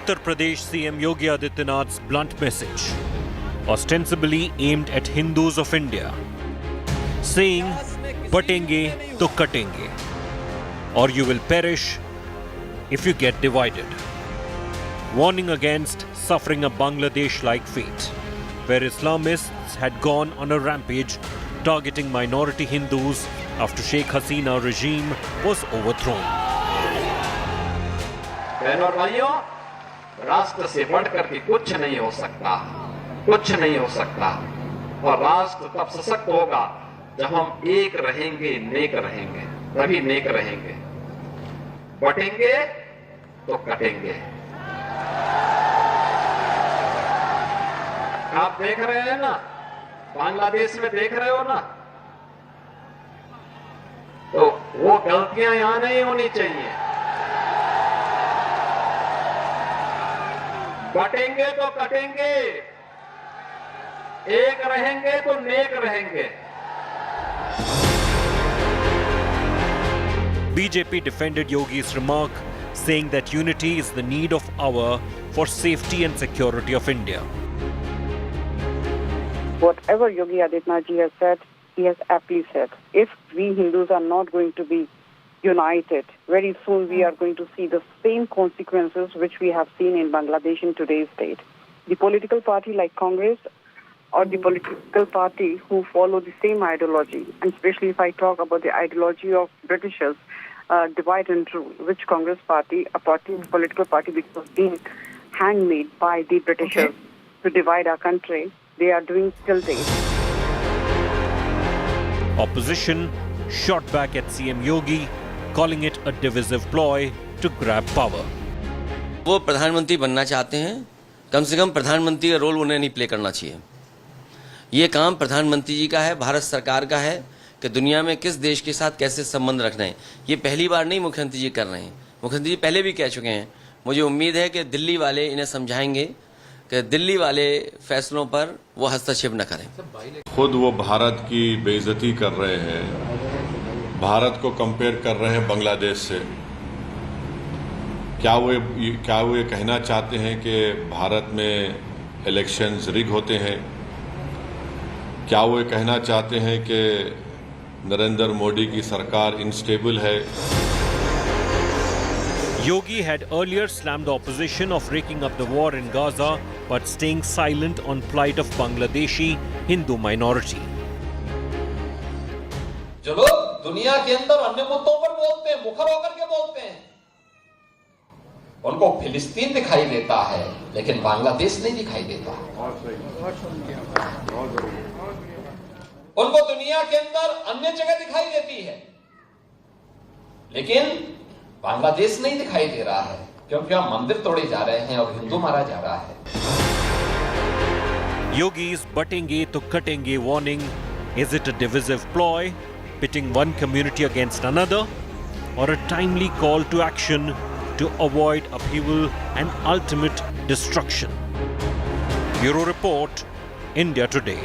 Uttar Pradesh CM Yogi Adityanath's blunt message, ostensibly aimed at Hindus of India, saying, "Batenge to katenge," or you will perish if you get divided. Warning against suffering a Bangladesh-like fate, where Islamists had gone on a rampage targeting minority Hindus after Sheikh Hasina regime was overthrown. बहनों और भाइयों, राष्ट्र से बढ़कर के कुछ नहीं हो सकता, कुछ नहीं हो सकता। और राष्ट्र तब सशक्त होगा जब हम एक रहेंगे, नेक रहेंगे, तभी नेक रहेंगे। बटेंगे तो कटेंगे। आप देख रहे हैं ना, बांग्लादेश में देख रहे हो ना, तो वो गलतियां यहां नहीं होनी चाहिए। बटेंगे तो कटेंगे, एक रहेंगे तो नेक रहेंगे। BJP defended Yogi's remark, saying that unity is the need of hour for safety and security of India. Whatever Yogi Adityanath ji has said, he has aptly said. If we Hindus are not going to be united, very soon we are going to see the same consequences which we have seen in Bangladesh in today's date. The political party like Congress or the political party who follow the same ideology, and especially if I talk about the ideology of Britishers, divide and rule, which Congress party, a political party which was being handmade by the Britishers to divide our country, they are doing till date. Opposition shot back at CM Yogi, calling it a divisive ploy to grab power. वो प्रधानमंत्री बनना चाहते हैं, कम से कम प्रधानमंत्री का role उन्हें नहीं प्ले करना चाहिए। ये काम प्रधानमंत्री जी का है, भारत सरकार का है कि दुनिया में किस देश के साथ कैसे संबंध रखना है। ये पहली बार नहीं मुख्यमंत्री जी कर रहे हैं, मुख्यमंत्री जी पहले भी कह चुके हैं। मुझे उम्मीद है कि दिल्ली वाले इन्हें समझाएंगे कि दिल्ली वाले फैसलों पर वो हस्तक्षेप न करें। खुद वो भारत की बेइज्जती कर रहे हैं, भारत को कंपेयर कर रहे हैं बांग्लादेश से। क्या वो ये कहना चाहते हैं कि भारत में इलेक्शंस रिग होते हैं? क्या वो ये कहना चाहते हैं कि नरेंद्र मोदी की सरकार इनस्टेबल है? Yogi had earlier slammed the opposition of raking up the war in Gaza, but staying silent on plight of Bangladeshi Hindu minority. जो लोग दुनिया के अंदर अन्य मुद्दों पर बोलते हैं, मुखर होकर के बोलते हैं, उनको फिलिस्तीन दिखाई देता है, लेकिन बांग्लादेश नहीं दिखाई देता। उनको दुनिया के अंदर अन्य जगह दिखाई देती है, लेकिन बांग्लादेश नहीं दिखाई दे रहा है, क्योंकि वहां मंदिर तोड़े जा रहे हैं और हिंदू मारा जा रहा है। Yogi's batenge to katenge warning, is it a divisive ploy, pitting one community against another, or a timely call to action to avoid upheaval and ultimate destruction? Bureau Report, India Today.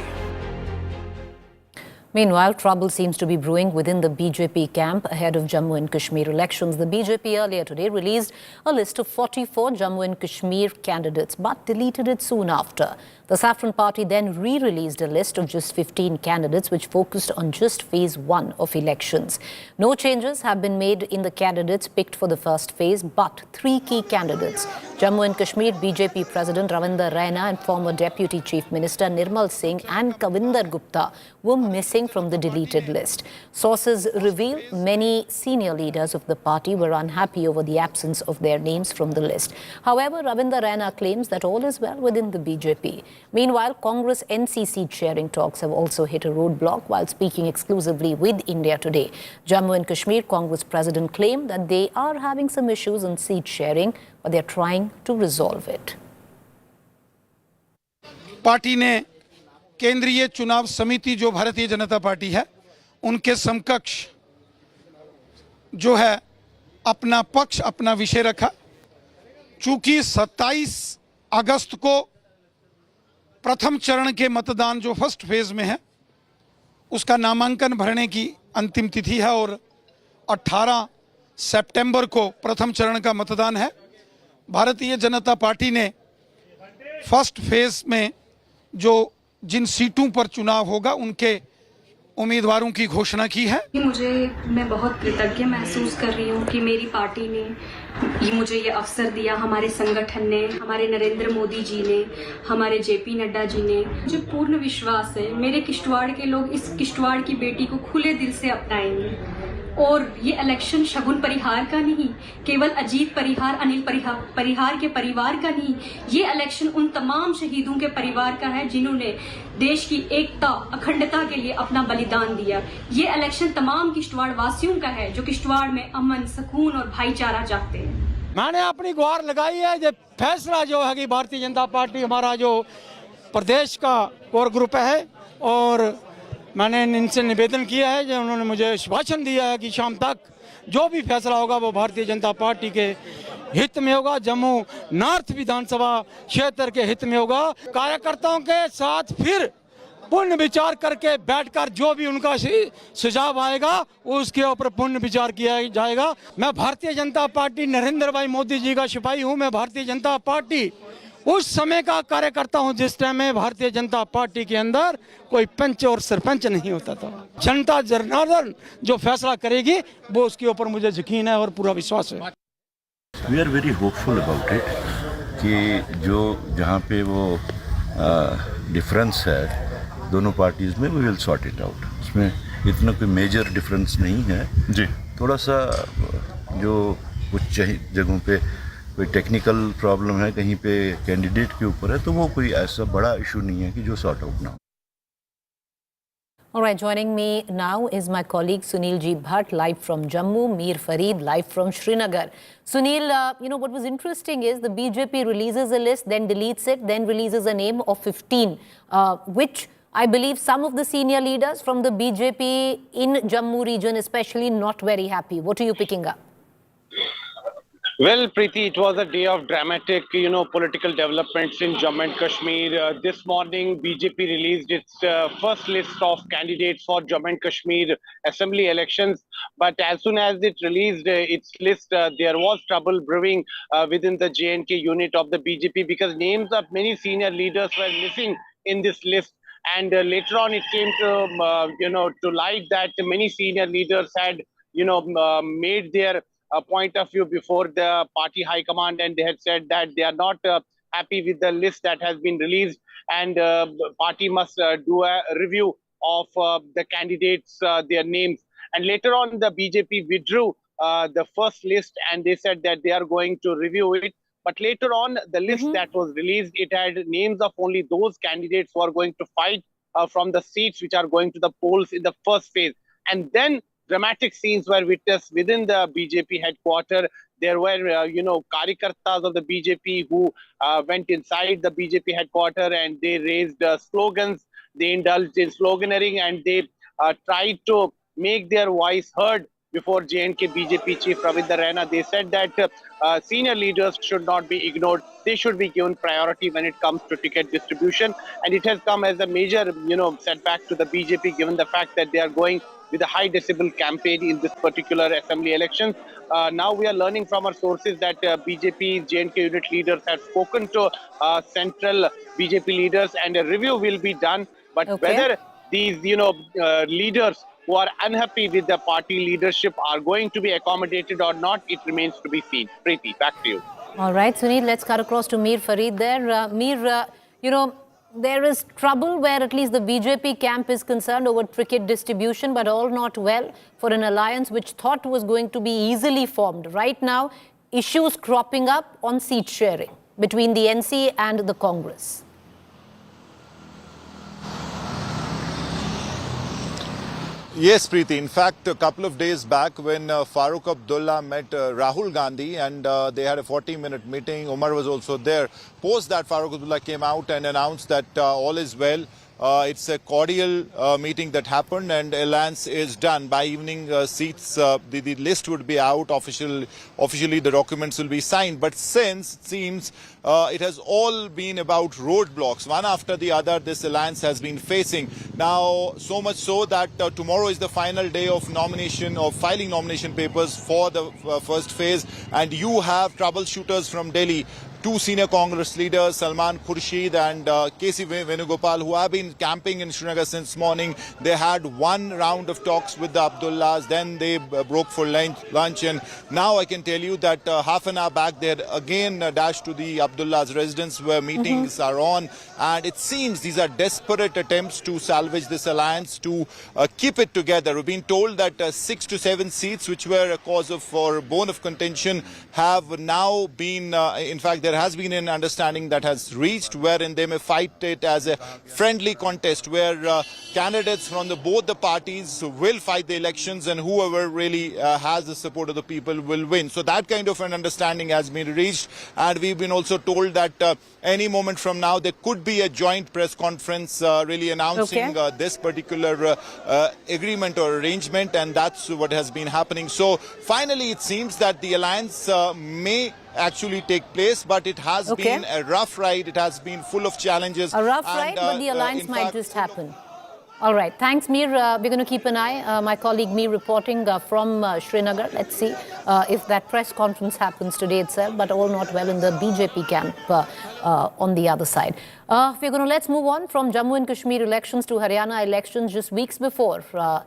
Meanwhile, trouble seems to be brewing within the BJP camp ahead of Jammu and Kashmir elections. The BJP earlier today released a list of 44 Jammu and Kashmir candidates, but deleted it soon after. The Saffron Party then re-released a list of just 15 candidates, which focused on just phase 1 of elections. No changes have been made in the candidates picked for the first phase, but 3 key candidates, Jammu and Kashmir BJP President Ravinder Raina and former Deputy Chief Minister Nirmal Singh and Kavinder Gupta, were missing from the deleted list. Sources reveal many senior leaders of the party were unhappy over the absence of their names from the list. However, Ravinder Raina claims that all is well within the BJP. Meanwhile, Congress NCC chairing talks have also hit a roadblock while speaking exclusively with India Today. Jammu and Kashmir Congress President claimed that they are having some issues on seat sharing, but they are trying to resolve it. Party ने केंद्रीय चुनाव समिति जो Bharatiya Janata party है उनके समकक्ष जो है अपना पक्ष अपना विषय रखा। चूंकि 27 अगस्त को प्रथम चरण के मतदान जो फर्स्ट फेज में है उसका नामांकन भरने की अंतिम तिथि है और 18 सितंबर को प्रथम चरण का मतदान है। भारतीय जनता पार्टी ने फर्स्ट फेज में जो जिन सीटों पर चुनाव होगा उनके उम्मीदवारों की घोषणा की है। मैं बहुत कृतज्ञ महसूस कर रही हूँ कि मेरी पार्टी ने मुझे ये अवसर दिया, हमारे संगठन ने, हमारे नरेंद्र मोदी जी ने, हमारे जेपी नड्डा जी ने। मुझे पूर्ण विश्वास है मेरे किश्तवाड़ के लोग इस किश्तवाड़ की बेटी को खुले दिल से अपनाएंगे और ये इलेक्शन शगुन परिहार का नहीं, केवल अजीत परिहार, अनिल परिहार के परिवार का नहीं, ये इलेक्शन उन तमाम शहीदों के परिवार का है जिन्होंने देश की एकता, अखंडता के लिए अपना बलिदान दिया। ये इलेक्शन तमाम किश्तवाड़ वासियों का है जो किश्तवाड़ में अमन, सुकून और भाईचारा चाहते हैं। मैंने अपनी गुहार लगाई है जो फैसला जो है कि भारतीय जनता पार्टी हमारा जो प्रदेश का कोर ग्रुप है और मैंने इनसे निवेदन किया है जो उन्होंने मुझे आश्वासन दिया है कि शाम तक जो भी फैसला होगा वो भारतीय जनता पार्टी के हित में होगा, जम्मू नॉर्थ विधानसभा क्षेत्र के हित में होगा। कार्यकर्ताओं के साथ फिर पुनः विचार करके बैठकर जो भी उनका सुझाव आएगा उसके ऊपर पुनः विचार किया जाएगा। मैं भारतीय जनता पार्टी नरेंद्र भाई मोदी जी का सिपाही हूँ। मैं भारतीय जनता पार्टी उस समय का कार्यकर्ता हूं जिस टाइम में भारतीय जनता पार्टी के अंदर कोई पंच और सरपंच नहीं होता था। जनता जनार्दन जो फैसला करेगी वो उसके ऊपर मुझे यकीन है और पूरा विश्वास है। We are very hopeful about it कि जो जहाँ पे वो डिफरेंस है दोनों पार्टीज में we will sort it out. उसमें इतना कोई मेजर डिफरेंस नहीं है जी। थोड़ा सा जो कुछ जगहों पे कोई टेक्निकल प्रॉब्लम है, कहीं पे कैंडिडेट के ऊपर है, तो वो कोई ऐसा बड़ा इशू नहीं है कि जो सॉर्ट आउट ना हो। All right, joining me now is my colleague Sunil G. Bhatt, live from Jammu, Mir Fareed, live from Srinagar. Sunil, what was interesting is the BJP releases a list, then deletes it, then releases a name of 15, which I believe some of the senior leaders from the BJP in Jammu region especially not very happy. What are you picking up? Well, Preeti, it was a day of dramatic, political developments in Jammu and Kashmir. This morning, BJP released its first list of candidates for Jammu and Kashmir assembly elections. But as soon as it released its list, there was trouble brewing within the J&K unit of the BJP because names of many senior leaders were missing in this list. And later on, it came to light that many senior leaders had, made their point of view before the party high command, and they had said that they are not happy with the list that has been released, and the party must do a review of the candidates, their names. And later on, the BJP withdrew the first list, and they said that they are going to review it. But later on, the list that was released, it had names of only those candidates who are going to fight from the seats which are going to the polls in the first phase. And then dramatic scenes were witnessed within the BJP headquarters. There were, Karyakartas of the BJP who went inside the BJP headquarters and they raised slogans. They indulged in sloganeering and they tried to make their voice heard before J&K BJP chief Ravindra Raina. They said that senior leaders should not be ignored. They should be given priority when it comes to ticket distribution. And it has come as a major, setback to the BJP, given the fact that they are going with a high decibel campaign in this particular assembly elections. Now we are learning from our sources that BJP J&K unit leaders have spoken to central BJP leaders and a review will be done. But whether these, leaders who are unhappy with the party leadership are going to be accommodated or not, it remains to be seen. Preeti, back to you. All right, Sunil, let's cut across to Mir Fareed there. Mir, there is trouble where at least the BJP camp is concerned over ticket distribution, but all not well for an alliance which thought was going to be easily formed. Right now, issues cropping up on seat sharing between the NC and the Congress. Yes, Preeti. In fact, a couple of days back when Farooq Abdullah met Rahul Gandhi and they had a 40-minute meeting, Umar was also there. Post that, Farooq Abdullah came out and announced that all is well. It's a cordial meeting that happened, and alliance is done. By evening, seats, the list would be out. Officially, the documents will be signed. But since it seems it has all been about roadblocks, one after the other, this alliance has been facing. Now, so much so that tomorrow is the final day of filing nomination papers for the first phase, and you have troubleshooters from Delhi. Two senior Congress leaders, Salman Khurshid and KC Venugopal, who have been camping in Srinagar since morning. They had one round of talks with the Abdullahs, then they broke for lunch, and now I can tell you that half an hour back they had again dashed to the Abdullahs' residence where meetings are on, and it seems these are desperate attempts to salvage this alliance, to keep it together. We've been told that 6 to 7 seats, which were a cause for bone of contention, have now been, in fact, there has been an understanding that has reached wherein they may fight it as a friendly contest where candidates from both the parties will fight the elections, and whoever really has the support of the people will win. So that kind of an understanding has been reached, and we've been also told that any moment from now there could be a joint press conference really announcing this particular agreement or arrangement, and that's what has been happening. So finally it seems that the alliance may actually take place, but it has been a rough ride. It has been full of challenges. A rough ride, but the alliance might just happen. All right. Thanks, Mir. We're going to keep an eye. My colleague Mir reporting from Srinagar. Let's see if that press conference happens today itself, but all not well in the BJP camp on the other side. Let's move on from Jammu and Kashmir elections to Haryana elections just weeks before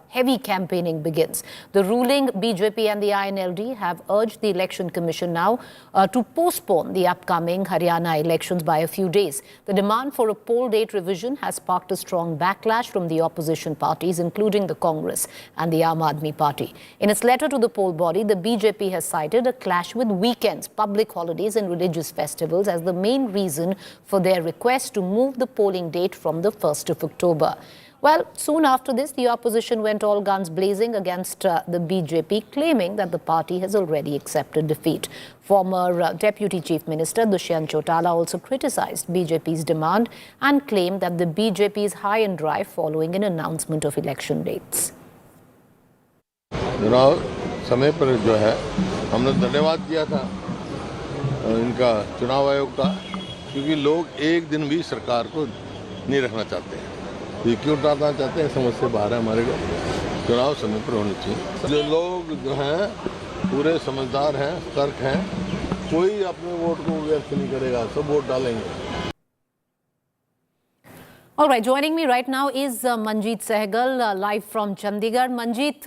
heavy campaigning begins. The ruling BJP and the INLD have urged the Election Commission now to postpone the upcoming Haryana elections by a few days. The demand for a poll date revision has sparked a strong backlash from the opposition parties, including the Congress and the Aam Aadmi Party. In its letter to the poll body, the BJP has cited a clash with weekends, public holidays and religious festivals as the main reason for their request to move the polling date from the 1st of October. Well, soon after this, the opposition went all guns blazing against the BJP, claiming that the party has already accepted defeat. Former Deputy Chief Minister Dushyant Chautala also criticized BJP's demand and claimed that the BJP is high and dry following an announcement of election dates. चुनाव समय पर जो है हमने धन्यवाद किया था इनका चुनाव आयोग का, क्योंकि लोग एक दिन भी सरकार को नहीं रखना चाहते हैं। ये क्यों डालना चाहते हैं, समझ से बाहर है हमारे को। चुनाव समय पर होने चाहिए। जो लोग जो हैं पूरे समझदार हैं, सतर्क हैं, कोई अपने वोट को व्यर्थ नहीं करेगा, सब वोट डालेंगे। All right, joining me right now is Manjeet Sehgal, live from Chandigarh. Manjeet,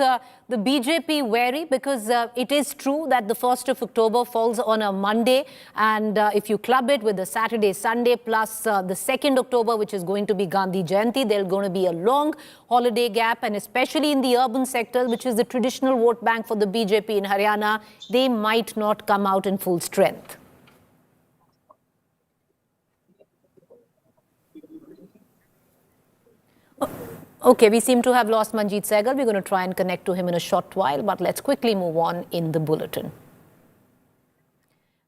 the BJP wary because it is true that the 1st of October falls on a Monday, and if you club it with the Saturday, Sunday plus the 2nd October, which is going to be Gandhi Jayanti, there's going to be a long holiday gap, and especially in the urban sectors, which is the traditional vote bank for the BJP in Haryana, they might not come out in full strength. Okay, we seem to have lost Manjeet Sehgal. We're going to try and connect to him in a short while, but let's quickly move on in the bulletin.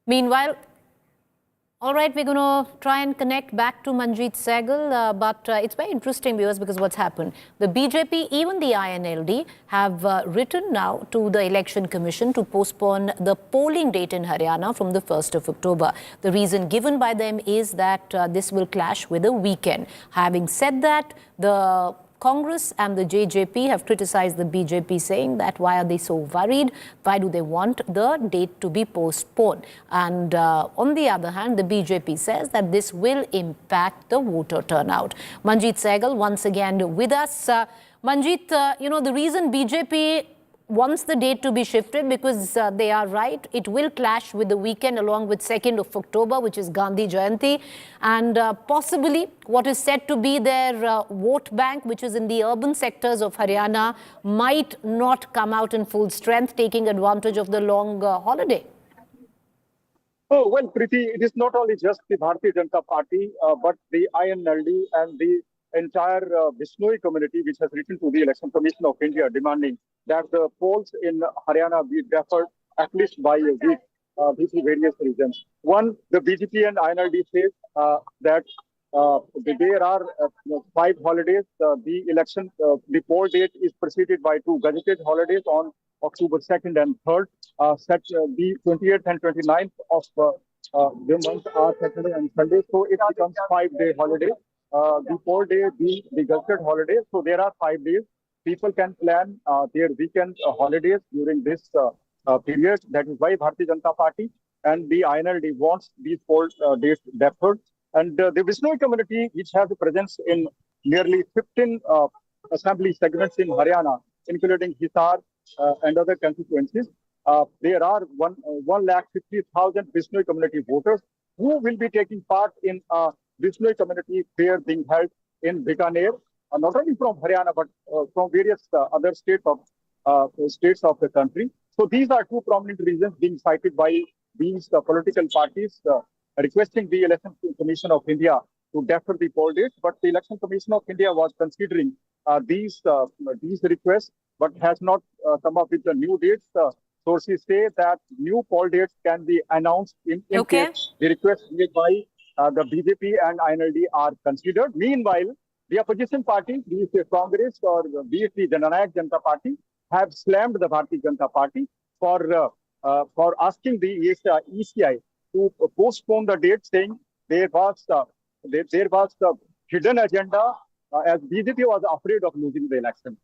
Meanwhile, all right, we're going to try and connect back to Manjeet Sehgal, but it's very interesting, viewers, because what's happened. The BJP, even the INLD, have written now to the Election Commission to postpone the polling date in Haryana from the 1st of October. The reason given by them is that this will clash with a weekend. Having said that, the Congress and the JJP have criticized the BJP, saying that why are they so worried? Why do they want the date to be postponed? And on the other hand, the BJP says that this will impact the voter turnout. Manjeet Sehgal once again with us. Manjeet, the reason BJP wants the date to be shifted because they are right. It will clash with the weekend along with 2nd of October, which is Gandhi Jayanti. And possibly what is said to be their vote bank, which is in the urban sectors of Haryana, might not come out in full strength, taking advantage of the long holiday. Oh, well, Preeti, it is not only just the Bharatiya Janata Party, but the INLD and the entire Bishnoi community, which has written to the Election Commission of India demanding that the polls in Haryana be deferred at least by a week due to various reasons. One, the BJP and INLD says that there are 5 holidays. The election, the poll date is preceded by 2 gazetted holidays on October 2nd and 3rd. The 28th and 29th of the month are Saturday and Sunday, so it becomes 5-day holiday. The poll day being the gazetted holiday, so there are 5 days. People can plan their weekend holidays during this period. That is why Bharatiya Janata Party and the INLD wants these poll dates deferred. And the Vishnoi community, which has a presence in nearly 15 assembly segments in Haryana, including Hisar and other constituencies, there are 150,000 Vishnoi community voters who will be taking part in Vishnoi community fair being held in Bikaner, not only from Haryana but from various other states of the country. So these are 2 prominent reasons being cited by these political parties requesting the Election Commission of India to defer the poll dates. But the Election Commission of India was considering these requests, but has not come up with the new dates. Sources say that new poll dates can be announced in case the requests made by the BJP and INLD are considered. Meanwhile, the opposition party, be it Congress or be it the Jananayak Janata Party, have slammed the Bharatiya Janata Party for asking the ECI to postpone the date, saying there was a hidden agenda as BJP was afraid of losing the election.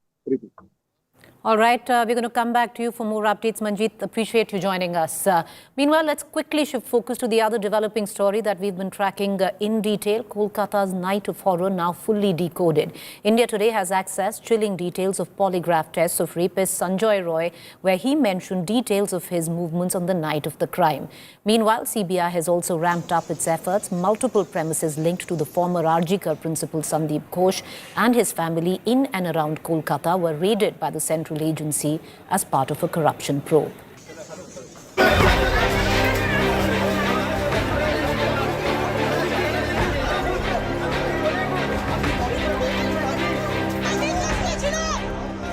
All right, we're going to come back to you for more updates. Manjeet, appreciate you joining us. Meanwhile, let's quickly shift focus to the other developing story that we've been tracking in detail. Kolkata's night of horror now fully decoded. India Today has accessed chilling details of polygraph tests of rapist Sanjay Roy, where he mentioned details of his movements on the night of the crime. Meanwhile, CBI has also ramped up its efforts. Multiple premises linked to the former Arjikar principal Sandeep Ghosh and his family in and around Kolkata were raided by the Central Agency as part of a corruption probe.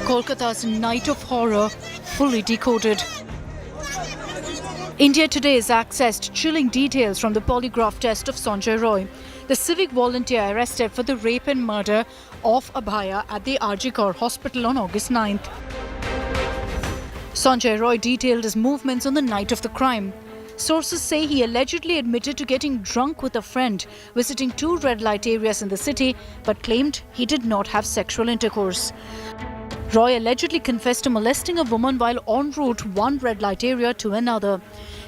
Kolkata's night of horror fully decoded. India Today has accessed chilling details from the polygraph test of Sanjay Roy, the civic volunteer arrested for the rape and murder of Abhaya at the Arjikar hospital on August 9th. Sanjay Roy detailed his movements on the night of the crime. Sources say he allegedly admitted to getting drunk with a friend, visiting 2 red light areas in the city, but claimed he did not have sexual intercourse. Roy allegedly confessed to molesting a woman while en route one red light area to another.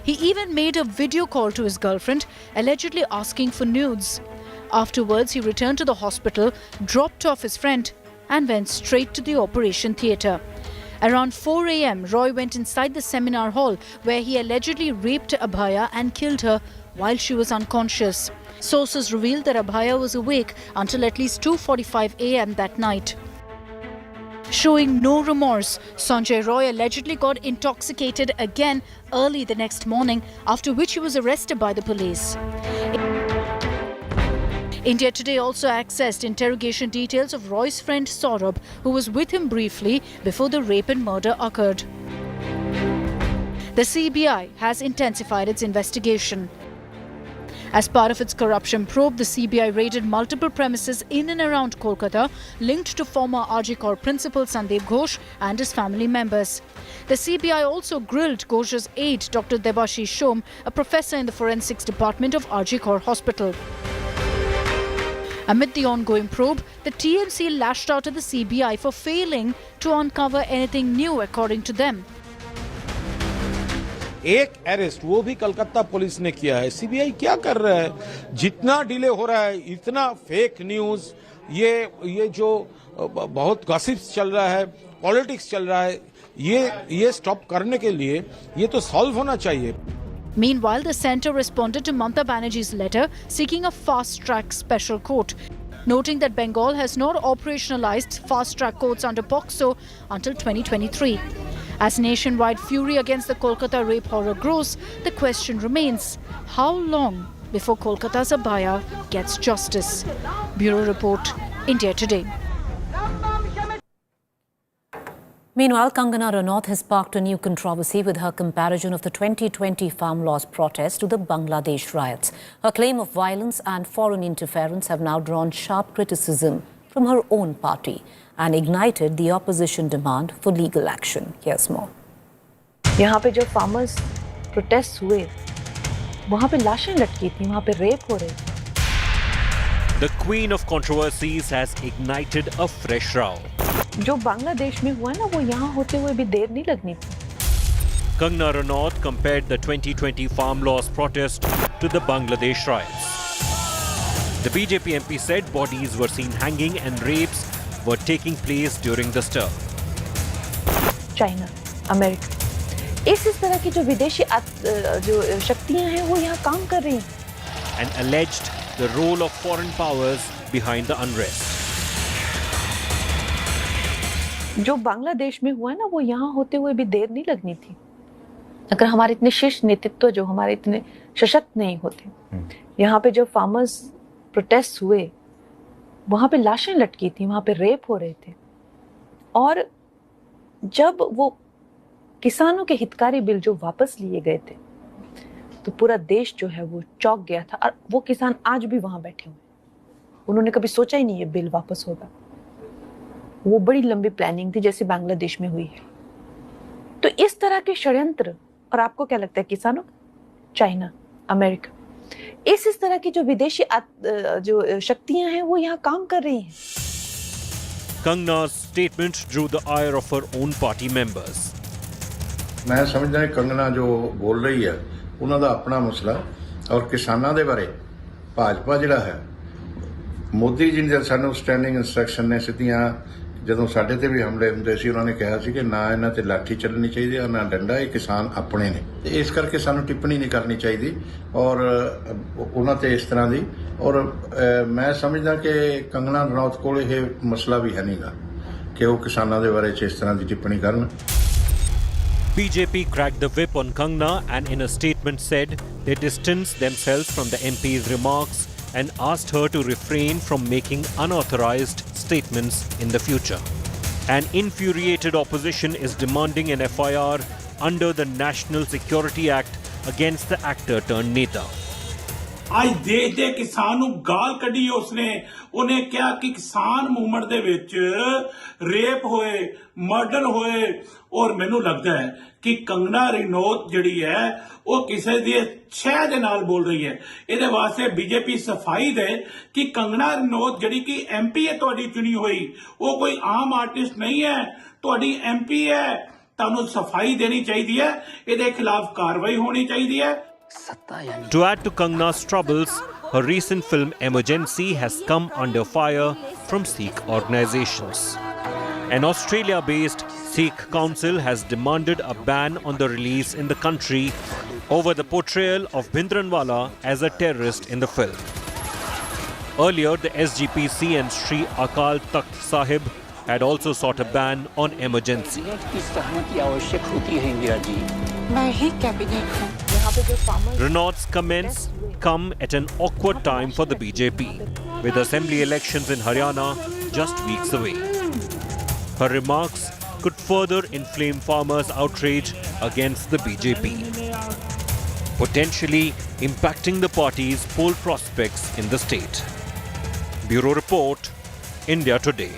He even made a video call to his girlfriend, allegedly asking for nudes. Afterwards, he returned to the hospital, dropped off his friend and went straight to the operation theatre. Around 4 a.m., Roy went inside the seminar hall where he allegedly raped Abhaya and killed her while she was unconscious. Sources revealed that Abhaya was awake until at least 2:45 a.m. that night. Showing no remorse, Sanjay Roy allegedly got intoxicated again early the next morning, after which he was arrested by the police. India Today also accessed interrogation details of Roy's friend Saurabh, who was with him briefly before the rape and murder occurred. The CBI has intensified its investigation. As part of its corruption probe, the CBI raided multiple premises in and around Kolkata linked to former Arjikar principal Sandeep Ghosh and his family members. The CBI also grilled Ghosh's aide, Dr. Debashish Shom, a professor in the forensics department of Arjikar Hospital. Amid the ongoing probe, the TMC lashed out at the CBI for failing to uncover anything new, according to them. एक arrest वो भी Calcutta police ने किया है. CBI क्या कर रहा है? जितना डिले हो रहा है, इतना फेक न्यूज, ये जो बहुत गॉसिप्स चल रहा है, पॉलिटिक्स चल रहा है, ये स्टॉप करने के लिए ये तो सॉल्व होना चाहिए. Meanwhile, the centre responded to Mamata Banerjee's letter seeking a fast-track special court, noting that Bengal has not operationalized fast-track courts under POCSO until 2023. As nationwide fury against the Kolkata rape horror grows, the question remains, how long before Kolkata's Abhaya gets justice? Bureau Report, India Today. Meanwhile, Kangana Ranaut has sparked a new controversy with her comparison of the 2020 farm laws protest to the Bangladesh riots. Her claim of violence and foreign interference have now drawn sharp criticism from her own party and ignited the opposition demand for legal action. Here's more. यहाँ पे जो farmers protest हुए वहाँ पे लाशें लटकी थी, वहाँ पे रेप हो रहे थे. The queen of controversies has ignited a fresh row. जो बांग्लादेश में हुआ ना वो यहाँ होते हुए भी देर नहीं लगनी थी. Kangana Ranaut compared the 2020 farm laws protest to the Bangladesh riots. The BJP MP said bodies were seen hanging and rapes were taking place during the stir. China, America, इस तरह की जो विदेशी जो शक्तियां हैं वो यहाँ काम कर रही हैं. And alleged the role of foreign powers behind the unrest. जो बांग्लादेश में हुआ ना वो यहाँ होते हुए भी देर नहीं लगनी थी. अगर हमारे इतने शीर्ष नेतृत्व जो हमारे इतने सशक्त नहीं होते, यहाँ पे जो फार्मर्स प्रोटेस्ट हुए वहाँ पे लाशें लटकी थी, वहाँ पे रेप हो रहे थे. और जब वो किसानों के हितकारी बिल जो वापस लिए गए थे तो पूरा देश जो है वो चौंक गया था. और वो किसान आज भी वहाँ बैठे हुए, उन्होंने कभी सोचा ही नहीं ये बिल वापस होगा. वो बड़ी लंबी प्लानिंग थी जैसे बांग्लादेश में हुई है. तो इस तरह के षड्यंत्र, और आपको क्या लगता है किसानों, चाइना, अमेरिका, इस तरह की जो विदेशी जो शक्तियां हैं वो यहाँ काम कर रही हैं. Kangana's statement drew the ire of her own party members. मैं समझदा कंगना जो बोल रही है ਉਹਨਾਂ ਦਾ ਆਪਣਾ ਮਸਲਾ ਔਰ ਕਿਸਾਨਾਂ ਦੇ ਬਾਰੇ ਭਾਜਪਾ ਜਿਹੜਾ ਹੈ ਮੋਦੀ ਜੀ ਨੇ ਸਾਨੂੰ ਸਟੈਂਡਿੰਗ ਇਨਸਟਰਕਸ਼ਨ ਨੇ ਸਿੱਧੀਆਂ ਜਦੋਂ ਸਾਡੇ ਤੇ ਵੀ ਹਮਲੇ ਹੁੰਦੇ ਸੀ ਉਹਨਾਂ ਨੇ ਕਿਹਾ ਸੀ ਕਿ ਨਾ ਇਹਨਾਂ ਤੇ ਲਾਠੀ ਚੱਲਣੀ ਚਾਹੀਦੀ ਹੈ ਨਾ ਡੰਡਾ. ਇਹ ਕਿਸਾਨ ਆਪਣੇ ਨੇ ਤੇ ਇਸ ਕਰਕੇ ਸਾਨੂੰ ਟਿੱਪਣੀ ਨਹੀਂ ਕਰਨੀ ਚਾਹੀਦੀ ਔਰ ਉਹਨਾਂ ਤੇ ਇਸ ਤਰ੍ਹਾਂ ਦੀ. ਔਰ ਮੈਂ ਸਮਝਦਾ ਕਿ ਕੰਗਨਾ ਰਣੌਤ ਕੋਲ ਇਹ ਮਸਲਾ ਵੀ ਹੈ ਨਹੀਂਗਾ ਕਿ ਉਹ ਕਿਸਾਨਾਂ ਦੇ ਬਾਰੇ 'ਚ ਇਸ ਤਰ੍ਹਾਂ ਦੀ ਟਿੱਪਣੀ ਕਰਨ. BJP cracked the whip on Kangana and in a statement said they distanced themselves from the MP's remarks and asked her to refrain from making unauthorized statements in the future. An infuriated opposition is demanding an FIR under the National Security Act against the actor turned neta. ਅੱਜ ਦੇਸ਼ ਦੇ ਕਿਸਾਨ ਨੂੰ ਗਾਲ ਕੱਢੀ ਉਸਨੇ. ਉਹਨੇ ਕਿਹਾ ਕਿ ਕਿਸਾਨ ਮੂਵਮੈਂਟ ਦੇ ਵਿੱਚ ਰੇਪ ਹੋਏ, ਮਰਡਰ ਹੋਏ. ਔਰ ਮੈਨੂੰ ਲੱਗਦਾ ਹੈ ਕਿ ਕੰਗਨਾ ਰਣੌਤ ਜਿਹੜੀ ਹੈ ਉਹ ਕਿਸੇ ਦੀ ਛੇ ਦੇ ਨਾਲ ਬੋਲ ਰਹੀ ਹੈ. ਇਹਦੇ ਵਾਸਤੇ ਬੀਜੇਪੀ ਸਫਾਈ ਦੇ ਕਿ ਕੰਗਨਾ ਰਣੌਤ ਜਿਹੜੀ ਕਿ ਐਮਪੀ ਹੈ ਤੁਹਾਡੀ ਚੁਣੀ ਹੋਈ, ਉਹ ਕੋਈ ਆਮ ਆਰਟਿਸਟ ਨਹੀਂ ਹੈ, ਤੁਹਾਡੀ ਐਮਪੀ ਹੈ. ਤੁਹਾਨੂੰ ਸਫਾਈ ਦੇਣੀ ਚਾਹੀਦੀ ਹੈ, ਇਹਦੇ ਖਿਲਾਫ ਕਾਰਵਾਈ ਹੋਣੀ ਚਾਹੀਦੀ ਹੈ. To add to Kangana's troubles, her recent film Emergency has come under fire from Sikh organizations. An Australia-based Sikh council has demanded a ban on the release in the country over the portrayal of Bhindranwala as a terrorist in the film. Earlier, the SGPC and Sri Akal Takht Sahib had also sought a ban on Emergency. Ranaut's comments come at an awkward time for the BJP, with assembly elections in Haryana just weeks away. Her remarks could further inflame farmers' outrage against the BJP, potentially impacting the party's poll prospects in the state. Bureau Report, India Today.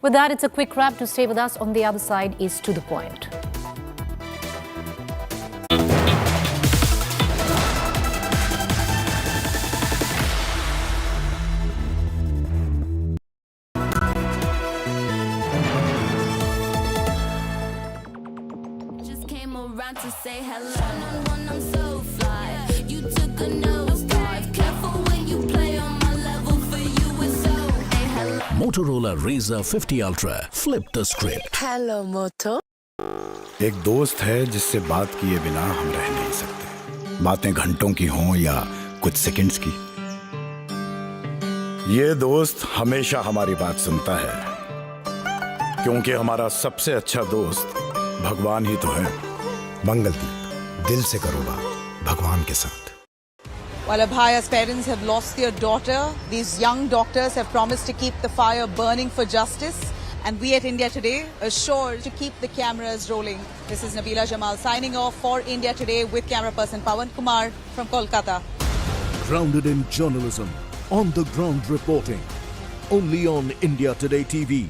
With that, it's a quick wrap. To stay with us on the other side is To The Point. To say hello, I'm so fly. You took a nosedive. Careful when you play on my level. For you it's so. Hey, hello. Motorola Razr 50 Ultra. Flip the script. Hello, Moto. एक दोस्त है जिससे बात किए बिना हम रह नहीं सकते. बातें घंटों की हों या कुछ सेकंड्स की. ये दोस्त हमेशा हमारी बात सुनता है, क्योंकि हमारा सबसे अच्छा दोस्त भगवान ही तो है. मंगलदीप, दिल से करो बात भगवान के साथ. While Abhaya's parents have lost their daughter, these young doctors have promised to keep the fire burning for justice And we at India Today are sure to keep the cameras rolling. This is Nabila Jamal signing off for India Today with camera person Pawan Kumar from Kolkata. Grounded in journalism, on the ground reporting. Only on India Today TV.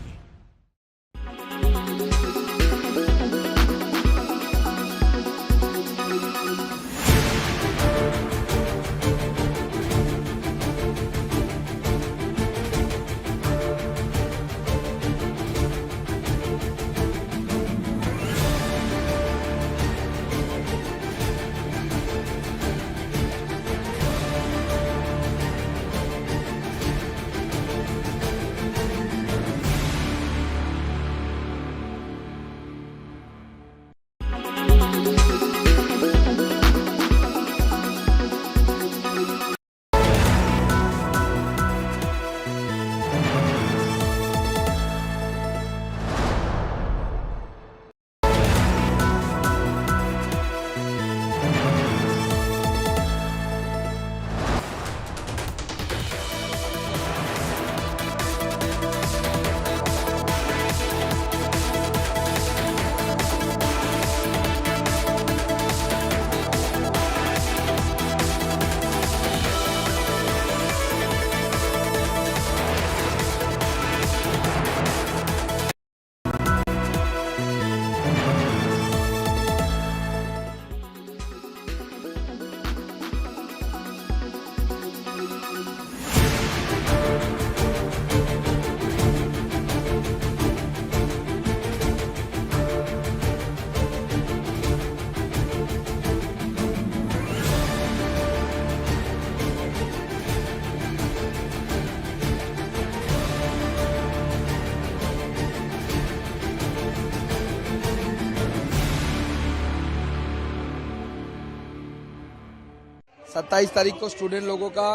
सत्ताईस तारीख को student लोगों का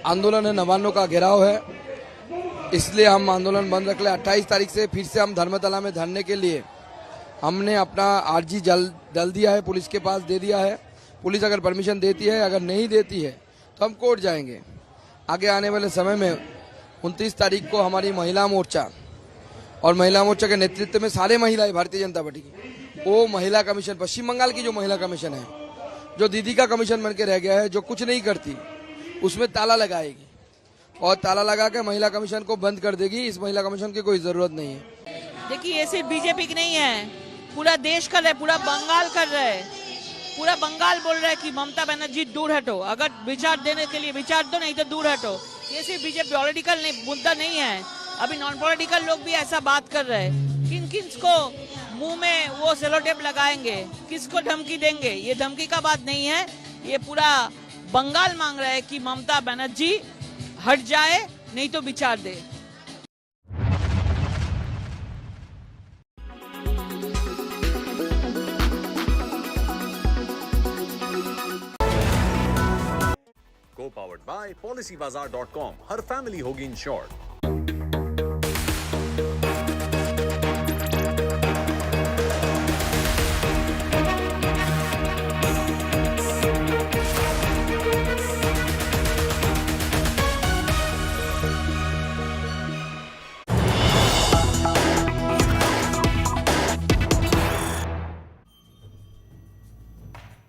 आंदोलन है, नवान्नों का घेराव है, इसलिए हम आंदोलन बंद रख ले। 28 तारीख से फिर से हम धर्मतला में धरने के लिए हमने अपना आरजी डाल दिया है, पुलिस के पास दे दिया है। पुलिस अगर परमिशन देती है, अगर नहीं देती है तो हम कोर्ट जाएंगे। आगे आने वाले समय में 29 तारीख को हमारी महिला मोर्चा और महिला मोर्चा के नेतृत्व में सारे महिलाएं भारतीय जनता पार्टी की, वो महिला कमीशन, पश्चिम बंगाल की जो महिला कमीशन है, जो दीदी का कमीशन बन के रह गया है, जो कुछ नहीं करती, उसमें ताला लगाएगी और ताला लगा के महिला कमीशन को बंद कर देगी। इस महिला कमीशन की कोई जरूरत नहीं है। देखिए, ये सिर्फ बीजेपी की नहीं है, पूरा देश कर रहा है, पूरा बंगाल कर रहा है। पूरा बंगाल बोल रहा है कि ममता बनर्जी दूर हटो, अगर विचार देने के लिए विचार दो, नहीं तो दूर हटो। ये सिर्फ बीजेपी पॉलिटिकल मुद्दा नहीं है, अभी नॉन पॉलिटिकल लोग भी ऐसा बात कर रहे हैं। किन किन को मुंह में वो सेलो टेप लगाएंगे, किसको धमकी देंगे, ये धमकी का बात नहीं है। ये पूरा बंगाल मांग रहा है कि ममता बनर्जी हट जाए, नहीं तो विचार दे। Co-powered by PolicyBazaar.com, her family होगी insured.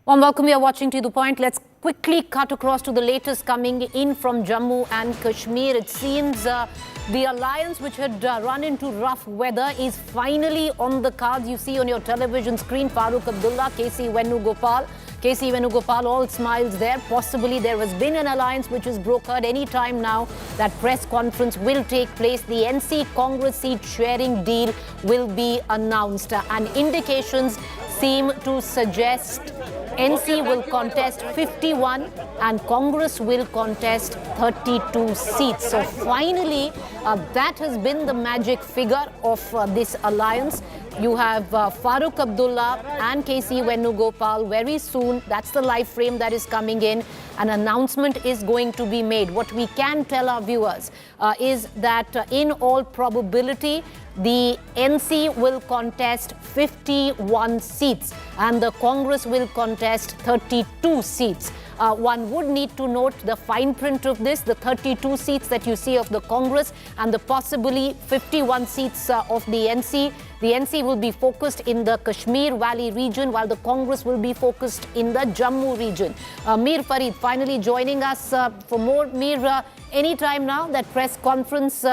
Warm welcome, you are watching To The Point. Let's quickly cut across to the latest coming in from Jammu and Kashmir. It seems the alliance which had run into rough weather is finally on the cards. You see on your television screen Farooq Abdullah, KC Venugopal, all smiles there. Possibly there has been an alliance which is brokered. Any time now that press conference will take place. The NC Congress seat sharing deal will be announced, and indications seem to suggest NC will contest 51 and Congress will contest 32 seats. So finally, that has been the magic figure of this alliance. You have Farooq Abdullah and KC Venugopal very soon. That's the live frame that is coming in. An announcement is going to be made. What we can tell our viewers is that in all probability, the NC will contest 51 seats and the Congress will contest 32 seats. One would need to note the fine print of this, the 32 seats that you see of the Congress and the possibly 51 seats of the NC. The NC will be focused in the Kashmir Valley region, while the Congress will be focused in the Jammu region. Mir Farid finally joining us for more. Mir, any time now that press conference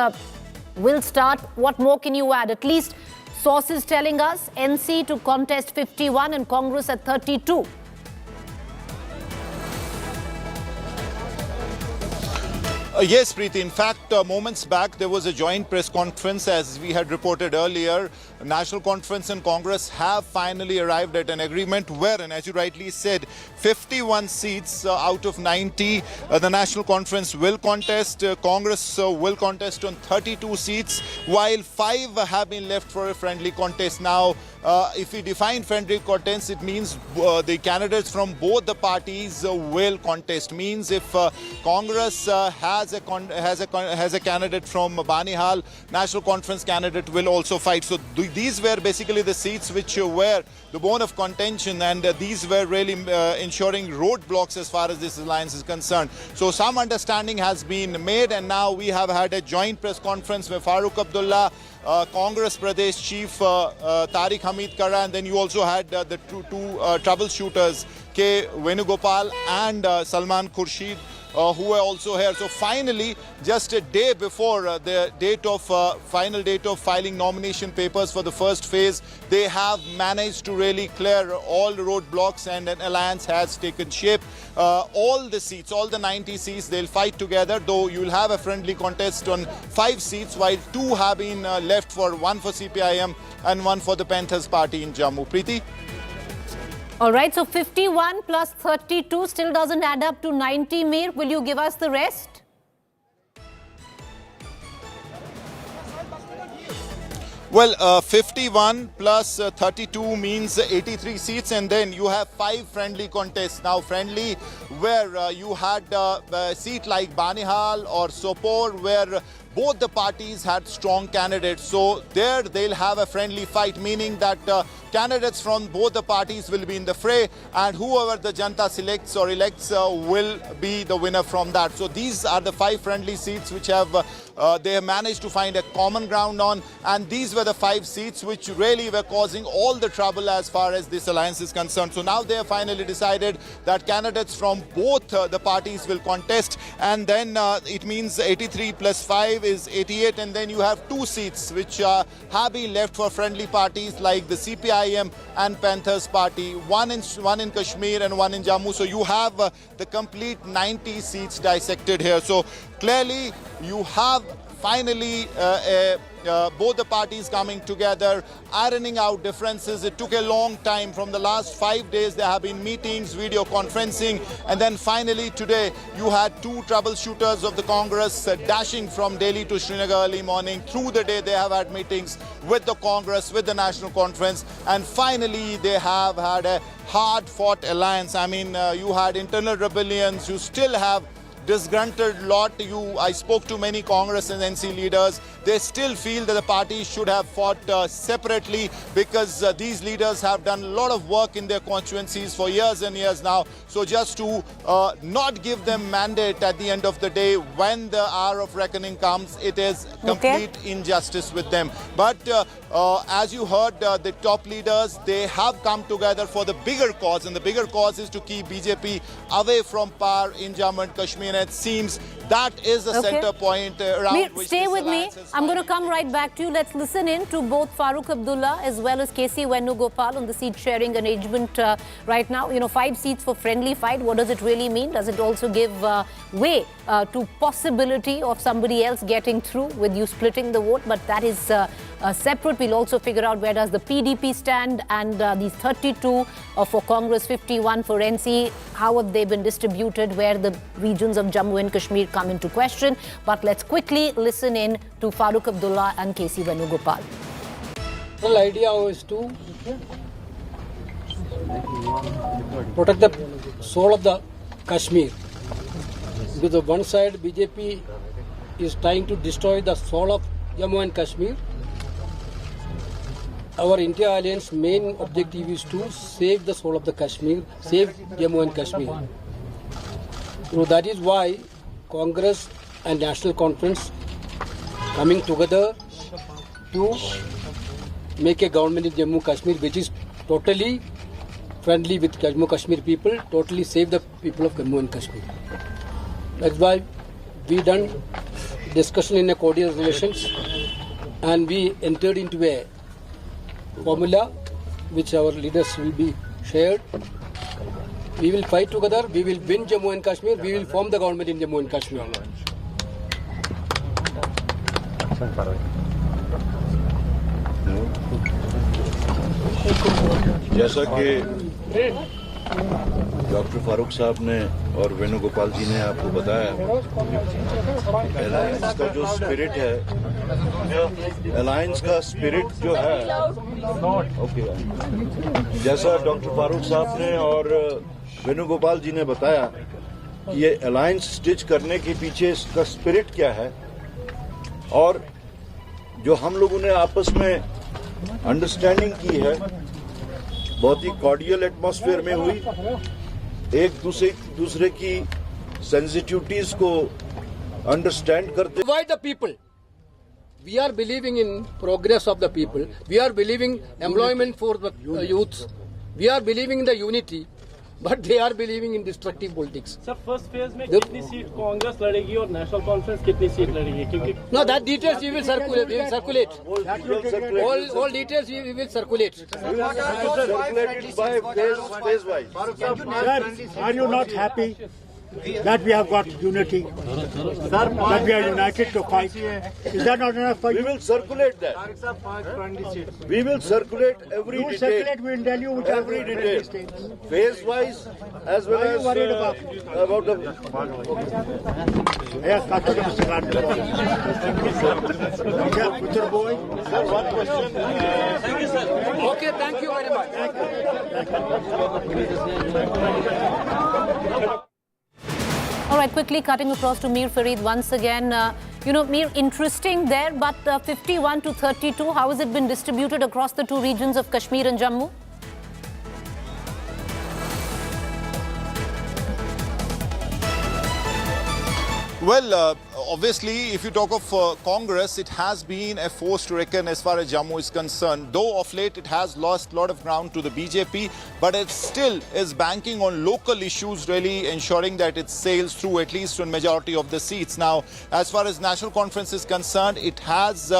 will start. What more can you add? At least sources telling us NC to contest 51 and Congress at 32. Yes, Preeti. In fact, moments back, there was a joint press conference, as we had reported earlier. National Conference and Congress have finally arrived at an agreement wherein, as you rightly said, 51 seats out of 90, the National Conference will contest. Congress will contest on 32 seats, while 5 have been left for a friendly contest. Now, if we define friendly contest, it means the candidates from both the parties will contest. Means if Congress has a candidate from Banihal, National Conference candidate will also fight. So these were basically the seats which were the bone of contention, and these were really ensuring roadblocks as far as this alliance is concerned. So some understanding has been made, and now we have had a joint press conference where Farooq Abdullah, Congress Pradesh Chief Tariq Hamid Kara, and then you also had the two troubleshooters, K. Venugopal and Salman Khurshid, who were also here. So finally, just a day before the final date of filing nomination papers for the first phase, they have managed to really clear all the roadblocks, and an alliance has taken shape. All the seats, all the 90 seats, they'll fight together, though you'll have a friendly contest on 5 seats, while 2 have been left for, one for CPIM and one for the Panthers party in Jammu. Preeti? All right, so 51 plus 32 still doesn't add up to 90, Mir. Will you give us the rest? Well, 51 plus 32 means 83 seats, and then you have 5 friendly contests. Now, friendly where you had a seat like Banihal or Sopore, where both the parties had strong candidates. So there they'll have a friendly fight, meaning that candidates from both the parties will be in the fray, and whoever the Janata selects or elects will be the winner from that. So these are the 5 friendly seats which they have managed to find a common ground on, and these were the 5 seats which really were causing all the trouble as far as this alliance is concerned. So now they have finally decided that candidates from both the parties will contest, and then it means 83 plus 5 is 88, and then you have 2 seats which have been left for friendly parties like the CPIM and Panthers party, one in Kashmir and one in Jammu. So you have the complete 90 seats dissected here. So clearly you have finally both the parties coming together, ironing out differences. It took a long time. From the last 5 days there have been meetings, video conferencing, and then finally today you had 2 troubleshooters of the Congress dashing from Delhi to Srinagar early morning. Through the day they have had meetings with the Congress, with the National Conference, and finally they have had a hard-fought alliance. I mean, you had internal rebellions, you still have disgruntled lot. I spoke to many Congress and NC leaders. They still feel that the parties should have fought separately, because these leaders have done a lot of work in their constituencies for years and years now. So just to not give them mandate at the end of the day, when the hour of reckoning comes, it is complete injustice with them. But as you heard, the top leaders, they have come together for the bigger cause, and the bigger cause is to keep BJP away from power in Jammu and Kashmir. And it seems that is the center point around which stay with me. I'm going to come right back to you. Let's listen in to both Farooq Abdullah as well as KC Venugopal on the seat sharing arrangement right now. 5 seats for friendly fight. What does it really mean? Does it also give way to possibility of somebody else getting through with you splitting the vote? But that is separate. We'll also figure out where does the PDP stand, and these 32 for Congress, 51 for NC. How have they been distributed? Where the regions of Jammu and Kashmir come into question? But let's quickly listen in to Farooq Abdullah and KC Venugopal. The whole idea was to protect the soul of the Kashmir. Because on one side, BJP is trying to destroy the soul of Jammu and Kashmir. Our India Alliance main objective is to save the soul of the Kashmir, save Jammu and Kashmir. So that is why Congress and National Conference coming together to make a government in Jammu Kashmir which is totally friendly with Jammu Kashmir people, totally save the people of Jammu and Kashmir. That's why we done discussion in a cordial relations and we entered into a formula which our leaders will be shared. We will fight together, we will win Jammu and Kashmir, we will form the government in Jammu and Kashmir. जैसा कि doctor Farooq साहब ने और वेणुगोपाल जी ने आपको बताया, alliance का जो स्पिरिट है, अलायंस का स्पिरिट जो है, जैसा डॉक्टर फारूक साहब ने और वेणुगोपाल जी ने बताया कि ये अलायंस स्टिच करने के पीछे इसका स्पिरिट क्या है और जो हम लोगों ने आपस में अंडरस्टैंडिंग की है, बहुत ही कॉर्डियल एटमॉस्फेयर में हुई, एक दूसरे की सेंसिटिविटीज को अंडरस्टैंड करते। Divide the people. We are believing in progress of the people. We are believing employment for the youths. We are believing in the unity. But they are believing in destructive politics. Sir first phase में कितनी seat Congress लड़ेगी और national conference कितनी seat लड़ेगी? क्योंकि no, that details we will circulate. We will circulate. All details we will circulate. Circulated by phase wise. Sir, are you not happy that we have got unity? That we are united to fight? Is that not enough for you? We will circulate that. We will circulate every You detail. circulate, we will tell you which every are the detail. states. Phase wise as well Are you as worried about the. Yes, that's what Mr. Gandhi. Putra boy. Sir, one question. Thank you, sir. Okay, thank you very much. All right, quickly cutting across to Mir Farid once again. Mir, interesting there, but 51 to 32, how has it been distributed across the two regions of Kashmir and Jammu? Well, obviously, if you talk of Congress, it has been a force to reckon as far as Jammu is concerned. Though of late it has lost a lot of ground to the BJP, but it still is banking on local issues, really ensuring that it sails through at least a majority of the seats. Now, as far as National Conference is concerned, it has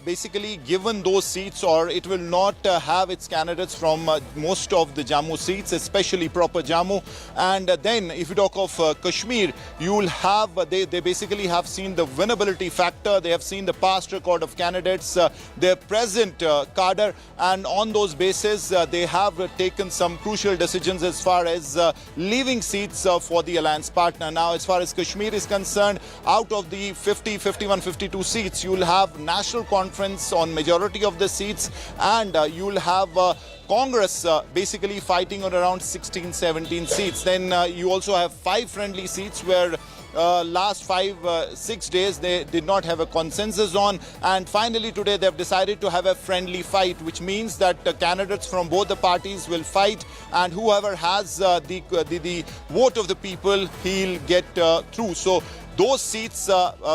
basically given those seats, or it will not have its candidates from most of the Jammu seats, especially proper Jammu. And then if you talk of Kashmir, you will have, they basically have seen the winnability factor, they have seen the past record of candidates, their present cadre, and on those bases they have taken some crucial decisions as far as leaving seats for the alliance partner. Now, as far as Kashmir is concerned, out of the 50, 51, 52 seats, you will have National Conference on majority of the seats, and you will have Congress basically fighting on around 16, 17 seats. Then you also have 5 friendly seats where last 5-6 days they did not have a consensus on, and finally today they have decided to have a friendly fight, which means that candidates from both the parties will fight, and whoever has the vote of the people, he'll get through. So those seats,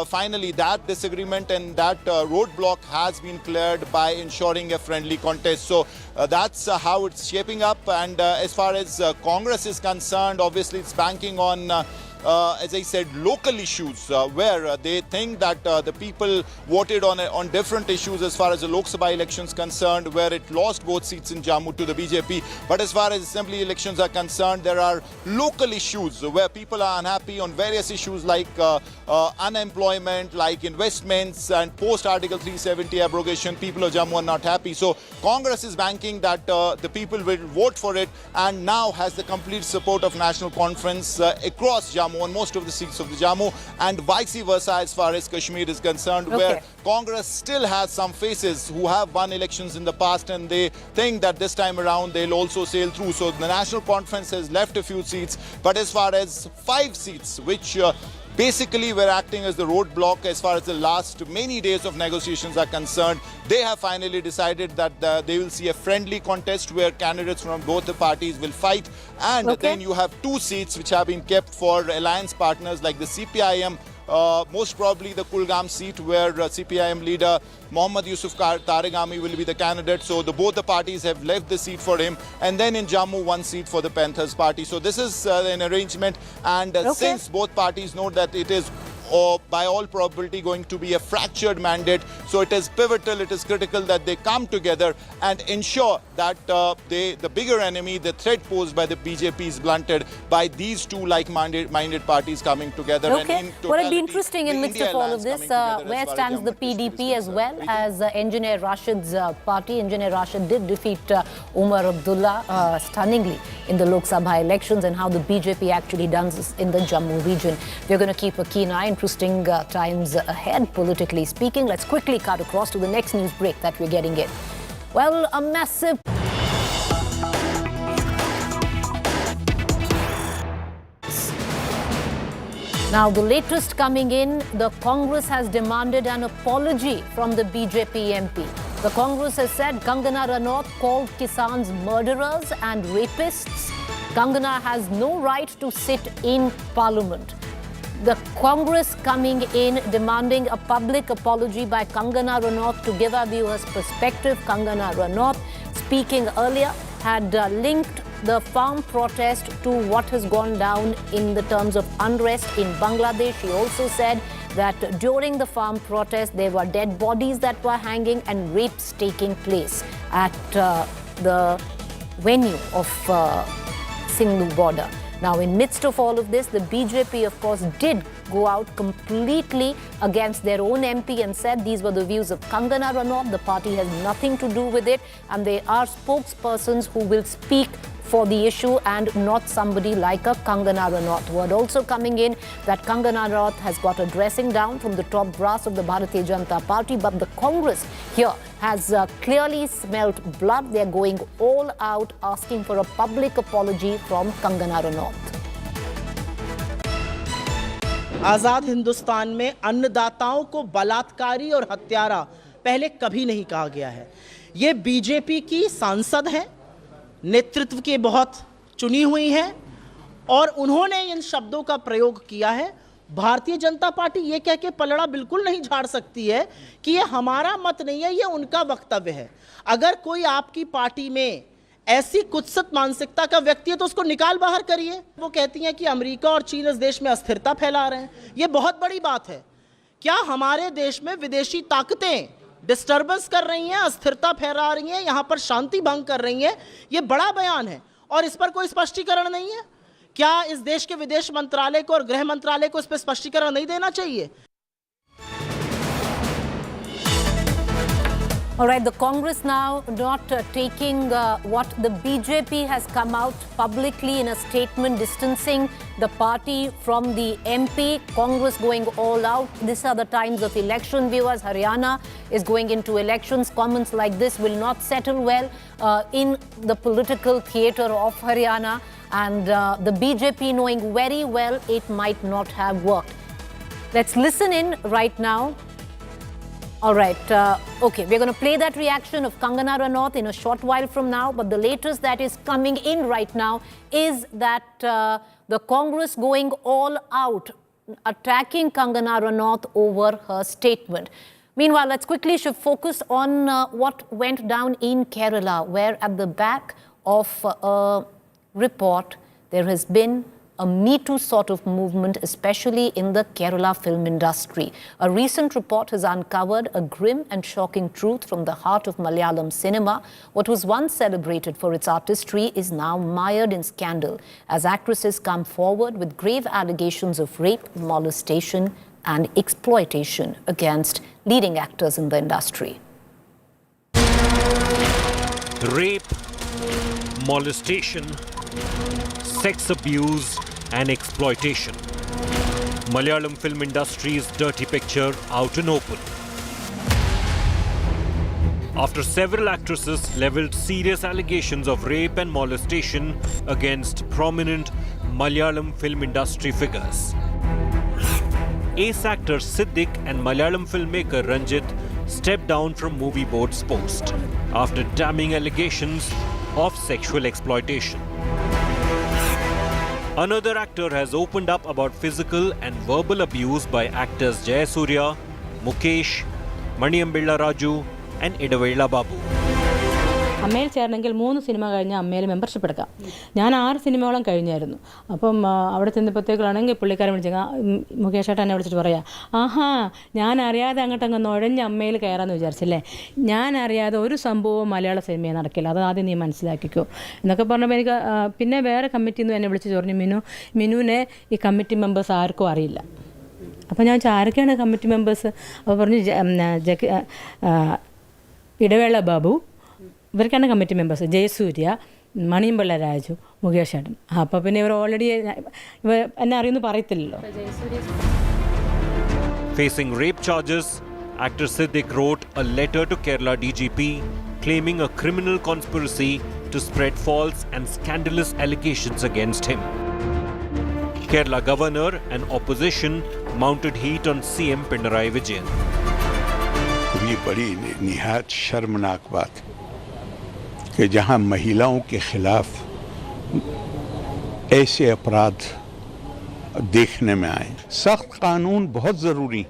finally that disagreement and that roadblock has been cleared by ensuring a friendly contest. So that's how it's shaping up. And as far as Congress is concerned, obviously it's banking on as I said, local issues where they think that the people voted on different issues as far as the Lok Sabha elections concerned, where it lost both seats in Jammu to the BJP. But as far as assembly elections are concerned, there are local issues where people are unhappy on various issues like unemployment, like investments, and post Article 370 abrogation. People of Jammu are not happy. So Congress is banking that the people will vote for it, and now has the complete support of National Conference across Jammu, on most of the seats of the Jammu, and vice versa as far as Kashmir is concerned, where Congress still has some faces who have won elections in the past, and they think that this time around they'll also sail through. So the National Conference has left a few seats, but as far as 5 seats which basically were acting as the roadblock as far as the last many days of negotiations are concerned. They have finally decided that they will see a friendly contest where candidates from both the parties will fight, and then you have 2 seats which have been kept for alliance partners like the CPIM. Most probably the Kulgam seat where CPIM leader Mohammad Yusuf Tarigami will be the candidate. So both the parties have left the seat for him. And then in Jammu, 1 seat for the Panthers party. So this is an arrangement. And since both parties know that it is by all probability going to be a fractured mandate, so it is pivotal, it is critical that they come together and ensure that the bigger enemy, the threat posed by the BJP, is blunted by these 2 like-minded parties coming together. Okay. And Will it be interesting in midst of all of this, where stands the PDP as well as Engineer Rashid's party? Engineer Rashid did defeat Umar Abdullah stunningly in the Lok Sabha elections, and how the BJP actually does this in the Jammu region. We're going to keep a keen eye. Interesting times ahead, politically speaking. Let's quickly cut across to the next news break that we're getting in. Well, a massive... Now, the latest coming in, the Congress has demanded an apology from the BJP MP. The Congress has said Kangana Ranaut called Kisans murderers and rapists. Kangana has no right to sit in Parliament. The Congress coming in demanding a public apology by Kangana Ranaut. To give our viewers perspective, Kangana Ranaut, speaking earlier, had linked the farm protest to what has gone down in the terms of unrest in Bangladesh. She also said that during the farm protest, there were dead bodies that were hanging and rapes taking place at the venue of Sindhu border. Now, in midst of all of this, the BJP, of course, did go out completely against their own MP and said these were the views of Kangana Ranaut. The party has nothing to do with it, and they are spokespersons who will speak for the issue and not somebody like a Kangana Ranaut. Word also coming in that Kangana Ranaut has got a dressing down from the top brass of the Bharatiya Janata Party, but the Congress here has clearly smelt blood. They are going all out, asking for a public apology from Kangana Ranaut. आजाद हिंदुस्तान में अन्नदाताओं को बलात्कारी और हत्यारा पहले कभी नहीं कहा गया है। ये बीजेपी की सांसद हैं, नेतृत्व के बहुत चुनी हुई हैं, और उन्होंने इन शब्दों का प्रयोग किया है। भारतीय जनता पार्टी ये कह के पलड़ा बिल्कुल नहीं झाड़ सकती है कि ये हमारा मत नहीं है, ये उनका वक्तव्य है। अगर कोई आपकी पार्टी में ऐसी कुत्सित मानसिकता का व्यक्ति है तो उसको निकाल बाहर करिए। वो कहती हैं कि अमेरिका और चीन इस देश में अस्थिरता फैला रहे हैं। ये बहुत बड़ी बात है। क्या हमारे देश में विदेशी ताकतें डिस्टर्बेंस कर रही हैं, अस्थिरता फैला रही हैं, यहाँ पर शांति भंग कर रही हैं? ये बड़ा बयान है और इस पर कोई स्पष्टीकरण नहीं है। क्या इस देश के विदेश मंत्रालय को और गृह मंत्रालय को इस पर स्पष्टीकरण नहीं देना चाहिए? All right, the Congress now not taking what the BJP has come out publicly in a statement distancing the party from the MP. Congress going all out. These are the times of election, viewers. Haryana is going into elections. Comments like this will not settle well in the political theatre of Haryana. And the BJP knowing very well it might not have worked. Let's listen in right now. All right, okay, we're going to play that reaction of Kangana Ranaut in a short while from now. But the latest that is coming in right now is that the Congress going all out, attacking Kangana Ranaut over her statement. Meanwhile, let's quickly shift focus on what went down in Kerala, where at the back of a report, there has been a Me Too sort of movement, especially in the Kerala film industry. A recent report has uncovered a grim and shocking truth from the heart of Malayalam cinema. What was once celebrated for its artistry is now mired in scandal as actresses come forward with grave allegations of rape, molestation and exploitation against leading actors in the industry. Rape, molestation, sex abuse and exploitation. Malayalam film industry's dirty picture out and open. After several actresses levelled serious allegations of rape and molestation against prominent Malayalam film industry figures. ace actor Siddiq and Malayalam filmmaker Ranjit stepped down from movie board's post after damning allegations of sexual exploitation. Another actor has opened up about physical and verbal abuse by actors Jayasurya, Mukesh, Maniambilla Raju and Idavella Babu. അമ്മയിൽ ചേരണമെങ്കിൽ 3 cinema കഴിഞ്ഞാൽ അമ്മയിൽ membership എടുക്കാം. ഞാൻ 6 സിനിമയോളം കഴിഞ്ഞായിരുന്നു. അപ്പം അവിടെ ചെന്നപ്പോഴത്തേക്കാണെങ്കിൽ പുള്ളിക്കാരൻ വിളിച്ചാൽ മുകേഷ് ഏട്ടൻ എന്നെ വിളിച്ചിട്ട് പറയാം, ആഹാ ഞാൻ അറിയാതെ അങ്ങോട്ടങ്ങ് നുഴഞ്ഞ് അമ്മയിൽ കയറാമെന്ന് വിചാരിച്ചില്ലേ, ഞാൻ അറിയാതെ ഒരു സംഭവവും മലയാള സിനിമയിൽ നടക്കില്ല, അത് ആദ്യം നീ മനസ്സിലാക്കിക്കോ എന്നൊക്കെ പറഞ്ഞപ്പോൾ എനിക്ക് പിന്നെ വേറെ കമ്മിറ്റിയിൽ നിന്ന് എന്നെ വിളിച്ച് പറഞ്ഞു, മിനുവിനെ ഈ കമ്മിറ്റി മെമ്പേഴ്സ് ആർക്കും അറിയില്ല. അപ്പോൾ ഞാൻ ആരൊക്കെയാണ് കമ്മിറ്റി മെമ്പേഴ്സ്? അപ്പോൾ പറഞ്ഞു ഇടവേള ബാബു, ഇവർക്കാണ് കമ്മിറ്റി മെമ്പേഴ്സ്, ജയസൂര്യ, മണിയമ്പള്ള രാജു, മുകേഷ് ഏട്ടൻ. അപ്പോൾ പിന്നെ ഇവർ ഓൾറെഡി എന്നെ അറിയുമെന്ന് പറയത്തില്ലല്ലോ. Facing rape charges, actor Siddiq wrote a letter to Kerala DGP claiming a criminal conspiracy to spread false and scandalous allegations against him. Kerala governor and opposition mounted heat on CM Pinarayi Vijayan. ये बड़ी निहायत शर्मनाक बात कि जहां महिलाओं के खिलाफ ऐसे अपराध देखने में आए. सख्त कानून बहुत ज़रूरी,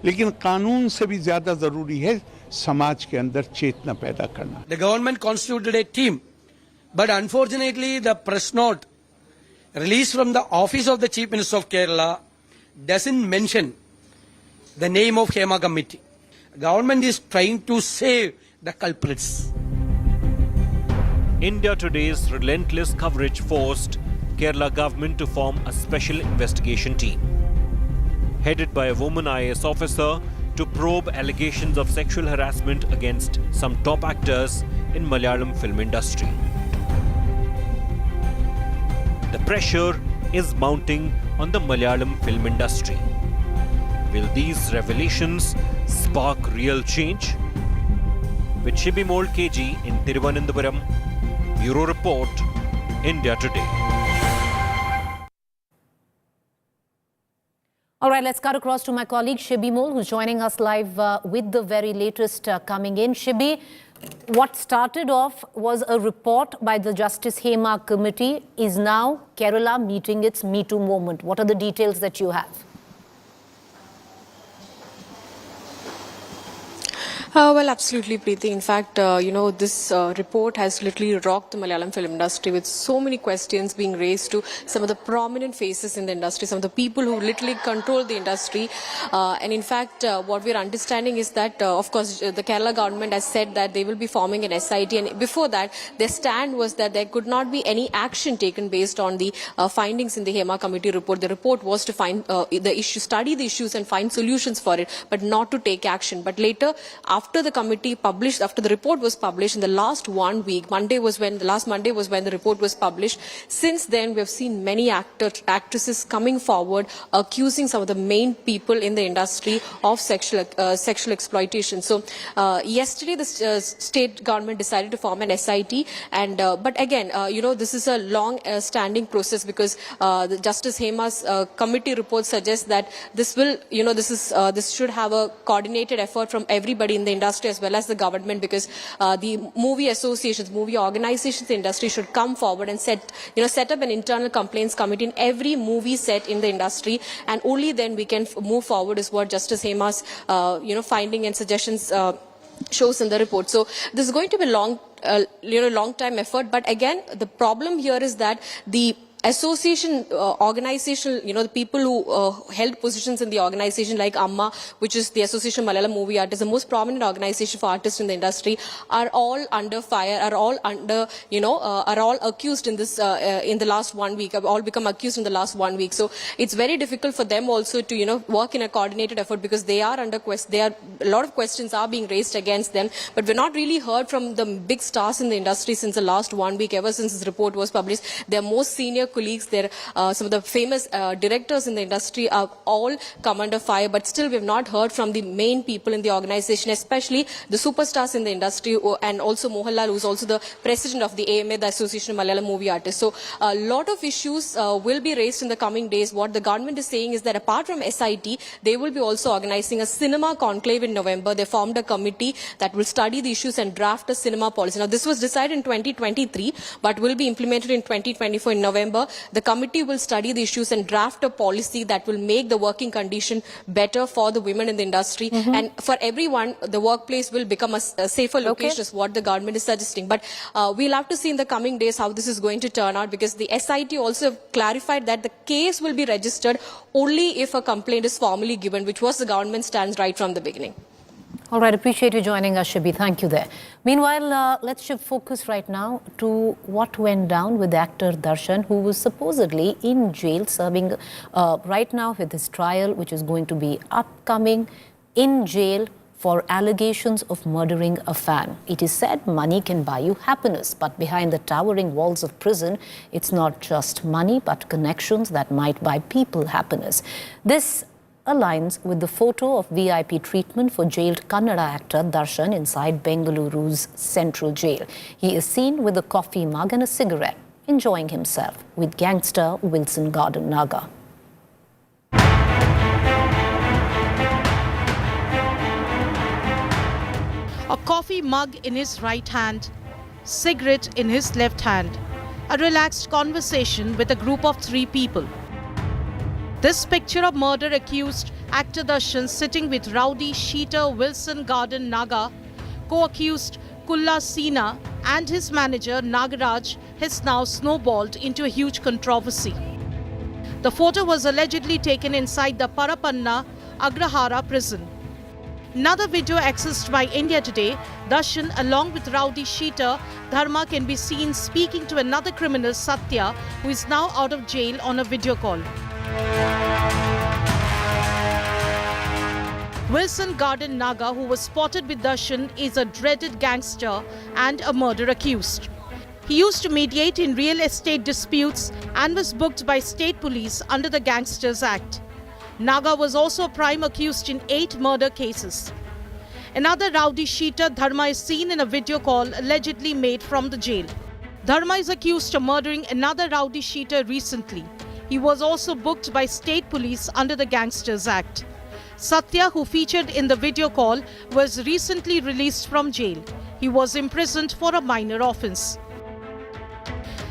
लेकिन कानून से भी ज़्यादा ज़रूरी है समाज के अंदर चेतना पैदा करना. The government constituted a team, but unfortunately the press note released from the office of the Chief Minister of Kerala doesn't mention the name of Hema Committee. Government is trying to save the culprits. India Today's relentless coverage forced Kerala government to form a special investigation team, headed by a woman IAS officer, to probe allegations of sexual harassment against some top actors in Malayalam film industry. The pressure is mounting on the Malayalam film industry. Will these revelations spark real change? With Shibi Mo KG in Thiruvananthapuram, Bureau Report, India Today. All right, let's cut across to my colleague Shibi Mo, who's joining us live with the very latest coming in. Shibi, what started off was a report by the Justice Hema Committee is now Kerala meeting its Me Too moment. What are the details that you have? Well, absolutely, Preeti. In fact, this report has literally rocked the Malayalam film industry with so many questions being raised to some of the prominent faces in the industry, some of the people who literally control the industry. And in fact, what we're understanding is that, of course, the Kerala government has said that they will be forming an SIT. And before that, their stand was that there could not be any action taken based on the findings in the Hema Committee report. The report was to find the issue, study the issues and find solutions for it, but not to take action. But later, after the committee published, after the report was published in the last 1 week, last Monday was when the report was published. Since then, we have seen many actresses coming forward, accusing some of the main people in the industry of sexual exploitation. So, yesterday the state government decided to form an SIT, and but again, this is a long-standing process because the Justice Hema's committee report suggests that this will, this should have a coordinated effort from everybody in the industry as well as the government, because the movie associations, movie organizations in the industry should come forward and set up an internal complaints committee in every movie set in the industry, and only then we can move forward is what Justice Hema's finding and suggestions shows in the report. So this is going to be long time effort, but again the problem here is that the association, organization, the people who held positions in the organization like Amma, which is the Association of Malayalam Movie Artists, the most prominent organization for artists in the industry, are all under fire, are all under, are all accused in this, in the last 1 week, have all become accused in the last 1 week. So it's very difficult for them also to, work in a coordinated effort because they are under a lot of questions are being raised against them, but we're not really heard from the big stars in the industry since the last 1 week, ever since this report was published. Their most senior colleagues, some of the famous directors in the industry are all come under fire, but still we have not heard from the main people in the organization, especially the superstars in the industry, and also Mohanlal, who is also the president of the AMA, the Association of Malayalam Movie Artists. So a lot of issues will be raised in the coming days. What the government is saying is that apart from SIT, they will be also organizing a cinema conclave in November. They formed a committee that will study the issues and draft a cinema policy. Now, this was decided in 2023, but will be implemented in 2024 in November. The committee will study the issues and draft a policy that will make the working condition better for the women in the industry. And for everyone, the workplace will become a safer location, is what the government is suggesting. But we'll have to see in the coming days how this is going to turn out, because the SIT also clarified that the case will be registered only if a complaint is formally given, which was the government stance right from the beginning. All right, appreciate you joining us, Shibi. Thank you there. Meanwhile, let's shift focus right now to what went down with actor Dasan, who was supposedly in jail serving right now with his trial, which is going to be upcoming, in jail for allegations of murdering a fan. It is said money can buy you happiness, but behind the towering walls of prison, it's not just money, but connections that might buy people happiness. This aligns with the photo of VIP treatment for jailed Kannada actor Dasan inside Bengaluru's central jail. He is seen with a coffee mug and a cigarette, enjoying himself with gangster Wilson Garden Naga. A coffee mug in his right hand, cigarette in his left hand. A relaxed conversation with a group of 3 people. This picture of murder-accused actor Dasan sitting with rowdy cheater Wilson Garden Naga, co-accused Kulla Sina and his manager Nagaraj has now snowballed into a huge controversy. The photo was allegedly taken inside the Parapanna Agrahara prison. Another video accessed by India Today, Dasan along with rowdy cheater Dharma can be seen speaking to another criminal Satya, who is now out of jail, on a video call. Wilson Garden Naga, who was spotted with Dasan, is a dreaded gangster and a murder accused. He used to mediate in real estate disputes and was booked by state police under the Gangsters Act. Naga was also a prime accused in 8 murder cases. Another rowdy cheater, Dharma, is seen in a video call allegedly made from the jail. Dharma is accused of murdering another rowdy cheater recently. He was also booked by state police under the Gangsters Act. Satya, who featured in the video call, was recently released from jail. He was imprisoned for a minor offence.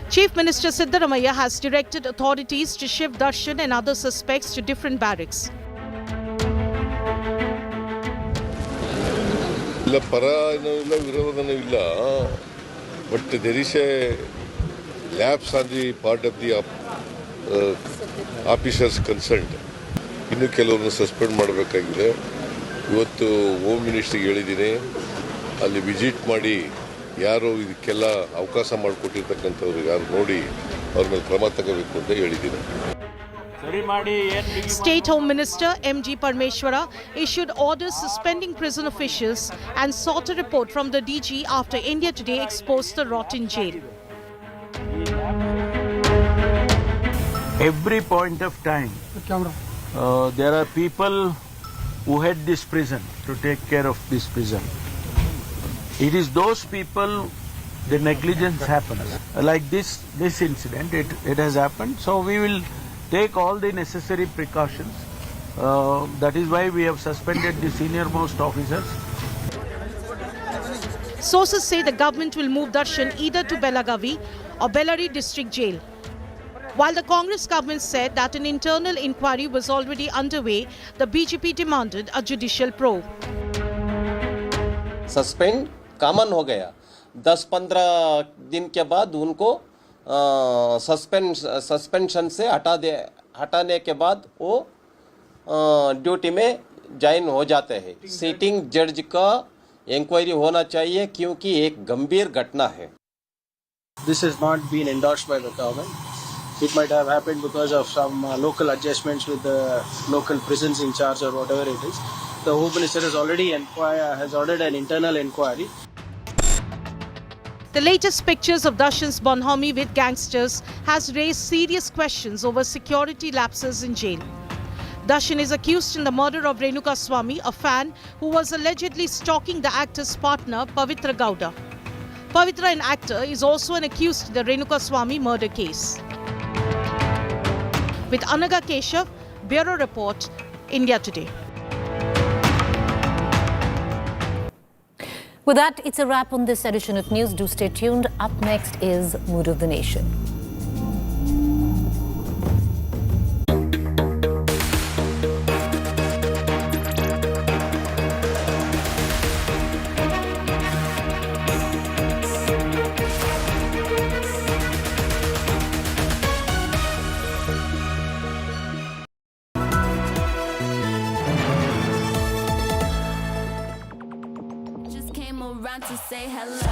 Chief Minister Siddaramaiah has directed authorities to shift Dasan and other suspects to different barracks. But there is a lapse on the part of the officers concerned. ಇನ್ನು ಕೆಲವರನ್ನು suspend ಮಾಡಬೇಕಾಗಿದೆ. ಇವತ್ತು home ಮಿನಿಸ್ಟ್ರಿಗೆ ಹೇಳಿದ್ದೀನಿ, ಅಲ್ಲಿ visit ಮಾಡಿ ಯಾರು ಇದಕ್ಕೆಲ್ಲ ಅವಕಾಶ ಮಾಡಿಕೊಟ್ಟಿರ್ತಕ್ಕಂಥವ್ರು ಯಾರು ನೋಡಿ ಅವ್ರ ಮೇಲೆ ಕ್ರಮ ತಗೋಬೇಕು ಅಂತ ಹೇಳಿದ್ದೀನಿ. State Home Minister MG Parmeshwara issued orders suspending prison officials and sought a report from the DG after India Today exposed the rotten jail. Every point of time, there are people who head this prison to take care of this prison. It is those people, the negligence happens. Like this incident, it has happened. So we will take all the necessary precautions. That is why we have suspended the senior-most officers. Sources say the government will move Dasan either to Belagavi or Bellary district jail. While the Congress government said that an internal inquiry was already underway, the BJP demanded a judicial probe. Suspend common हो गया. 10-15 दिन के बाद उनको suspension से हटाने के बाद वो ड्यूटी में ज्वाइन हो जाते हैं. सीटिंग जज का इंक्वायरी होना चाहिए क्योंकि एक गंभीर घटना है. This has not been endorsed by the government. It might have happened because of some local adjustments with the local prisons in charge or whatever it is. The Home Minister has already ordered an internal inquiry. The latest pictures of Dasan's bonhomie with gangsters has raised serious questions over security lapses in jail. Dasan is accused in the murder of Renuka Swamy, a fan who was allegedly stalking the actor's partner Pavitra Gowda. Pavitra, an actor, is also an accused in the Renuka Swamy murder case. With Anaga Keshav, Bureau Report, India Today. With that, it's a wrap on this edition of News. Do stay tuned. Up next is Mood of the Nation. To say hello,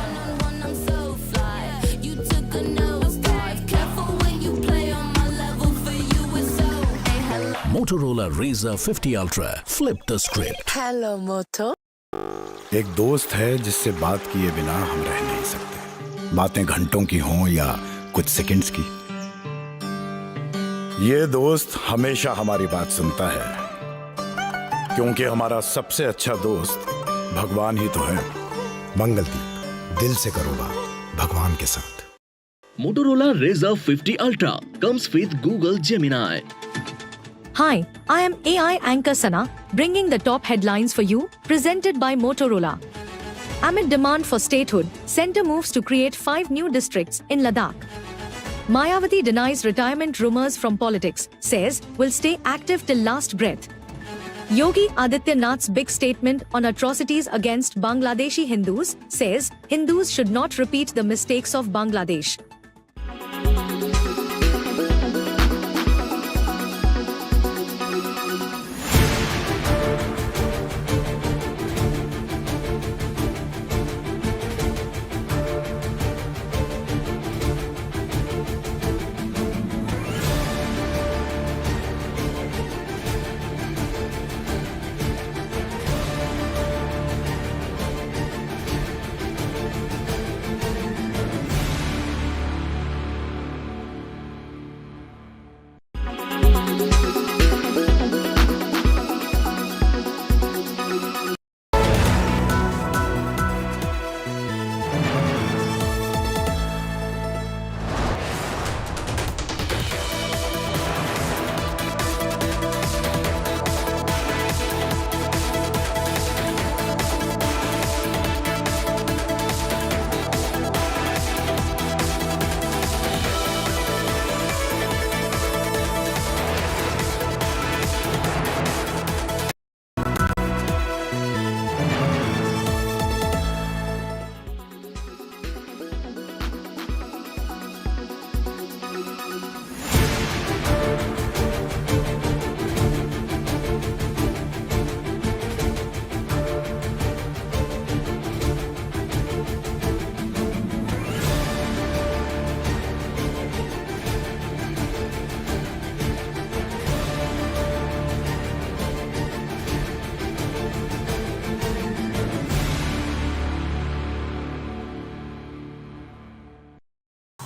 I'm so fly. You took a nosedive. Careful when you play on my level. For you it's so. Hey, hello. Motorola Razr 50 Ultra. Flip the script. Hello, Moto. एक दोस्त है जिससे बात किए बिना हम रह नहीं सकते। बातें घंटों की हों या कुछ सेकंड्स की। ये दोस्त हमेशा हमारी बात सुनता है, क्योंकि हमारा सबसे अच्छा दोस्त भगवान ही तो है। मंगलदीप, दिल से करो बात भगवान के साथ। Motorola Razr 50 Ultra comes with Google Gemini. Hi, I am AI anchor Sana, bringing the top headlines for you, presented by Motorola. Amid demand for statehood, Centre moves to create 5 new districts in Ladakh. Mayawati denies retirement rumors from politics, says will stay active till last breath. Yogi Adityanath's big statement on atrocities against Bangladeshi Hindus, says Hindus should not repeat the mistakes of Bangladesh.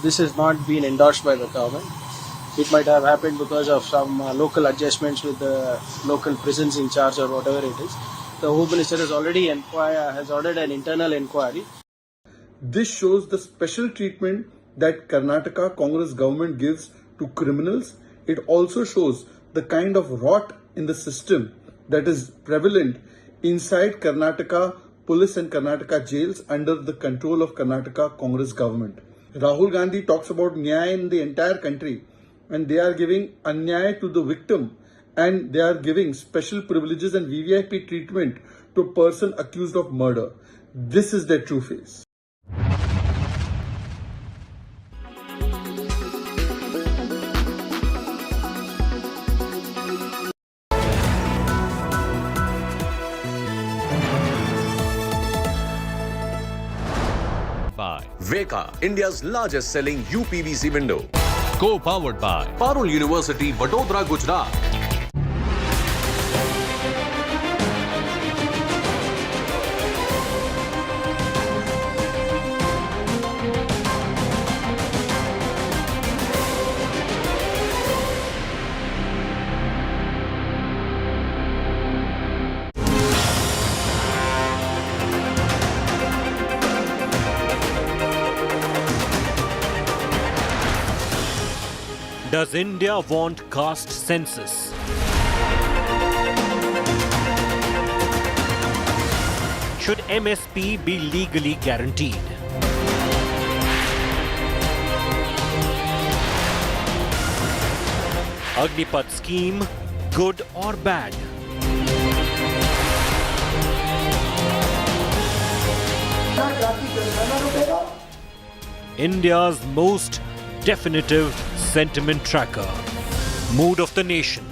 This has not been endorsed by the government. It might have happened because of some local adjustments with the local prisons in charge or whatever it is. The Home Minister has already ordered an internal inquiry. This shows the special treatment that Karnataka Congress government gives to criminals. It also shows the kind of rot in the system that is prevalent inside Karnataka police and Karnataka jails under the control of Karnataka Congress government. Rahul Gandhi talks about Nyaya in the entire country, and they are giving Anyaya to the victim, and they are giving special privileges and VVIP treatment to a person accused of murder. This is their true face. By Veka, India's largest selling UPVC window. Co-powered by Parul University, Vadodara, Gujarat. Does India want caste census? Should MSP be legally guaranteed? Agnipath scheme, good or bad? India's most definitive sentiment tracker, Mood of the Nation.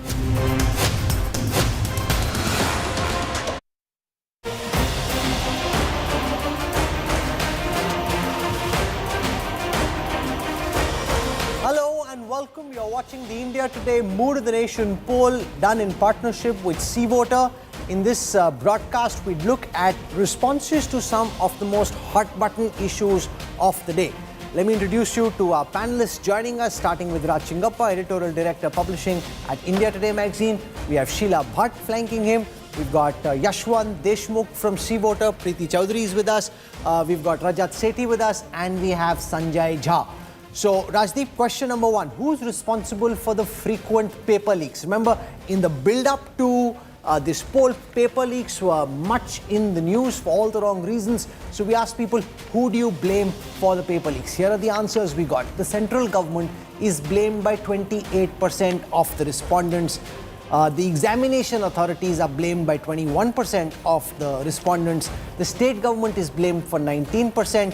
Hello and welcome. You're watching the India Today Mood of the Nation poll done in partnership with C-Voter. In this broadcast, we look at responses to some of the most hot-button issues of the day. Let me introduce you to our panelists joining us, starting with Raj Chingappa, Editorial Director Publishing at India Today magazine. We have Sheila Bhatt flanking him. We've got Yashwant Deshmukh from C-Voter. Preeti Choudhry is with us. We've got Rajat Sethi with us. And we have Sanjay Jha. So, Rajdeep, question number one. Who's responsible for the frequent paper leaks? Remember, in the build-up to this poll, paper leaks were much in the news for all the wrong reasons. So we asked people, who do you blame for the paper leaks? Here are the answers we got. The central government is blamed by 28% of the respondents. The examination authorities are blamed by 21% of the respondents. The state government is blamed for 19%.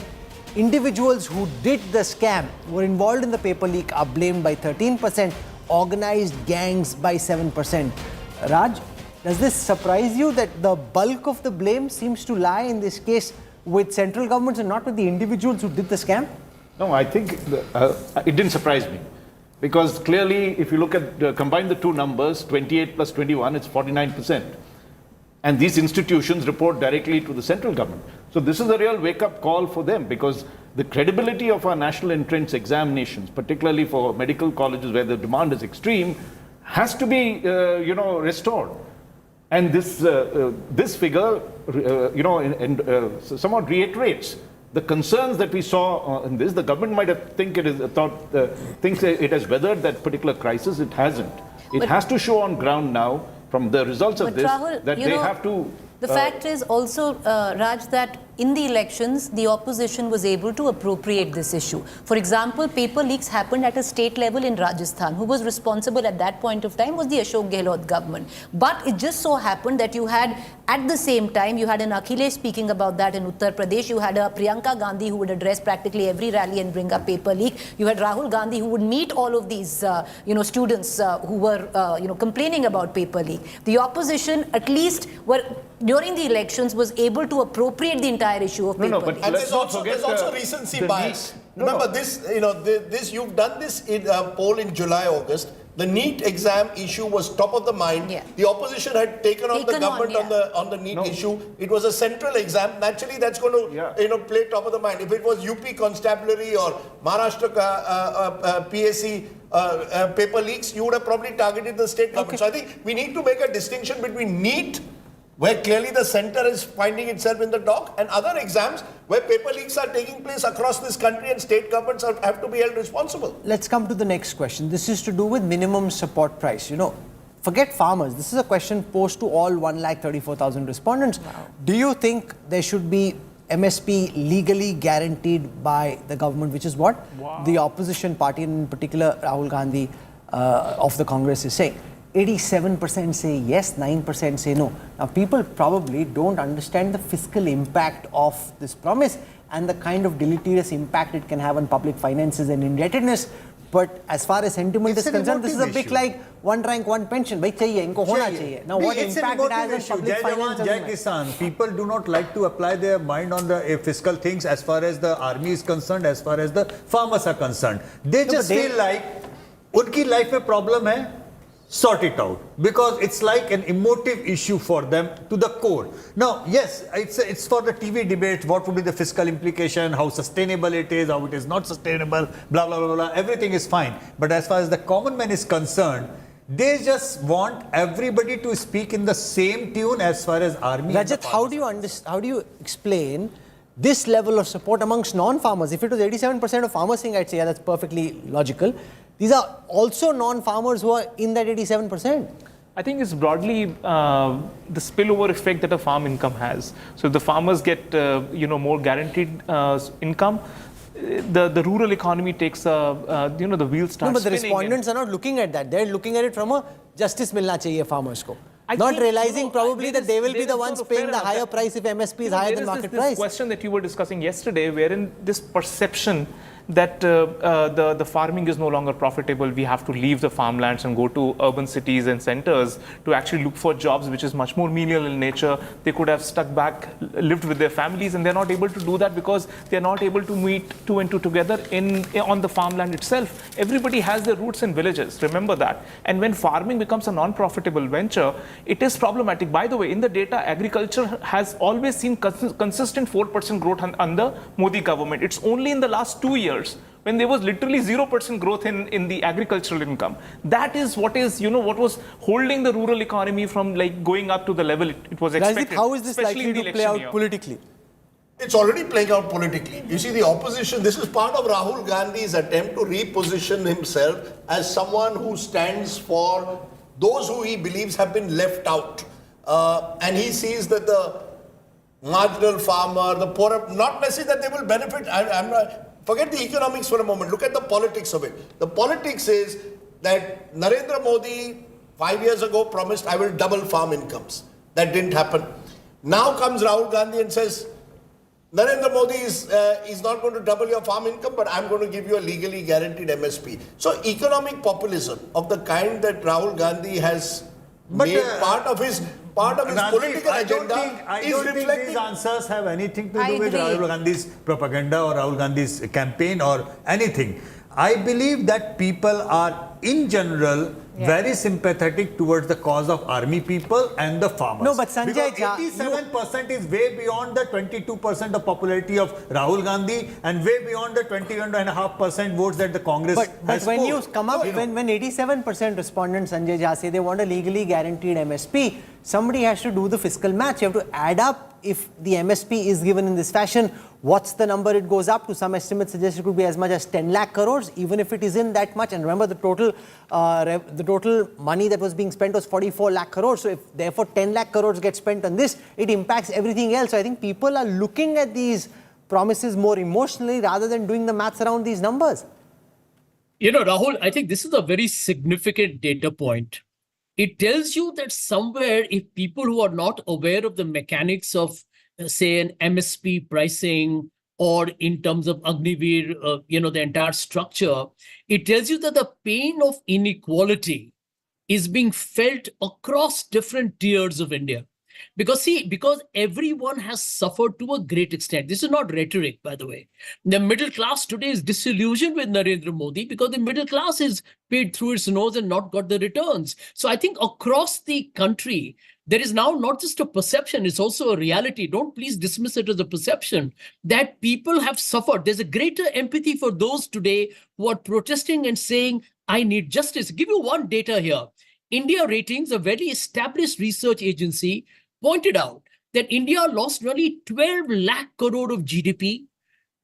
Individuals who did the scam, were involved in the paper leak, are blamed by 13%. Organized gangs by 7%. Raj, does this surprise you that the bulk of the blame seems to lie in this case with central governments and not with the individuals who did the scam? No, I think it didn't surprise me. Because clearly, if you look at, combine the two numbers, 28 plus 21, it's 49%. And these institutions report directly to the central government. So this is a real wake-up call for them, because the credibility of our national entrance examinations, particularly for medical colleges where the demand is extreme, has to be, restored. And this figure, somewhat reiterates the concerns that we saw in this. The government might have thinks it has weathered that particular crisis. It hasn't. It has to show on ground now, from the results of this, Rahul, that they have to. The fact is also, Raj, that in the elections, the opposition was able to appropriate this issue. For example, paper leaks happened at a state level in Rajasthan. Who was responsible at that point of time was the Ashok Gehlot government. But it just so happened that you had, at the same time, you had an Akhilesh speaking about that in Uttar Pradesh. You had a Priyanka Gandhi who would address practically every rally and bring up paper leak. You had Rahul Gandhi who would meet all of these, students who were, complaining about paper leak. The opposition, at least, during the elections, was able to appropriate the entire issue of paper leak. And there's also recency bias. Remember this, you've done this in poll in July, August. The NEET exam issue was top of the mind. Yeah. The opposition had taken on the government on the NEET issue. It was a central exam. Naturally, that's going to play top of the mind. If it was UP Constabulary or Maharashtra PSC paper leaks, you would have probably targeted the state government. So I think we need to make a distinction between NEET, where clearly the center is finding itself in the dock, and other exams where paper leaks are taking place across this country and state governments have to be held responsible. Let's come to the next question. This is to do with minimum support price. Forget farmers. This is a question posed to all 1,34,000 respondents. Wow. Do you think there should be MSP legally guaranteed by the government, which is what the opposition party, and in particular Rahul Gandhi of the Congress, is saying? 87% say yes, 9% say no. Now, people probably don't understand the fiscal impact of this promise and the kind of deleterious impact it can have on public finances and indebtedness. But as far as sentiment is concerned, this is a bit like one rank, one pension. Bhai chahiye, inko hona chahiye. Now, what impact it has on public finances? Jai Kisan. People do not like to apply their mind on the fiscal things as far as the army is concerned, as far as the farmers are concerned. They just feel like unki life mein problem hai. Sort it out, because it's like an emotive issue for them to the core. Now, yes, it's for the TV debate, what would be the fiscal implication, how sustainable it is, how it is not sustainable, blah, blah, blah, blah, everything is fine. But as far as the common man is concerned, they just want everybody to speak in the same tune as far as army. Rajat, how do you explain this level of support amongst non-farmers? If it was 87% of farmers saying, I'd say, yeah, that's perfectly logical. these are also non-farmers who are in that 87%. I think it's broadly the spillover effect that a farm income has. So if the farmers get more guaranteed income, the rural economy takes the wheels start No, but the spinning. respondents are not looking at that. They're looking at it from a justice milna chahiye farmers ko. Not realizing probably that they will be the ones paying the higher price if MSP is higher than market price. This question that you were discussing yesterday, wherein this perception that the farming is no longer profitable, we have to leave the farmlands and go to urban cities and centers to actually look for jobs which is much more menial in nature. They could have stuck back, lived with their families, and they're not able to do that because they're not able to meet two and two together on the farmland itself. Everybody has their roots in villages, remember that. And when farming becomes a non-profitable venture, it is problematic. By the way, in the data, agriculture has always seen consistent 4% growth under Modi government. It's only in the last 2 years when there was literally 0% growth in the agricultural income. That is what was holding the rural economy from going up to the level it was expected. Rajdeep, how is this likely to play out politically? It's already playing out politically. You see, the opposition, this is part of Rahul Gandhi's attempt to reposition himself as someone who stands for those who he believes have been left out. And he sees that the marginal farmer, the poor, not necessarily that they will benefit. Forget the economics for a moment. Look at the politics of it. The politics is that Narendra Modi 5 years ago promised, I will double farm incomes. That didn't happen. Now comes Rahul Gandhi and says, Narendra Modi is not going to double your farm income, but I'm going to give you a legally guaranteed MSP. So economic populism of the kind that Rahul Gandhi has made part of his political agenda I don't think these answers have anything to do with Rahul Gandhi's propaganda or Rahul Gandhi's campaign or anything. I believe that people are in general very sympathetic towards the cause of army people and the farmers. No, but Sanjay, because 87% is way beyond the 22% of popularity of Rahul Gandhi and way beyond the 21.5% votes that the Congress has But when you come up, when 87% respondents, Sanjay Jha, say they want a legally guaranteed MSP, somebody has to do the fiscal math. You have to add up if the MSP is given in this fashion, what's the number it goes up to? Some estimates suggest it could be as much as 10 lakh crores, even if it isn't that much. And remember, the total money that was being spent was 44 lakh crores. So if therefore 10 lakh crores get spent on this, it impacts everything else. So I think people are looking at these promises more emotionally rather than doing the maths around these numbers. Rahul, I think this is a very significant data point. It tells you that somewhere, if people who are not aware of the mechanics of, say, an MSP pricing or in terms of Agniveer, the entire structure, it tells you that the pain of inequality is being felt across different tiers of India. Because everyone has suffered to a great extent. This is not rhetoric, by the way. The middle class today is disillusioned with Narendra Modi because the middle class is paid through its nose and not got the returns. So I think across the country, there is now not just a perception, it's also a reality. Don't please dismiss it as a perception that people have suffered. There's a greater empathy for those today who are protesting and saying, I need justice. I'll give you one data here. India Ratings, a very established research agency, pointed out that India lost nearly 12 lakh crore of GDP,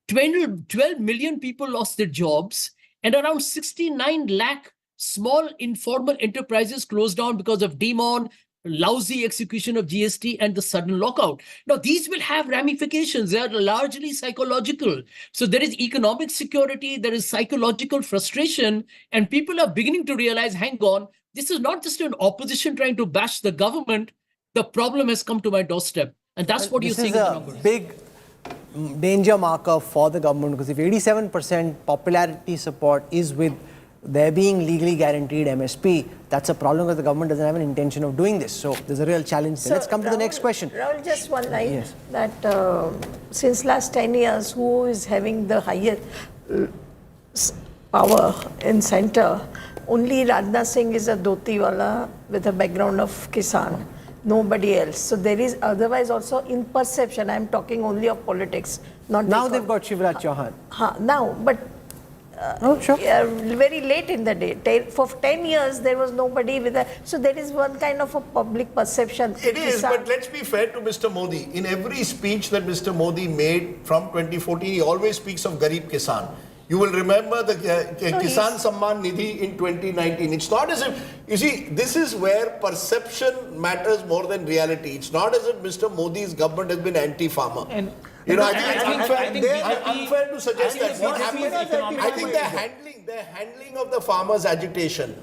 12 million people lost their jobs, and around 69 lakh small informal enterprises closed down because of demon, lousy execution of GST, and the sudden lockout. Now, these will have ramifications. They are largely psychological. So there is economic security, there is psychological frustration, and people are beginning to realize, hang on, this is not just an opposition trying to bash the government. The problem has come to my doorstep. And that's what you're seeing in the numbers. This is a big danger marker for the government, because if 87% popularity support is with there being legally guaranteed MSP, that's a problem because the government doesn't have an intention of doing this. So there's a real challenge there. Let's come to the next question. Rahul, just one line that since last 10 years, who is having the highest power in center? Only Rajnath Singh is a dhoti-wala with a background of Kisan. Nobody else. So there is otherwise also in perception, I'm talking only of politics. Not now they've got Shivraj Chauhan. Now, but very late in the day. For 10 years, there was nobody with a... So there is one kind of a public perception. It is, but let's be fair to Mr. Modi. In every speech that Mr. Modi made from 2014, he always speaks of Garib Kisan. You will remember the Kisan Samman Nidhi in 2019. It's not as if, you see, this is where perception matters more than reality. It's not as if Mr. Modi's government has been anti-farmer. You know, I think it's unfair to suggest that. What happened, I think the handling of the farmers' agitation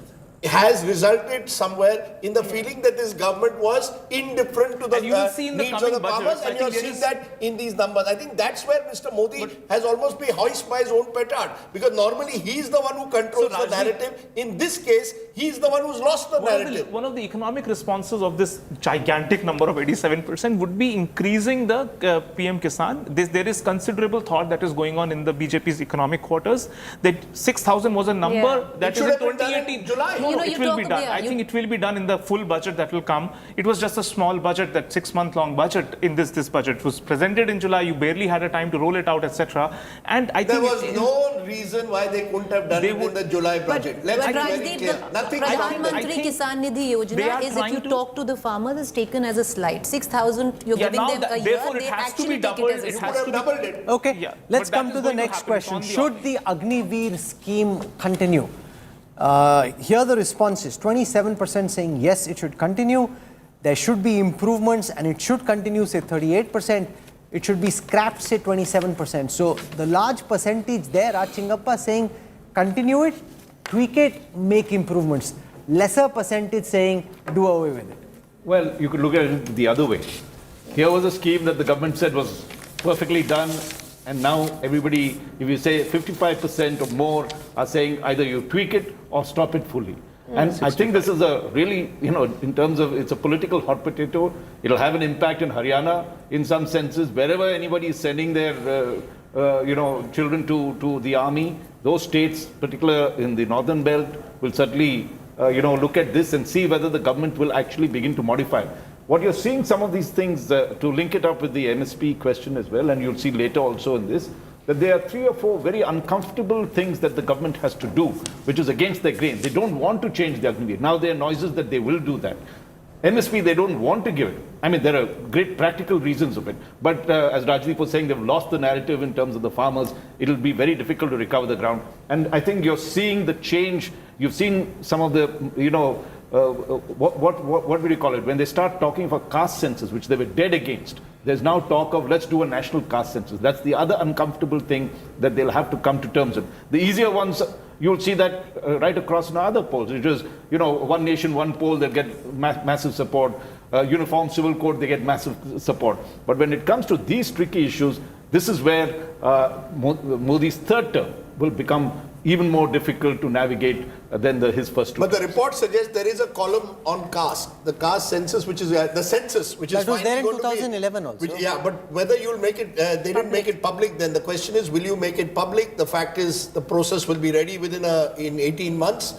has resulted somewhere in the feeling that this government was indifferent to the needs of the farmers, and you're seeing that in these numbers. I think that's where Mr. Modi has almost been hoisted by his own petard, because normally he's the one who controls the narrative. In this case, he's the one who's lost the narrative. One of the economic responses of this gigantic number of 87% would be increasing the PM Kisan. There is considerable thought that is going on in the BJP's economic quarters that 6,000 was a number that is in 2018. July. It will be done. I think it will be done in the full budget that will come. It was just a small budget, that 6-month-long budget. In this budget was presented in July. You barely had a time to roll it out, etc. And I think there was no reason why they couldn't have done it in the July budget. Let's be very clear. Nothing. Pradhan Mantri Kisan Nidhi Yojana is, if you talk to the farmers, is taken as a slight. 6,000 you're giving them a year. They actually take it as a slight. Doubled it. Okay, let's come to the next question. Should the Agniveer scheme continue? Here the response is 27% saying yes, it should continue. There should be improvements and it should continue, say 38%. It should be scrapped, say 27%. So the large percentage there are Chingappa saying continue it, tweak it, make improvements. Lesser percentage saying do away with it. Well, you could look at it the other way. Here was a scheme that the government said was perfectly done. And now everybody, if you say 55% or more, are saying either you tweak it or stop it fully. And I think this is a really, in terms of, it's a political hot potato. It'll have an impact in Haryana in some senses. Wherever anybody is sending their, children to the army, those states, particularly in the northern belt, will certainly, look at this and see whether the government will actually begin to modify it. What you're seeing, some of these things, to link it up with the MSP question as well, and you'll see later also in this, that there are 3 or 4 very uncomfortable things that the government has to do, which is against their grain. They don't want to change the Agniveer. Now there are noises that they will do that. MSP, they don't want to give it. I mean, there are great practical reasons of it. But as Rajdeep was saying, they've lost the narrative in terms of the farmers. It'll be very difficult to recover the ground. And I think you're seeing the change. You've seen some of the, what would you call it? When they start talking about caste census, which they were dead against, there's now talk of let's do a national caste census. That's the other uncomfortable thing that they'll have to come to terms with. The easier ones, you'll see that right across in other polls. It is, one nation, one poll, they'll get massive support. Uniform civil code, they get massive support. But when it comes to these tricky issues, this is where Modi's third term will become even more difficult to navigate than his first 2 But the report suggests there is a column on caste, the caste census, which is the census, which is that was there in 2011 also. But whether you'll make it, they didn't make it public. Then the question is, will you make it public? The fact is, the process will be ready in 18 months.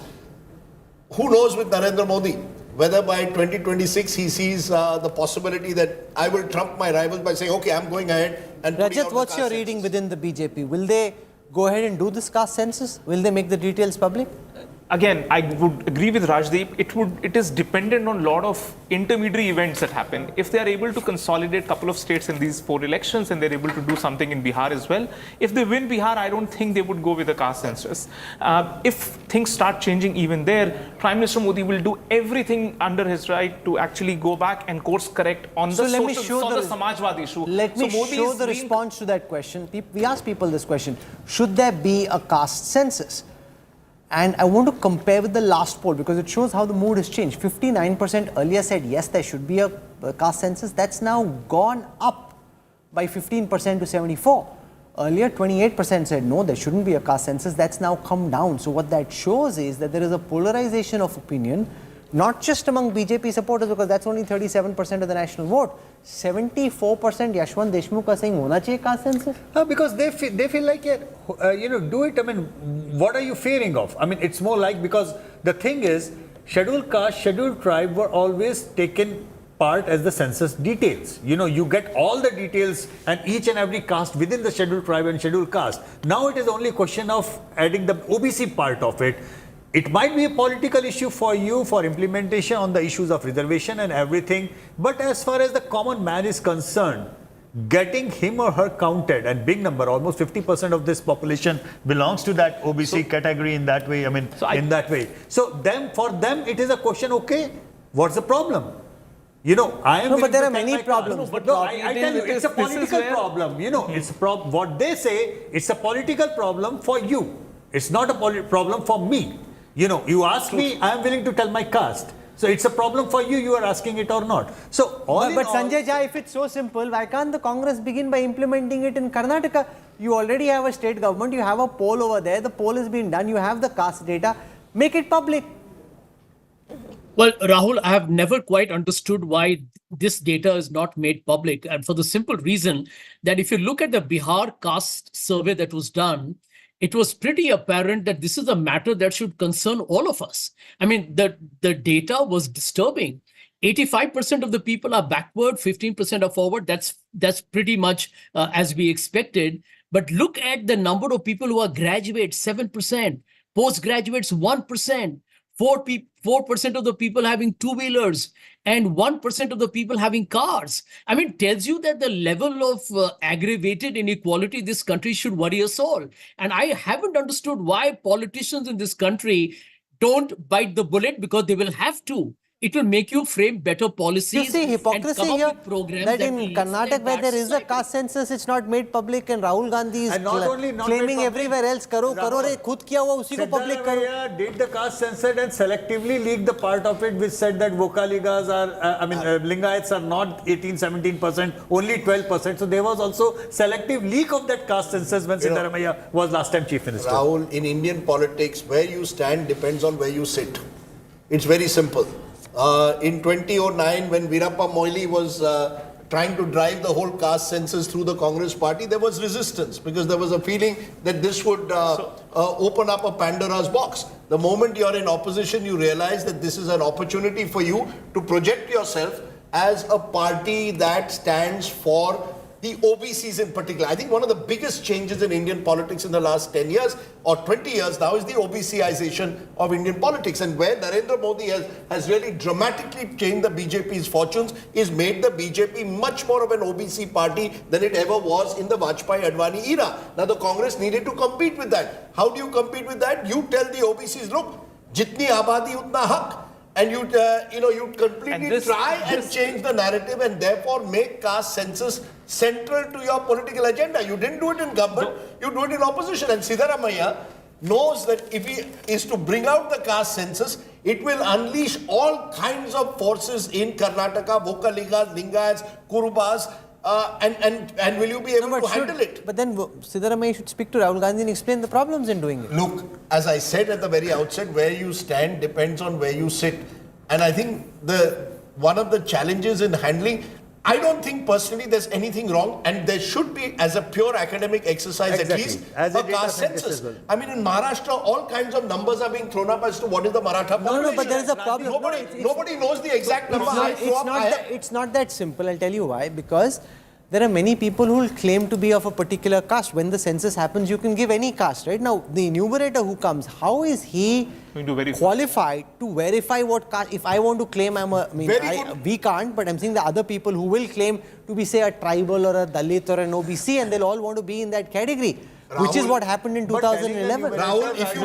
Who knows with Narendra Modi? Whether by 2026 he sees the possibility that I will trump my rivals by saying, okay, I'm going ahead and putting out Rajat, what's your reading within the BJP? Will they go ahead and do this caste census? Will they make the details public? Again, I would agree with Rajdeep. It is dependent on a lot of intermediary events that happen. If they are able to consolidate a couple of states in these 4 elections and they're able to do something in Bihar as well, if they win Bihar, I don't think they would go with a caste census. If things start changing even there, Prime Minister Modi will do everything under his right to actually go back and course correct on the Samajwadi issue. Let me show the response to that question. We asked people this question. Should there be a caste census? And I want to compare with the last poll because it shows how the mood has changed. 59% earlier said yes, there should be a caste census. That's now gone up by 15% to 74. Earlier, 28% said no, there shouldn't be a caste census. That's now come down. So what that shows is that there is a polarization of opinion, not just among BJP supporters, because that's only 37% of the national vote. 74% Yashwant Deshmukh are saying hona chahiye caste census? Because they feel like, do it. I mean, what are you fearing of? I mean, it's more like, because the thing is, scheduled caste, scheduled tribe were always taken part as the census details. You get all the details and each and every caste within the scheduled tribe and scheduled caste. Now it is only a question of adding the OBC part of it. It might be a political issue for you for implementation on the issues of reservation and everything, but as far as the common man is concerned, getting him or her counted, and big number, almost 50% of this population belongs to that OBC category in that way. I mean, that way. So for them, it is a question. Okay, what's the problem? You know, I am. No, but there are many problems. I tell you, it's a political problem. You know, it's what they say. It's a political problem for you. It's not a problem for me. You know, you ask me, I am willing to tell my caste. So it's a problem for you. You are asking it or not. So but Sanjay Jha, if it's so simple, why can't the Congress begin by implementing it in Karnataka? You already have a state government. You have a poll over there. The poll has been done. You have the caste data. Make it public. Well, Rahul, I have never quite understood why this data is not made public. And for the simple reason that if you look at the Bihar caste survey that was done, it was pretty apparent that this is a matter that should concern all of us. I mean, the data was disturbing. 85% of the people are backward, 15% are forward. That's pretty much as we expected. But look at the number of people who are graduates, 7%, postgraduates, 1%. 4% of the people having two-wheelers and 1% of the people having cars. I mean, tells you that the level of aggravated inequality in this country should worry us all. And I haven't understood why politicians in this country don't bite the bullet, because they will have to. It will make you frame better policies. You see hypocrisy here, that in Karnataka where there is a caste census, it's not made public, and Rahul Gandhi is claiming everywhere else, karo re, khud kiya hua, usi ko public karo. Did the caste census and selectively leaked the part of it which said that Vokaligas are, Lingayats are not 18-17%, only 12%. So there was also selective leak of that caste census when Siddaramaiah was last time Chief Minister. Rahul, in Indian politics, where you stand depends on where you sit. It's very simple. In 2009, when Veerappa Moily was trying to drive the whole caste census through the Congress party, there was resistance because there was a feeling that this would open up a Pandora's box. The moment you're in opposition, you realize that this is an opportunity for you to project yourself as a party that stands for the OBCs in particular. I think one of the biggest changes in Indian politics in the last 10 years or 20 years now is the OBCization of Indian politics, and where Narendra Modi has really dramatically changed the BJP's fortunes, is made the BJP much more of an OBC party than it ever was in the Vajpayee-Advani era. Now the Congress needed to compete with that. How do you compete with that? You tell the OBCs, look, jitni abadi utna haq. And you completely try and change the narrative and therefore make caste census central to your political agenda. You didn't do it in government, you do it in opposition. And Siddaramaiah knows that if he is to bring out the caste census, it will unleash all kinds of forces in Karnataka, Vokaligas, Lingayats, Kurubas, and will you be able to handle it? But then Siddaramaiah should speak to Rahul Gandhi and explain the problems in doing it. Look, as I said at the very outset, where you stand depends on where you sit. And I think one of the challenges in handling, I don't think personally there's anything wrong, and there should be, as a pure academic exercise, at least as a caste census. Well. I mean, in Maharashtra, all kinds of numbers are being thrown up as to what is the Maratha population. No, but there is a problem. Nobody knows the exact number. It's not that simple. I'll tell you why. Because there are many people who will claim to be of a particular caste. When the census happens, you can give any caste, right? Now, the enumerator who comes, how is he qualified to verify what caste? If I want to claim we can't, but I'm saying the other people who will claim to be, say, a tribal or a Dalit or an OBC, and they'll all want to be in that category. Rahul, which is what happened in 2011. Rahul, if you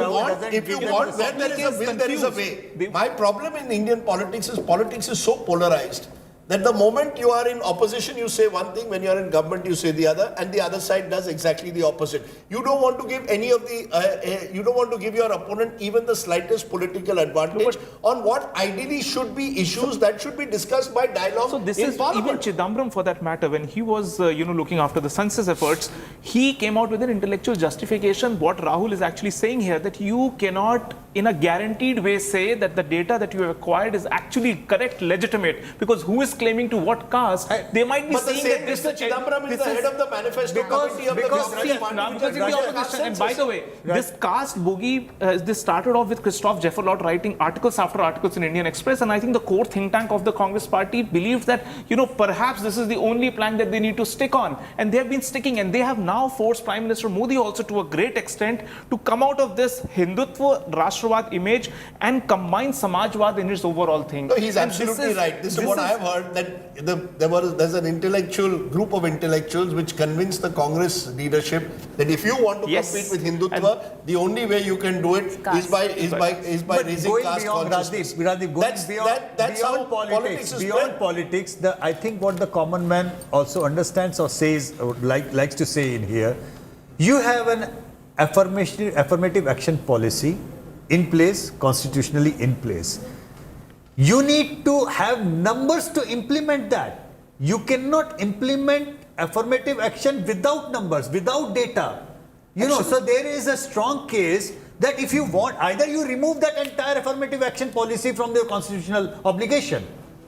want, where there is a will, there is a way. My problem in Indian politics is so polarized that the moment you are in opposition, you say one thing, when you are in government, you say the other, and the other side does exactly the opposite. You don't want to give you don't want to give your opponent even the slightest political advantage on what ideally should be issues that should be discussed by dialogue. So this is Parliament. Even Chidambaram, for that matter, when he was looking after the census efforts, he came out with an intellectual justification. What Rahul is actually saying here, that you cannot in a guaranteed way say that the data that you have acquired is actually correct, legitimate, because who is claiming to what caste? They might be saying that Mr. Chidambaram is the head of the manifesto committee of the opposition. And by the way, this caste boogie, this started off with Christoph Jefferlot writing articles after articles in Indian Express, and I think the core think tank of the Congress party believed that perhaps this is the only plan that they need to stick on, and they have been sticking, and they have now forced Prime Minister Modi also to a great extent to come out of this Hindutva Rashtravad image and combine Samajwad in his overall thing. No, he's absolutely right. This is what I have heard. there's an intellectual group of intellectuals which convinced the Congress leadership that if you want to compete with Hindutva, the only way you can do it is by raising caste consciousness. Beyond politics, I think what the common man also understands or says, or likes to say in here, you have an affirmative action policy in place, constitutionally in place. You need to have numbers to implement that. You cannot implement affirmative action without numbers, without data. So there is a strong case that if you want, either you remove that entire affirmative action policy from the constitutional obligation,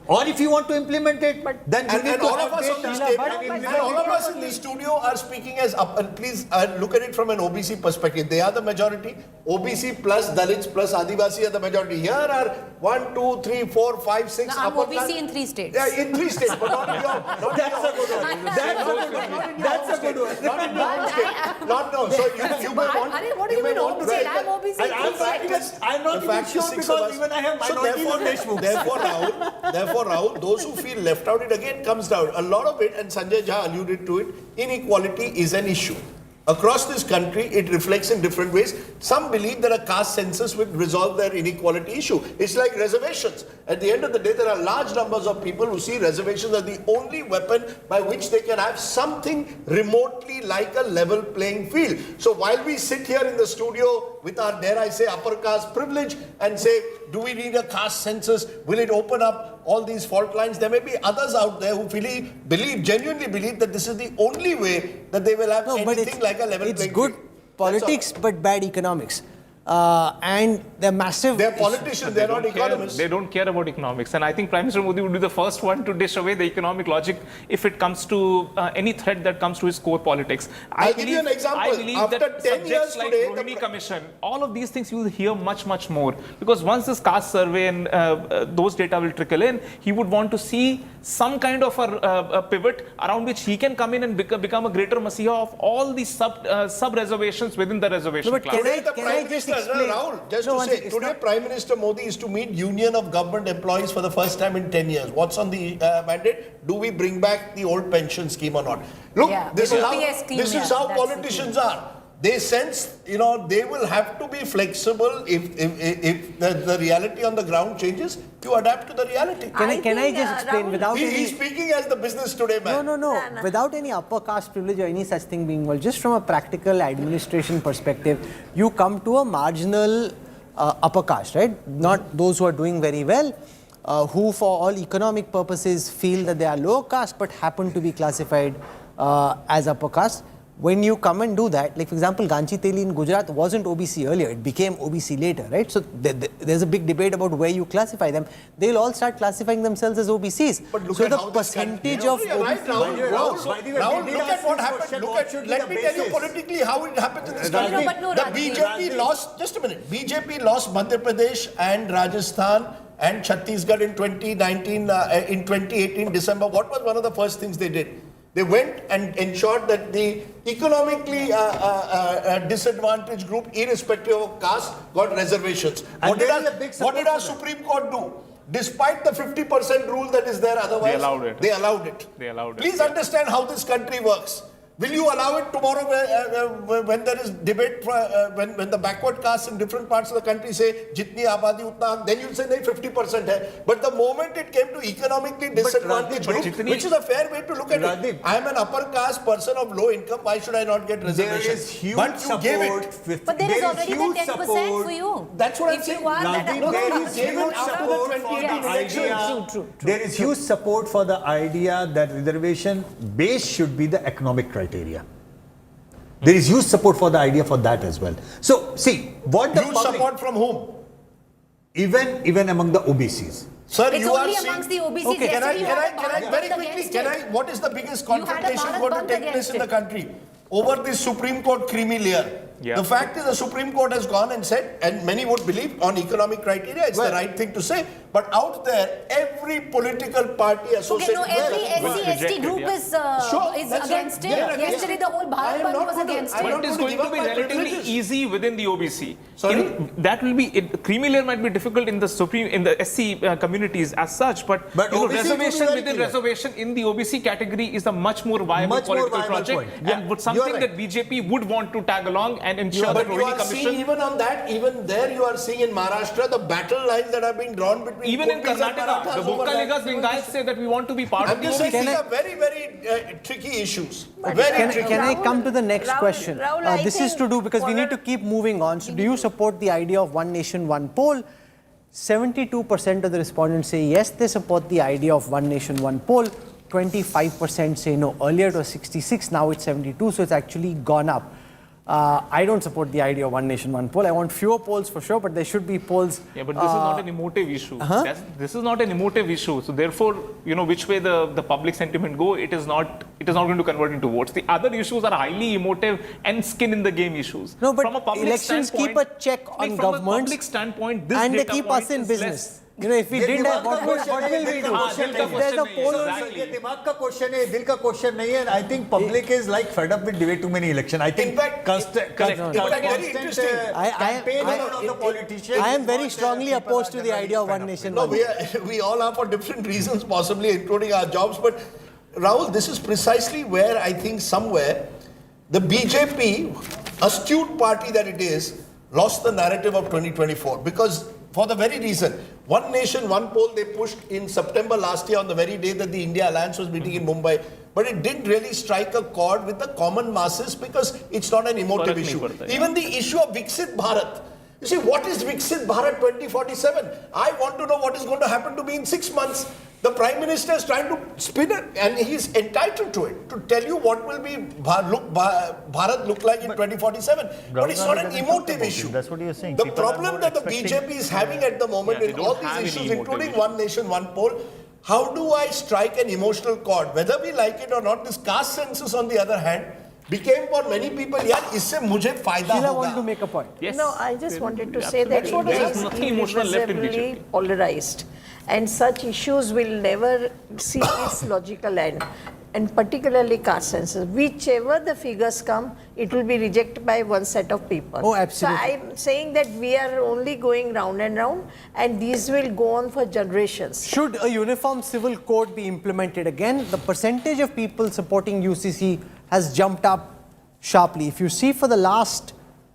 or if you want to implement it, then you need to have data. All of us in the studio are speaking as up. And please look at it from an OBC perspective. They are the majority. OBC plus Dalits plus Adivasi are the majority. Here are 1, 2, 3, 4, 5, 6. I'm OBC in 3 states. Yeah, in 3 states, but not in your. That's a good one. That's a good one. Not in your state. Not no. So you may want. What do you mean OBC? I'm OBC. I'm not even sure because even I have minority. Therefore, Rahul, those who feel left out, it again comes down. A lot of it, and Sanjay Jha alluded to it, inequality is an issue. Across this country, it reflects in different ways. Some believe that a caste census would resolve their inequality issue. It's like reservations. At the end of the day, there are large numbers of people who see reservations as the only weapon by which they can have something remotely like a level playing field. So while we sit here in the studio with our, dare I say, upper caste privilege and say, do we need a caste census? Will it open up all these fault lines? There may be others out there who genuinely believe that this is the only way that they will have anything like a level playing field. It's good politics but bad economics. And they're massive. They're politicians, they're not economists. They don't care about economics. And I think Prime Minister Modi would be the first one to dish away the economic logic if it comes to any threat that comes to his core politics. I'll give you an example. I believe after that 10 years like today, Rohini Commission, all of these things you will hear much, much more. Because once this caste survey and those data will trickle in, he would want to see some kind of a pivot around which he can come in and become a greater messiah of all these sub-reservations within the reservation class. Can I just explain? Rahul, just to say, today Prime Minister Modi is to meet Union of Government Employees for the first time in 10 years. What's on the mandate? Do we bring back the old pension scheme or not? Look, this is how politicians are. They sense, they will have to be flexible if the reality on the ground changes. You adapt to the reality. Can I just explain without He's speaking as the business today man. No. Without any upper caste privilege or any such thing being involved, just from a practical administration perspective, you come to a marginal upper caste, right? Not those who are doing very well, who for all economic purposes feel that they are low caste but happen to be classified as upper caste. When you come and do that, like for example, Ganchi Teli in Gujarat wasn't OBC earlier, it became OBC later, right? So there's a big debate about where you classify them. They'll all start classifying themselves as OBCs. But look so at the how percentage of OBCs... Rahul, look at what happened. Let me tell you politically how it happens in this country. The BJP lost, just a minute, BJP lost Madhya Pradesh and Rajasthan and Chhattisgarh in 2019, in 2018 December. What was one of the first things they did? They went and ensured that the economically disadvantaged group, irrespective of caste, got reservations. What did our Supreme Court do? Despite the 50% rule that is there otherwise, they allowed it. Please understand how this country works. Will you allow it tomorrow when there is debate, when the backward castes in different parts of the country say, jitni abadi utna, then you'll say, nahi, 50% hai. But the moment it came to economically disadvantaged group, which is a fair way to look at it. I am an upper caste person of low income, why should I not get reservations? There is huge support. But there is already the 10% for you. That's what I'm saying. There is huge support for the idea that reservation base should be the economic criteria. There is huge support for the idea for that as well. So, see, what the huge support from whom? Even among the OBCs. Sir, it's you only are amongst the OBCs. Okay, can I very quickly, what is the biggest confrontation going to take place in the country? over the Supreme Court creamy layer. Yeah. The fact is the Supreme Court has gone and said, and many would believe on economic criteria, it's the right thing to say. But out there, every political party associated every SC group is against it. Yesterday, the whole Bharat Bandh was against it. But it is going to be relatively easy within the OBC. Sorry? That will be, creamy layer might be difficult in the SC communities as such, but reservation within reservation in the OBC category is a much more viable political project, and something that BJP would want to tag along and ensure that you are seeing even on that, even there you are seeing in Maharashtra the battle lines that have been drawn between even in Karnataka, the Bokaligas Lingayats say that we want to be part of the OBC. These are very, very tricky issues. Can I come to the next question? This is to do because we need to keep moving on. So do you support the idea of one nation, one poll? 72% of the respondents say yes, they support the idea of one nation, one poll. 25% say no. Earlier it was 66, now it's 72, so it's actually gone up. I don't support the idea of one nation, one poll. I want fewer polls for sure, but there should be polls. Yeah, but this is not an emotive issue. This is not an emotive issue. So therefore, which way the public sentiment go, it is not going to convert into votes. The other issues are highly emotive and skin in the game issues. No, but from a public elections keep a check on governments. From a public standpoint, this and data they keep point us in is business. Less. If we didn't have, what will we do? If there's a poll, ये दिमाग का question है, दिल का question नहीं है. I think public is like fed up with debate too many election. I think constant campaign of the politicians. I am very strongly opposed to the idea of one nation. No, we all are for different reasons, possibly including our jobs. But Rahul, this is precisely where I think somewhere the BJP, astute party that it is, lost the narrative of 2024 because. For the very reason, one nation, one poll they pushed in September last year on the very day that the India Alliance was meeting in Mumbai. But it didn't really strike a chord with the common masses because it's not an emotive issue. Even the issue of Viksit Bharat. You see, what is Viksit Bharat 2047? I want to know what is going to happen to me in 6 months. The Prime Minister is trying to spin it and he's entitled to it, to tell you what will be Bharat look like in 2047. But it's not an emotive issue. That's what you're saying. The problem that the BJP is having at the moment with all these issues, including one nation, one poll, how do I strike an emotional chord? Whether we like it or not, this caste census on the other hand, became for many people, isse mujhe fayda hoga. Sheila want to make a point. Yes. No, I just wanted to say that India is irreversibly polarized. And such issues will never see its logical end. And particularly caste census. Whichever the figures come, it will be rejected by one set of people. Oh, absolutely. So I'm saying that we are only going round and round, and these will go on for generations. Should a uniform civil code be implemented again? The percentage of people supporting UCC has jumped up sharply. If you see for the last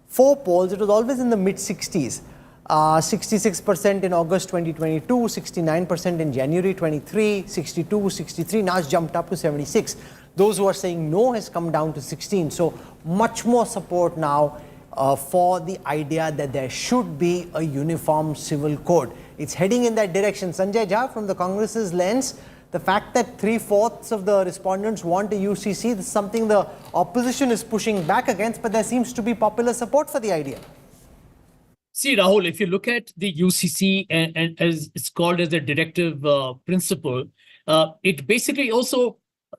4 polls, it was always in the mid-60s. 66% in August 2022, 69% in January 23, 62, 63, now it's jumped up to 76. Those who are saying no has come down to 16. So much more support now for the idea that there should be a uniform civil code. It's heading in that direction. Sanjay Jha, from the Congress's lens, the fact that 3/4 of the respondents want a UCC, this is something the opposition is pushing back against, but there seems to be popular support for the idea. See, Rahul, if you look at the UCC and as it's called as the directive principle, it basically also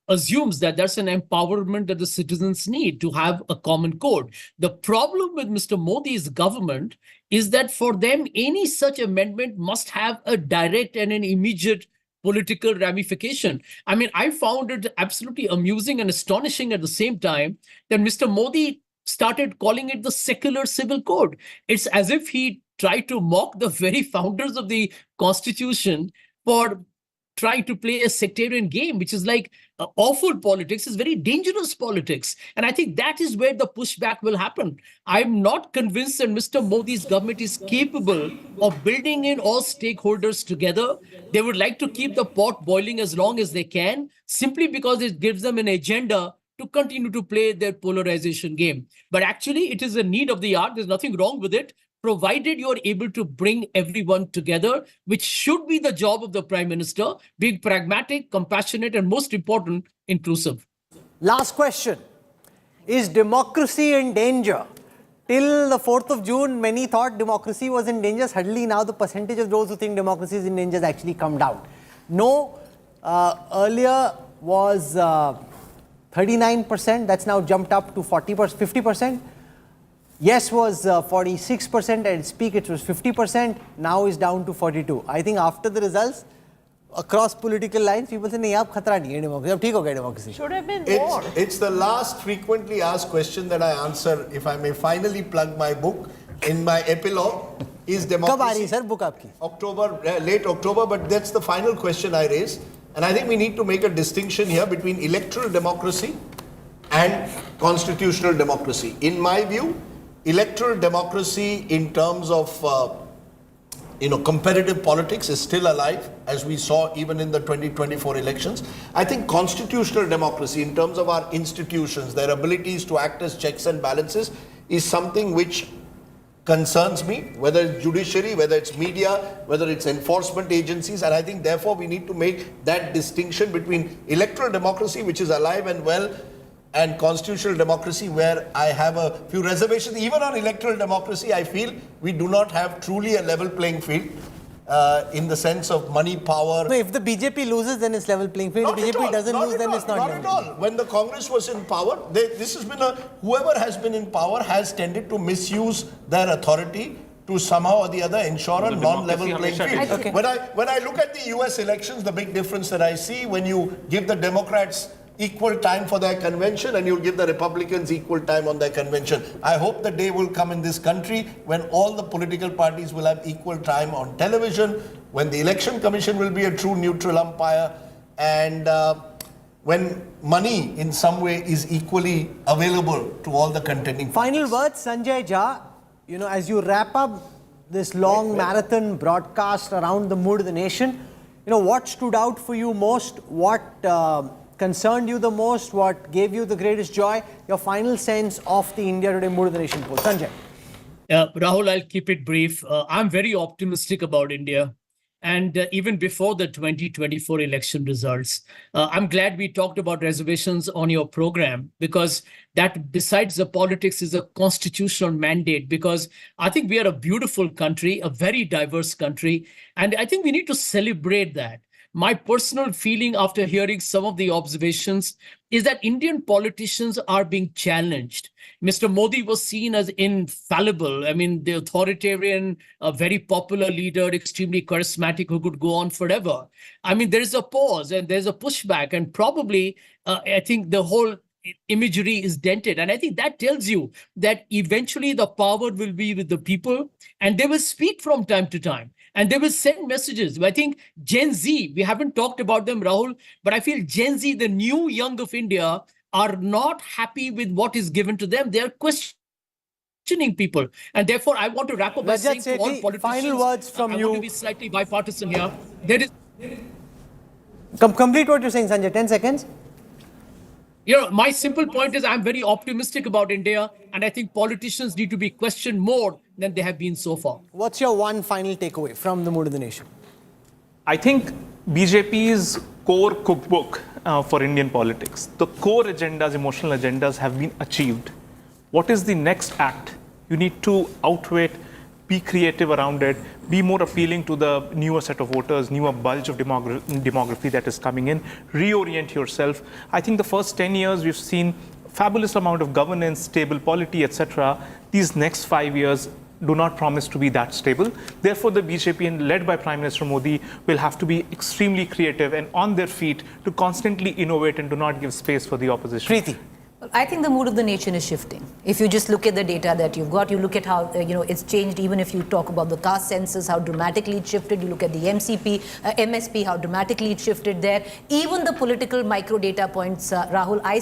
assumes that that's an empowerment that the citizens need to have a common code. The problem with Mr. Modi's government is that for them, any such amendment must have a direct and an immediate political ramification. I mean, I found it absolutely amusing and astonishing at the same time that Mr. Modi started calling it the secular civil code. It's as if he tried to mock the very founders of the constitution for trying to play a sectarian game, which is like awful politics, is very dangerous politics. And I think that is where the pushback will happen. I'm not convinced that Mr. Modi's government is capable of building in all stakeholders together. They would like to keep the pot boiling as long as they can, simply because it gives them an agenda to continue to play their polarization game. But actually, it is a need of the hour. There's nothing wrong with it, provided you're able to bring everyone together, which should be the job of the Prime Minister, being pragmatic, compassionate, and most important, inclusive. Last question. Is democracy in danger? Till the 4th of June, many thought democracy was in danger. Suddenly now the percentage of those who think democracy is in danger has actually come down. No, earlier was 39%. That's now jumped up to 50%. Yes was 46%. At its peak, it was 50%. Now is down to 42%. I think after the results, across political lines, people say, "Nahi, ab khatra nahi hai democracy. Ab theek ho gaya democracy." Should have been more. It's the last frequently asked question that I answer, if I may finally plug my book. In my epilogue, is democracy... कब आ रही है sir book आपकी? October, late October, but that's the final question I raise. And I think we need to make a distinction here between electoral democracy and constitutional democracy. In my view, electoral democracy in terms of competitive politics is still alive, as we saw even in the 2024 elections. I think constitutional democracy in terms of our institutions, their abilities to act as checks and balances, is something which concerns me, whether it's judiciary, whether it's media, whether it's enforcement agencies. And I think therefore we need to make that distinction between electoral democracy, which is alive and well, and constitutional democracy, where I have a few reservations. Even on electoral democracy, I feel we do not have truly a level playing field in the sense of money, power. No, if the BJP loses, then it's level playing field. If BJP doesn't lose, then it's not level. Not at all. When the Congress was in power, this has been whoever has been in power has tended to misuse their authority to somehow or the other ensure a non-level playing field. Okay. When I look at the US elections, the big difference that I see, when you give the Democrats equal time for their convention and you'll give the Republicans equal time on their convention. I hope the day will come in this country when all the political parties will have equal time on television, when the Election Commission will be a true neutral umpire, and when money in some way is equally available to all the contending parties. Final words, Sanjay Jha, as you wrap up this long marathon broadcast around the mood of the nation, what stood out for you most? What concerned you the most? What gave you the greatest joy? Your final sense of the India Today Mood of the Nation poll. Sanjay. Rahul, I'll keep it brief. I'm very optimistic about India. And even before the 2024 election results, I'm glad we talked about reservations on your program, because that, besides the politics, is a constitutional mandate, because I think we are a beautiful country, a very diverse country, and I think we need to celebrate that. My personal feeling after hearing some of the observations is that Indian politicians are being challenged. Mr. Modi was seen as infallible. I mean, the authoritarian, very popular leader, extremely charismatic, who could go on forever. I mean, there is a pause and there's a pushback, and probably I think the whole imagery is dented. And I think that tells you that eventually the power will be with the people, and they will speak from time to time. And they will send messages. I think Gen Z, we haven't talked about them, Rahul, but I feel Gen Z, the new young of India, are not happy with what is given to them. They are questioning people. And therefore, I want to wrap up by saying to all politicians, final words from you. I want to be slightly bipartisan here. There is... Complete what you're saying, Sanjay. 10 seconds. My simple point is I'm very optimistic about India, and I think politicians need to be questioned more than they have been so far. What's your one final takeaway from the mood of the nation? I think BJP's core cookbook for Indian politics, the core agendas, emotional agendas have been achieved. What is the next act? You need to outweigh it, be creative around it, be more appealing to the newer set of voters, newer bulge of demography that is coming in, reorient yourself. I think the first 10 years we've seen fabulous amount of governance, stable polity, etc. These next 5 years do not promise to be that stable. Therefore, the BJP, and led by Prime Minister Modi, will have to be extremely creative and on their feet to constantly innovate and do not give space for the opposition. Preeti. I think the mood of the nation is shifting. If you just look at the data that you've got, you look at how it's changed. Even if you talk about the caste census, how dramatically it shifted. You look at the MSP, how dramatically it shifted there. Even the political micro data points, Rahul, I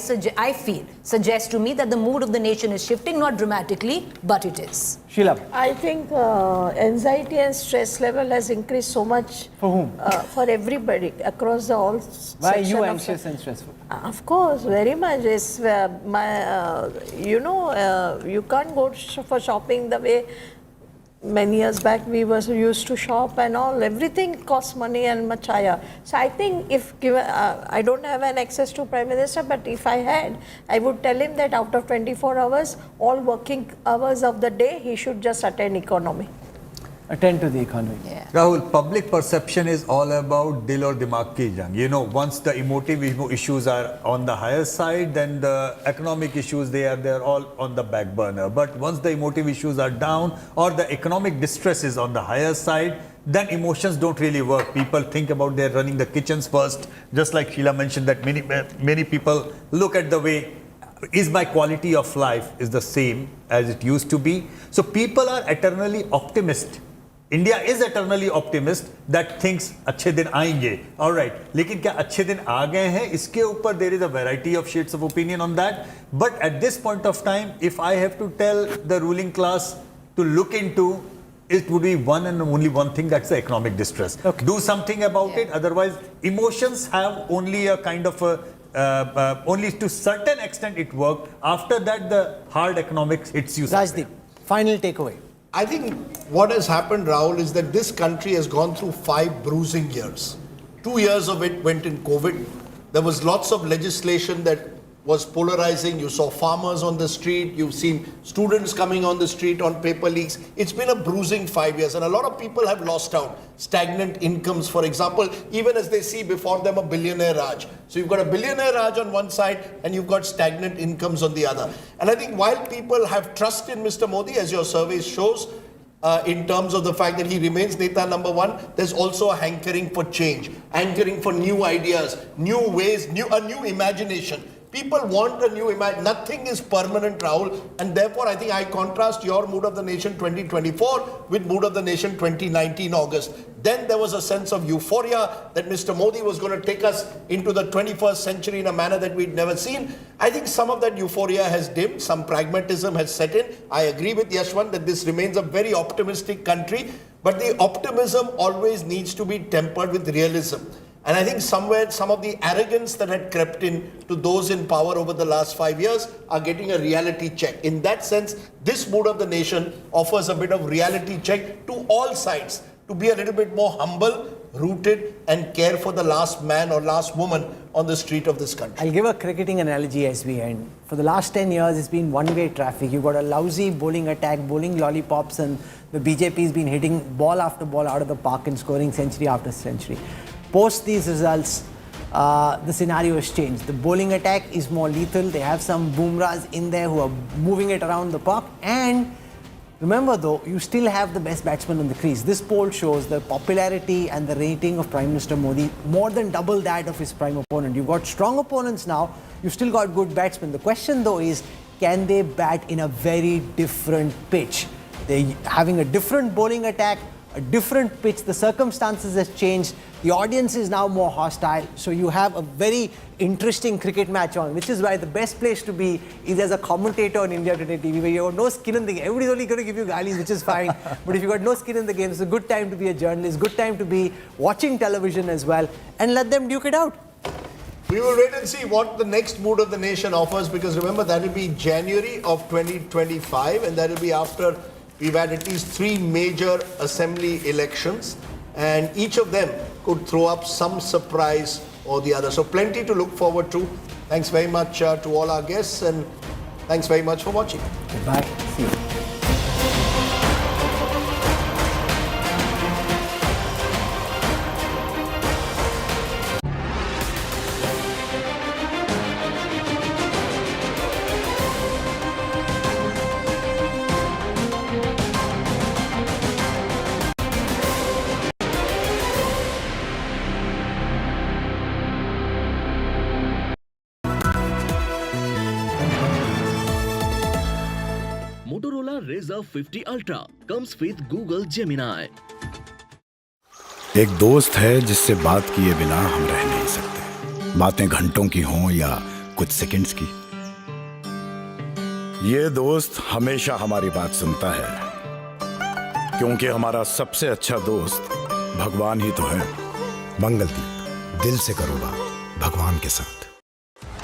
feel suggest to me that the mood of the nation is shifting, not dramatically, but it is. Sheila. I think anxiety and stress level has increased so much. For whom? For everybody across the all. Why are you anxious and stressful? Of course, very much. It's you can't go for shopping the way many years back we were used to shop and all. Everything costs money and much higher. So I think if given, I don't have an access to Prime Minister, but if I had, I would tell him that out of 24 hours, all working hours of the day, he should just attend economy. attend to the economy. Rahul, public perception is all about dil or dimag ki jang. You know, once the emotive issues are on the higher side, then the economic issues, they're all on the back burner. But once the emotive issues are down or the economic distress is on the higher side, then emotions don't really work. People think about they're running the kitchens first. Just like Sheila mentioned that many people look at the way, is my quality of life is the same as it used to be? So people are eternally optimist. India is eternally optimist that thinks अच्छे दिन आएंगे. All right. लेकिन क्या अच्छे दिन आ गए हैं? इसके ऊपर there is a variety of shades of opinion on that. But at this point of time, if I have to tell the ruling class to look into, it would be one and only one thing, that's the economic distress. Okay. Do something about it. Otherwise, emotions have only a kind of a, only to certain extent it worked. After that, the hard economics hits you. Rajdeep, final takeaway. I think what has happened, Rahul, is that this country has gone through 5 bruising years. 2 years of it went in COVID. There was lots of legislation that was polarizing. You saw farmers on the street. You've seen students coming on the street on paper leaks. It's been a bruising 5 years, and a lot of people have lost out. Stagnant incomes, for example, even as they see before them a billionaire Raj. So you've got a billionaire Raj on one side and you've got stagnant incomes on the other. And I think while people have trust in Mr. Modi, as your survey shows, in terms of the fact that he remains Neta number 1, there's also a hankering for change, hankering for new ideas, new ways, a new imagination. People want a new image. Nothing is permanent, Rahul. And therefore, I think I contrast your Mood of the Nation 2024 with Mood of the Nation 2019 August. Then there was a sense of euphoria that Mr. Modi was going to take us into the 21st century in a manner that we'd never seen. I think some of that euphoria has dimmed. Some pragmatism has set in. I agree with Yashwant that this remains a very optimistic country. But the optimism always needs to be tempered with realism. And I think somewhere some of the arrogance that had crept in to those in power over the last 5 years are getting a reality check. In that sense, this Mood of the Nation offers a bit of reality check to all sides, to be a little bit more humble, rooted, and care for the last man or last woman on the street of this country. I'll give a cricketing analogy as we end. For the last 10 years, it's been one-way traffic. You've got a lousy bowling attack, bowling lollipops, and the BJP's been hitting ball after ball out of the park and scoring century after century. Post these results, the scenario has changed. The bowling attack is more lethal. They have some boomrahs in there who are moving it around the park. And remember though, you still have the best batsman on the crease. This poll shows the popularity and the rating of Prime Minister Modi more than double that of his prime opponent. You've got strong opponents now. You've still got good batsmen. The question though is, can they bat in a very different pitch? They're having a different bowling attack, a different pitch. The circumstances has changed. The audience is now more hostile. So you have a very interesting cricket match on, which is why the best place to be is as a commentator on India Today TV, where you have no skin in the game. Everybody's only going to give you galis, which is fine. But if you've got no skin in the game, it's a good time to be a journalist, good time to be watching television as well, and let them duke it out. We will wait and see what the next Mood of the Nation offers, because remember, that will be January of 2025, and that will be after we've had at least 3 major assembly elections, and each of them could throw up some surprise or the other. So plenty to look forward to. Thanks very much to all our guests, and thanks very much for watching. Goodbye. See you. Razr 50 Ultra comes with Google Gemini. एक दोस्त है जिससे बात किए बिना हम रह नहीं सकते, बातें घंटों की हों या कुछ सेकंड्स की। ये दोस्त हमेशा हमारी बात सुनता है, क्योंकि हमारा सबसे अच्छा दोस्त भगवान ही तो है। मंगलदीप, दिल से करो बात भगवान के साथ।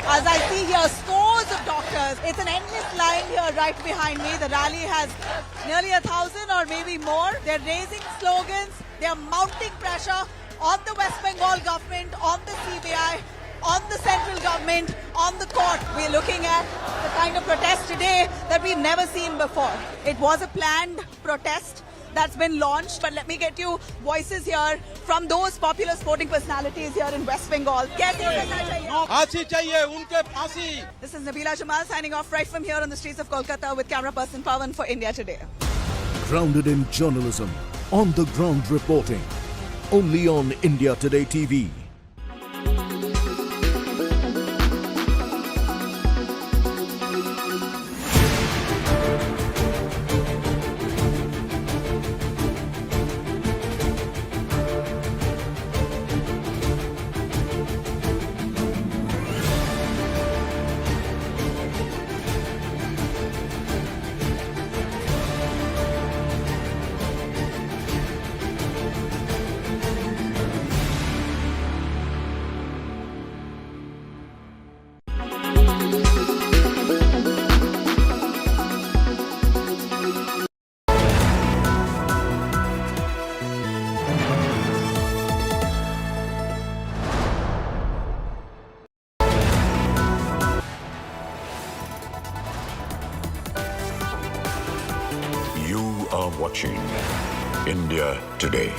As I see here, scores of doctors. It's an endless line here right behind me. The rally has nearly 1,000 or maybe more. They're raising slogans. They're mounting pressure on the West Bengal government, on the CBI, on the central government, on the court. We're looking at the kind of protest today that we've never seen before. It was a planned protest. that's been launched. But let me get you voices here from those popular sporting personalities here in West Bengal. This is Nabila Jamal signing off right from here on the streets of Kolkata with camera person Pawan for India Today. Grounded in journalism, on the ground reporting. Only on India Today TV. Watching India Today.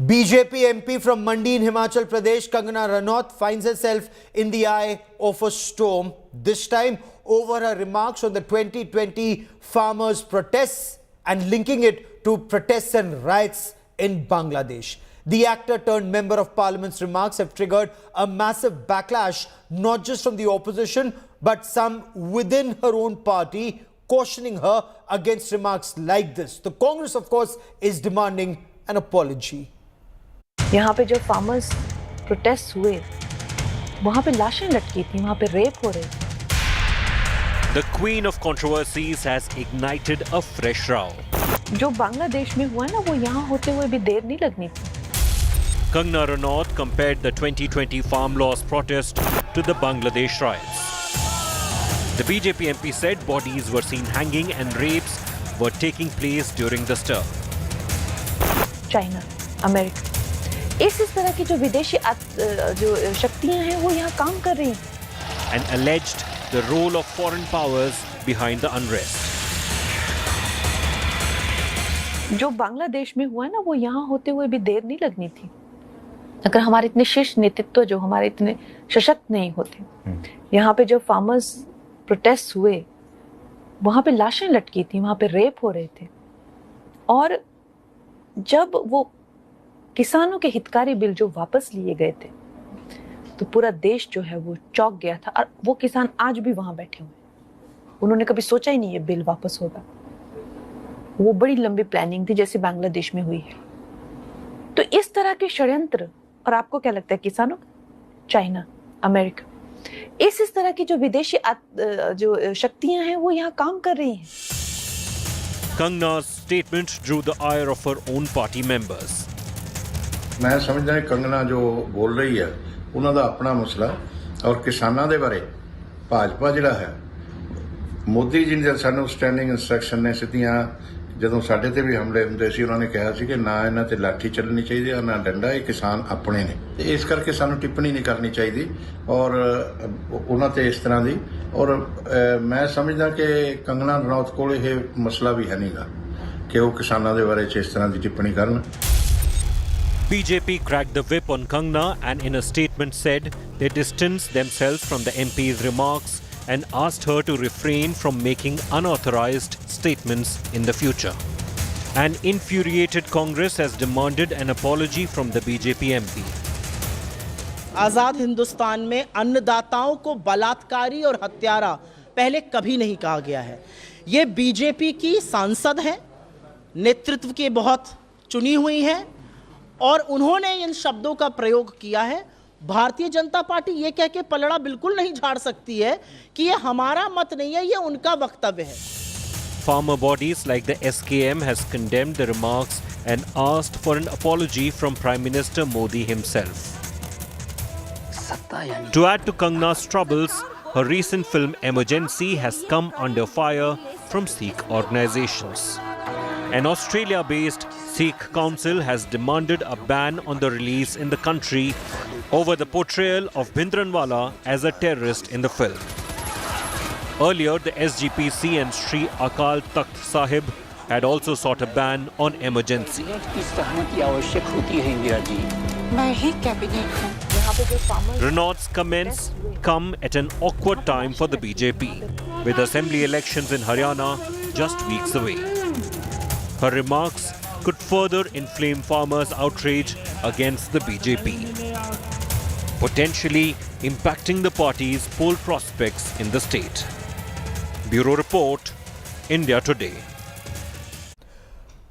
BJP MP from Mandi in Himachal Pradesh, Kangana Ranaut, finds herself in the eye of a storm, this time over her remarks on the 2020 farmers' protests and linking it to protests and riots in Bangladesh. The actor-turned-member of Parliament's remarks have triggered a massive backlash, not just from the opposition, but some within her own party, cautioning her against remarks like this. The Congress, of course, is demanding an apology. यहाँ पे जो farmers protests हुए, वहाँ पे लाशें लटकी थी, वहाँ पे rape हो रहे थे. The queen of controversies has ignited a fresh row. जो बांग्लादेश में हुआ ना, वो यहाँ होते हुए भी देर नहीं लगनी थी. Kangana Ranaut compared the 2020 farm laws protest to the Bangladesh riots. The BJP MP said bodies were seen hanging and rapes were taking place during the stir. China, America. इस तरह की जो विदेशी जो शक्तियां हैं वो यहाँ काम कर रही हैं. And alleged the role of foreign powers behind the unrest. जो बांग्लादेश में हुआ ना, वो यहाँ होते हुए भी देर नहीं लगनी थी. अगर हमारे इतने शीर्ष नेतृत्व जो हमारे इतने सशक्त नहीं होते, यहाँ पे जो फार्मर्स प्रोटेस्ट हुए, वहाँ पे लाशें लटकी थी, वहाँ पे रेप हो रहे थे. और जब वो किसानों के हितकारी बिल जो वापस लिए गए थे, तो पूरा देश जो है वो चौंक गया था. और वो किसान आज भी वहाँ बैठे हुए. उन्होंने कभी सोचा ही नहीं ये बिल वापस होगा. वो बड़ी लंबी प्लानिंग थी, जैसे बांग्लादेश में हुई है. तो इस तरह के षड्यंत्र, और आपको क्या लगता है किसानों, चाइना, अमेरिका, इस तरह की जो विदेशी जो शक्तियां हैं वो यहाँ काम कर रही हैं. Kangana's statement drew the ire of her own party members. मैं समझदा है कंगना जो बोल रही है उन्हों का अपना मसला, और किसानों के बारे भाजपा जिहड़ा है, मोदी जी ने सानू स्टैंडिंग इंस्ट्रक्शन ने सीधियां ਜਦੋਂ ਸਾਡੇ ਤੇ ਵੀ ਹਮਲੇ ਹੁੰਦੇ ਸੀ, ਉਹਨਾਂ ਨੇ ਕਿਹਾ ਸੀ ਕਿ ਨਾ ਇਹਨਾਂ ਤੇ ਲਾਠੀ ਚੱਲਣੀ ਚਾਹੀਦੀ ਹੈ ਨਾ ਡੰਡਾ, ਇਹ ਕਿਸਾਨ ਆਪਣੇ ਨੇ. ਇਸ ਕਰਕੇ ਸਾਨੂੰ ਟਿੱਪਣੀ ਨਹੀਂ ਕਰਨੀ ਚਾਹੀਦੀ ਔਰ ਉਹਨਾਂ ਤੇ ਇਸ ਤਰ੍ਹਾਂ ਦੀ. ਔਰ ਮੈਂ ਸਮਝਦਾ ਕਿ ਕੰਗਨਾ ਰਣੌਤ ਕੋਲ ਇਹ ਮਸਲਾ ਵੀ ਹੈ ਨਹੀਂਗਾ ਕਿ ਉਹ ਕਿਸਾਨਾਂ ਦੇ ਬਾਰੇ 'ਚ ਇਸ ਤਰ੍ਹਾਂ ਦੀ ਟਿੱਪਣੀ ਕਰਨ. BJP cracked the whip on Kangana and in a statement said they distanced themselves from the MP's remarks and asked her to refrain from making unauthorized statements in the future. An infuriated Congress has demanded an apology from the BJP MP. आजाद हिंदुस्तान में अन्नदाताओं को बलात्कारी और हत्यारा पहले कभी नहीं कहा गया है. ये बीजेपी की सांसद हैं, नेतृत्व की बहुत चुनी हुई हैं, और उन्होंने इन शब्दों का प्रयोग किया है. भारतीय जनता पार्टी ये कह के पलड़ा बिल्कुल नहीं झाड़ सकती है कि ये हमारा मत नहीं है, ये उनका वक्तव्य है. Farmer bodies like the SKM has condemned the remarks and asked for an apology from Prime Minister Modi himself. To add to Kangana's troubles, her recent film Emergency has come under fire from Sikh organizations. An Australia-based Sikh council has demanded a ban on the release in the country over the portrayal of Bhindranwala as a terrorist in the film. Earlier, the SGPC and Sri Akal Takht Sahib had also sought a ban on emergency. Ranaut's comments come at an awkward time for the BJP, with assembly elections in Haryana just weeks away. Her remarks could further inflame farmers' outrage against the BJP, potentially impacting the party's poll prospects in the state. Bureau Report, India Today.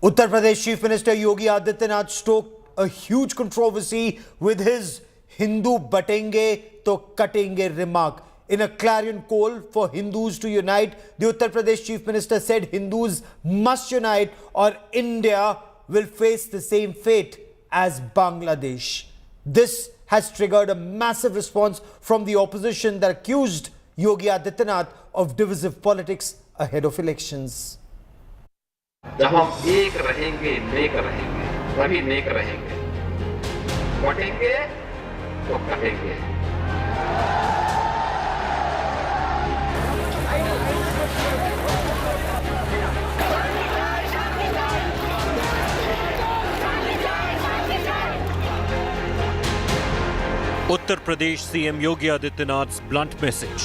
Uttar Pradesh Chief Minister Yogi Adityanath stoked a huge controversy with his Hindu batenge to katenge remark. In a clarion call for Hindus to unite, the Uttar Pradesh Chief Minister said Hindus must unite or India will face the same fate as Bangladesh. This has triggered a massive response from the opposition that accused Yogi Adityanath of divisive politics ahead of elections. जब हम एक रहेंगे नेक रहेंगे तभी नेक रहेंगे बटेंगे तो कटेंगे Uttar Pradesh CM Yogi Adityanath's blunt message,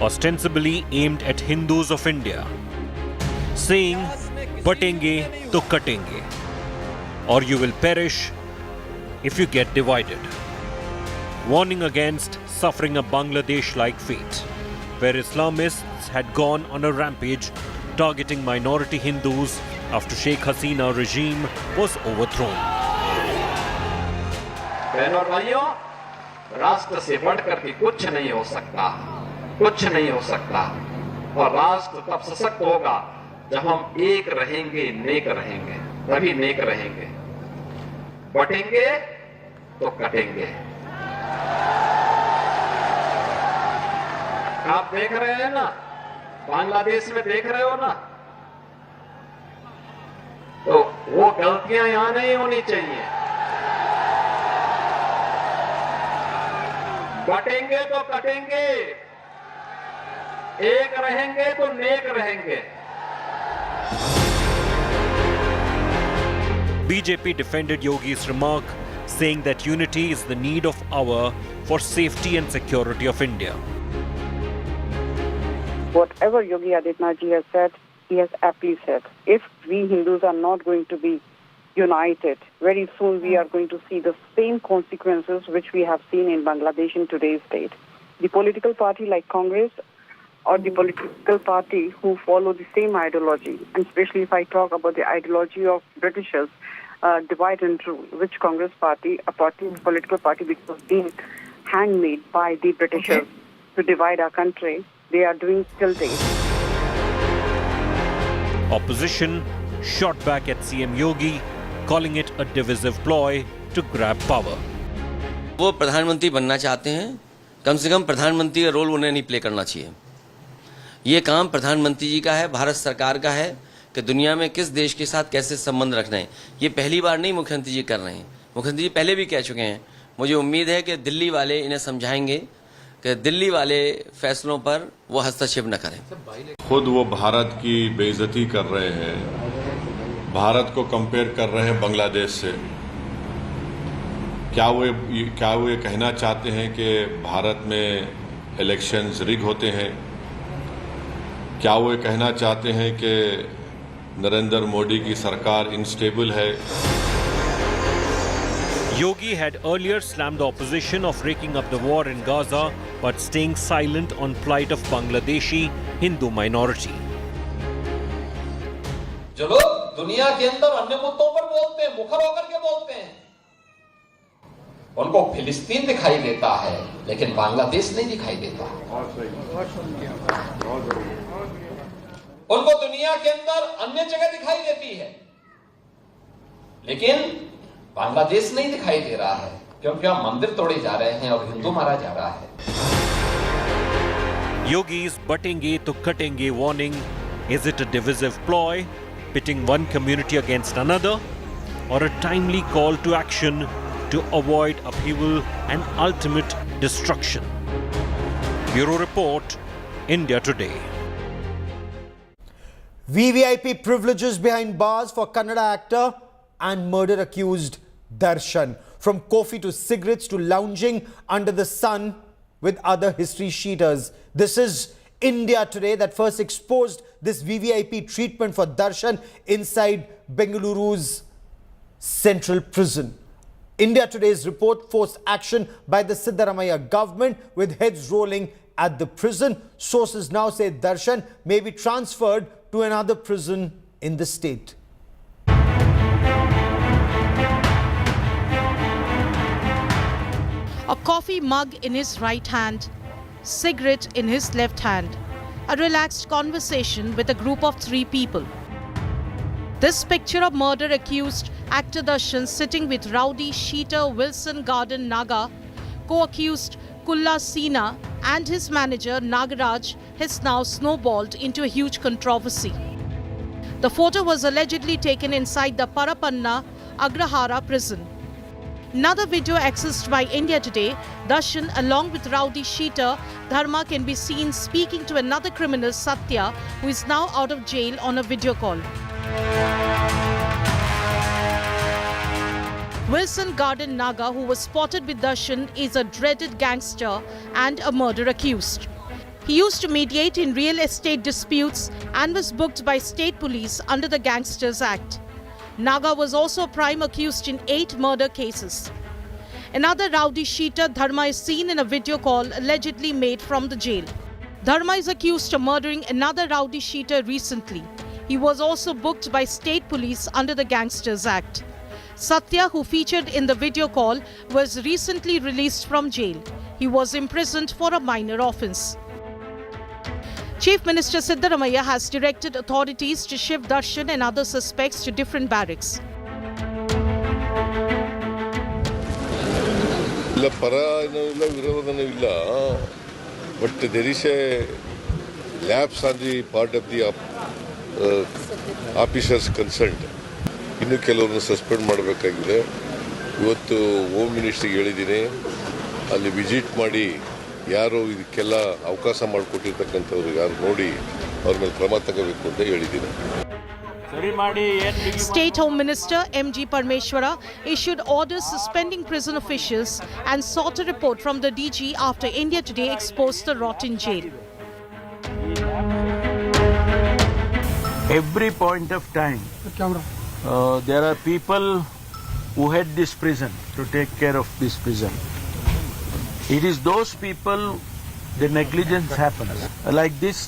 ostensibly aimed at Hindus of India, saying, "Batenge to katenge, or you will perish if you get divided," warning against suffering a Bangladesh-like fate, where Islamists had gone on a rampage targeting minority Hindus after Sheikh Hasina regime was overthrown. बहनों और भाइयों, राष्ट्र से बढ़कर के कुछ नहीं हो सकता, कुछ नहीं हो सकता, और राष्ट्र तब सशक्त होगा जब हम एक रहेंगे, नेक रहेंगे, तभी नेक रहेंगे, बटेंगे तो कटेंगे। आप देख रहे हैं ना, बांग्लादेश में देख रहे हो ना, तो वो गलतियां यहां नहीं होनी चाहिए। बटेंगे तो कटेंगे, एक रहेंगे तो नेक रहेंगे। BJP defended Yogi's remark, saying that unity is the need of hour for safety and security of India. Whatever Yogi Adityanath ji has said, he has aptly said. If we Hindus are not going to be united, very soon we are going to see the same consequences which we have seen in Bangladesh in today's state. The political party like Congress or the political party who follow the same ideology, and especially if I talk about the ideology of Britishers, divide and rule, which Congress party, a political party which was being handmade by the Britishers to divide our country, they are doing till date. Opposition shot back at CM Yogi, calling it a divisive ploy to grab power. वो प्रधानमंत्री बनना चाहते हैं, कम से कम प्रधानमंत्री का role उन्हें नहीं प्ले करना चाहिए। ये काम प्रधानमंत्री जी का है, भारत सरकार का है कि दुनिया में किस देश के साथ कैसे संबंध रखना है। ये पहली बार नहीं मुख्यमंत्री जी कर रहे हैं, मुख्यमंत्री जी पहले भी कह चुके हैं। मुझे उम्मीद है कि दिल्ली वाले इन्हें समझाएंगे कि दिल्ली वाले फैसलों पर वो हस्तक्षेप न करें। खुद वो भारत की बेइज्जती कर रहे हैं, भारत को कंपेयर कर रहे हैं बांग्लादेश से। क्या वो ये कहना चाहते हैं कि भारत में इलेक्शंस रिग होते हैं? क्या वो ये कहना चाहते हैं कि नरेंद्र मोदी की सरकार अनस्टेबल है? Yogi had earlier slammed the opposition of raking up the war in Gaza, but staying silent on plight of Bangladeshi Hindu minority. जो लोग दुनिया के अंदर अन्य मुद्दों पर बोलते हैं, मुखर होकर के बोलते हैं, उनको फिलिस्तीन दिखाई देता है, लेकिन बांग्लादेश नहीं दिखाई देता। उनको दुनिया के अंदर अन्य जगह दिखाई देती है, लेकिन बांग्लादेश नहीं दिखाई दे रहा है, क्योंकि वहां मंदिर तोड़े जा रहे हैं और हिंदू मारा जा रहा है। Yogi's batenge to katenge warning, is it a divisive ploy, pitting one community against another, or a timely call to action to avoid upheaval and ultimate destruction? Bureau Report, India Today. VVIP privileges behind bars for Kannada actor and murder accused Darshan. From coffee to cigarettes to lounging under the sun with other history sheeters. This is India Today that first exposed this VVIP treatment for Darshan inside Bengaluru's central prison. India Today's report forced action by the Siddaramaiah government with heads rolling at the prison. Sources now say Darshan may be transferred to another prison in the state. A coffee mug in his right hand, cigarette in his left hand. A relaxed conversation with a group of 3 people. This picture of murder accused actor Darshan sitting with rowdy cheater Wilson Garden Naga, co-accused Kulla Sina and his manager Nagaraj has now snowballed into a huge controversy. The photo was allegedly taken inside the Parapanna Agrahara prison. Another video accessed by India Today, Darshan along with rowdy cheater Dharma can be seen speaking to another criminal Satya, who is now out of jail, on a video call. Wilson Garden Naga, who was spotted with Darshan, is a dreaded gangster and a murder accused. He used to mediate in real estate disputes and was booked by state police under the Gangsters Act. Naga was also a prime accused in 8 murder cases. Another rowdy cheater, Dharma, is seen in a video call allegedly made from the jail. Dharma is accused of murdering another rowdy cheater recently. He was also booked by state police under the Gangsters Act. Satya, who featured in the video call, was recently released from jail. He was imprisoned for a minor offence. Chief Minister Siddaramaiah has directed authorities to shift Darshan and other suspects to different barracks. But there is a lapse on the part of the officers concerned. ಇನ್ನು ಕೆಲವರನ್ನು suspend ಮಾಡಬೇಕಾಗಿದೆ. ಇವತ್ತು home ಮಿನಿಸ್ಟ್ರಿಗೆ ಹೇಳಿದ್ದೀನಿ, ಅಲ್ಲಿ visit ಮಾಡಿ ಯಾರು ಇದಕ್ಕೆಲ್ಲ ಅವಕಾಶ ಮಾಡಿಕೊಟ್ಟಿರ್ತಕ್ಕಂಥವ್ರು ಯಾರು ನೋಡಿ ಅವ್ರ ಮೇಲೆ ಕ್ರಮ ತಗೋಬೇಕು ಅಂತ ಹೇಳಿದ್ದೀನಿ. State Home Minister MG Parmeshwara issued orders suspending prison officials and sought a report from the DG after India Today exposed the rot in jail. Every point of time, there are people who head this prison to take care of this prison. It is those people the negligence happens. Like this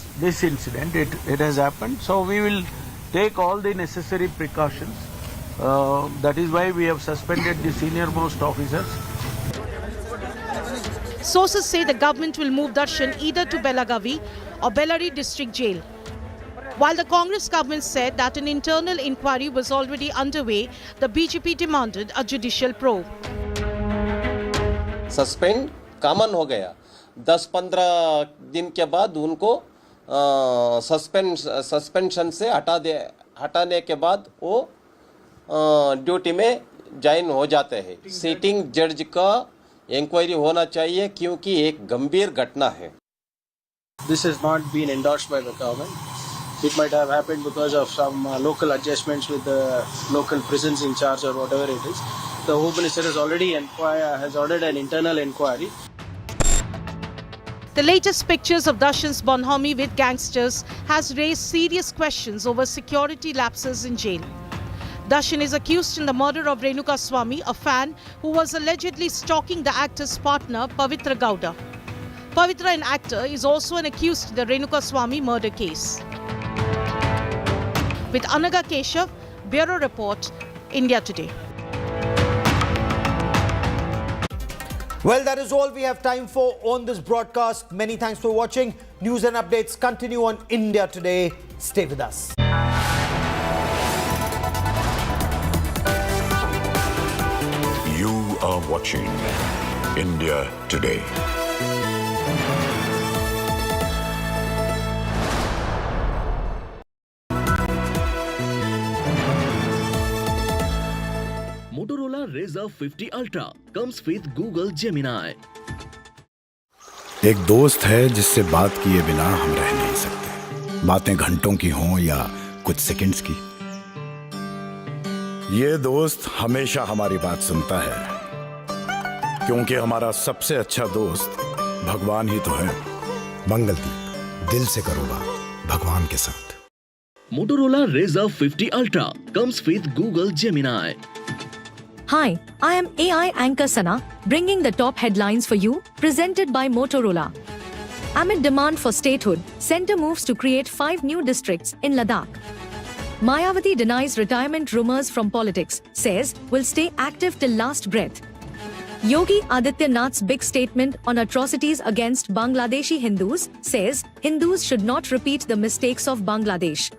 incident, it has happened. So we will take all the necessary precautions. That is why we have suspended the senior most officers. Sources say the government will move Darshan either to Belagavi or Bellary district jail. While the Congress government said that an internal inquiry was already underway, the BJP demanded a judicial probe. Suspend common हो गया. 10-15 दिन के बाद उनको suspension से हटाने के बाद वो ड्यूटी में ज्वाइन हो जाते हैं. सीटिंग जज का इंक्वायरी होना चाहिए क्योंकि एक गंभीर घटना है. This has not been endorsed by the government. It might have happened because of some local adjustments with the local prisons in charge or whatever it is. The Home Minister has already has ordered an internal inquiry. The latest pictures of Darshan's bonhomie with gangsters has raised serious questions over security lapses in jail. Darshan is accused in the murder of Renuka Swamy, a fan who was allegedly stalking the actor's partner, Pavitra Gowda. Pavitra, an actor, is also an accused in the Renuka Swamy murder case. With Anaga Keshav, Bureau Report, India Today. Well, that is all we have time for on this broadcast. Many thanks for watching. News and updates continue on India Today. Stay with us. You are watching India Today. Motorola Razr 50 Ultra comes with Google Gemini. एक दोस्त है जिससे बात किए बिना हम रह नहीं सकते, बातें घंटों की हों या कुछ सेकंड्स की। ये दोस्त हमेशा हमारी बात सुनता है, क्योंकि हमारा सबसे अच्छा दोस्त भगवान ही तो है। मंगलदीप, दिल से करो बात भगवान के साथ। Motorola Razr 50 Ultra comes with Google Gemini. Hi, I am AI anchor Sana, bringing the top headlines for you, presented by Motorola. Amid demand for statehood, Centre moves to create 5 new districts in Ladakh. Mayawati denies retirement rumors from politics, says will stay active till last breath. Yogi Adityanath's big statement on atrocities against Bangladeshi Hindus, says Hindus should not repeat the mistakes of Bangladesh.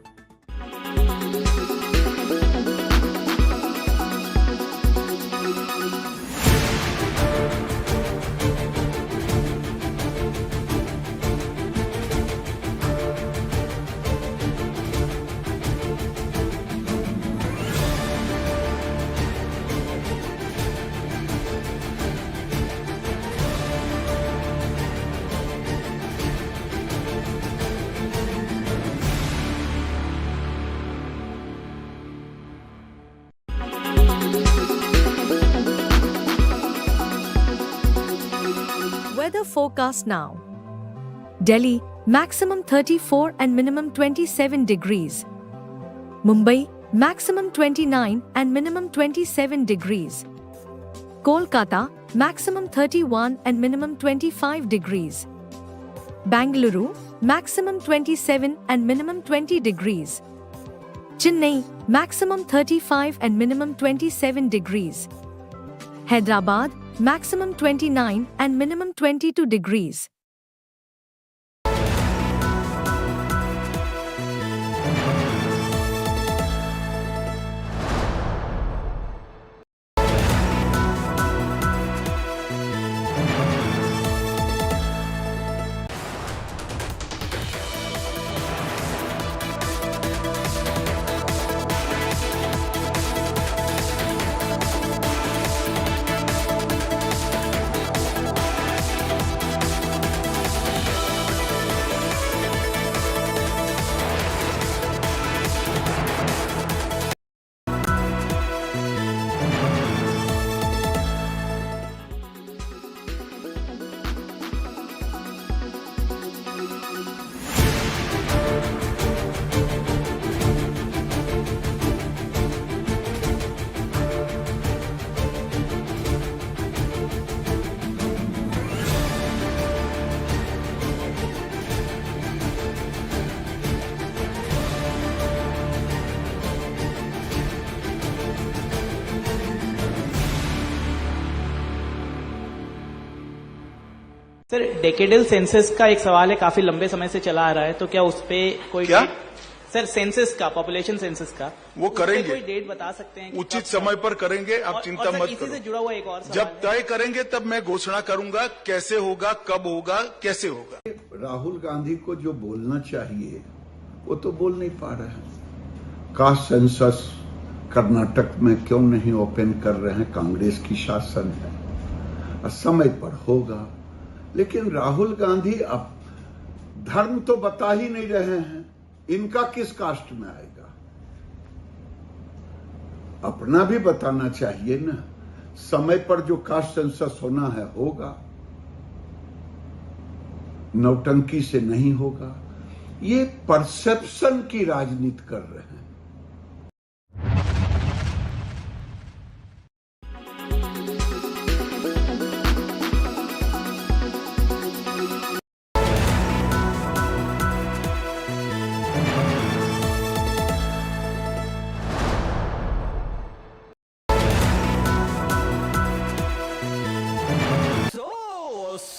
Weather forecast now. Delhi, maximum 34 and minimum 27 degrees. Mumbai, maximum 29 and minimum 27 degrees. Kolkata, maximum 31 and minimum 25 degrees. Bangalore, maximum 27 and minimum 20 degrees. Chennai, maximum 35 and minimum 27 degrees. Hyderabad, maximum 29 and minimum 22 degrees. Sir, decadal census का एक सवाल है, काफी लंबे समय से चला आ रहा है, तो क्या उस पे कोई क्या? सर, सेंसस का, पॉपुलेशन सेंसस का वो करेंगे, कोई डेट बता सकते हैं? उचित समय पर करेंगे, आप चिंता मत इसी करो। से जुड़ा हुआ एक और सवाल जब तय करेंगे तब मैं घोषणा करूंगा कैसे होगा, कब होगा, कैसे होगा। राहुल गांधी को जो बोलना चाहिए वो तो बोल नहीं पा रहे हैं। कास्ट सेंसस कर्नाटक में क्यों नहीं ओपन कर रहे हैं? कांग्रेस की शासन है, समय पर होगा। लेकिन राहुल गांधी अब धर्म तो बता ही नहीं रहे हैं, इनका किस कास्ट में आएगा? अपना भी बताना चाहिए ना। समय पर जो कास्ट सेंसस होना है होगा, नौटंकी से नहीं होगा। ये परसेप्शन की राजनीति कर रहे हैं।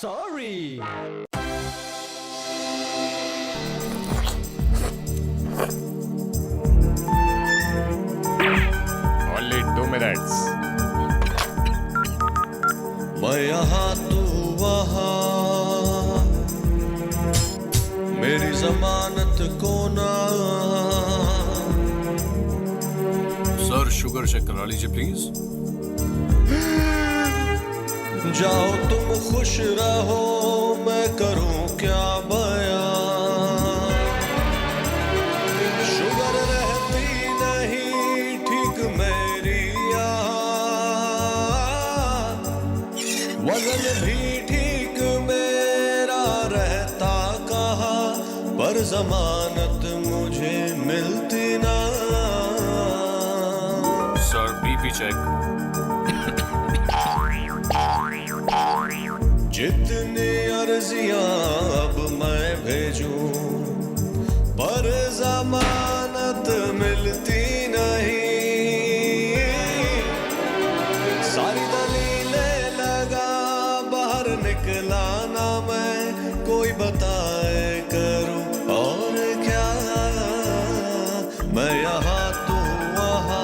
Sorry. Only 2 minutes. मैं यहाँ तू वहाँ, मेरी जमानत को ना। सर, शुगर चेक करा लीजिए प्लीज। जाओ तुम खुश रहो, मैं करूं क्या बयां शुगर रहती नहीं ठीक मेरी यहाँ वजन भी ठीक मेरा रहता कहाँ पर जमानत मुझे मिलती ना Sir, BP check. जितनी अर्जियां अब मैं भेजूं पर जमानत मिलती नहीं सारी दलीलें लगा बाहर निकला ना मैं कोई बताए करूं और क्या मैं यहाँ तू वहाँ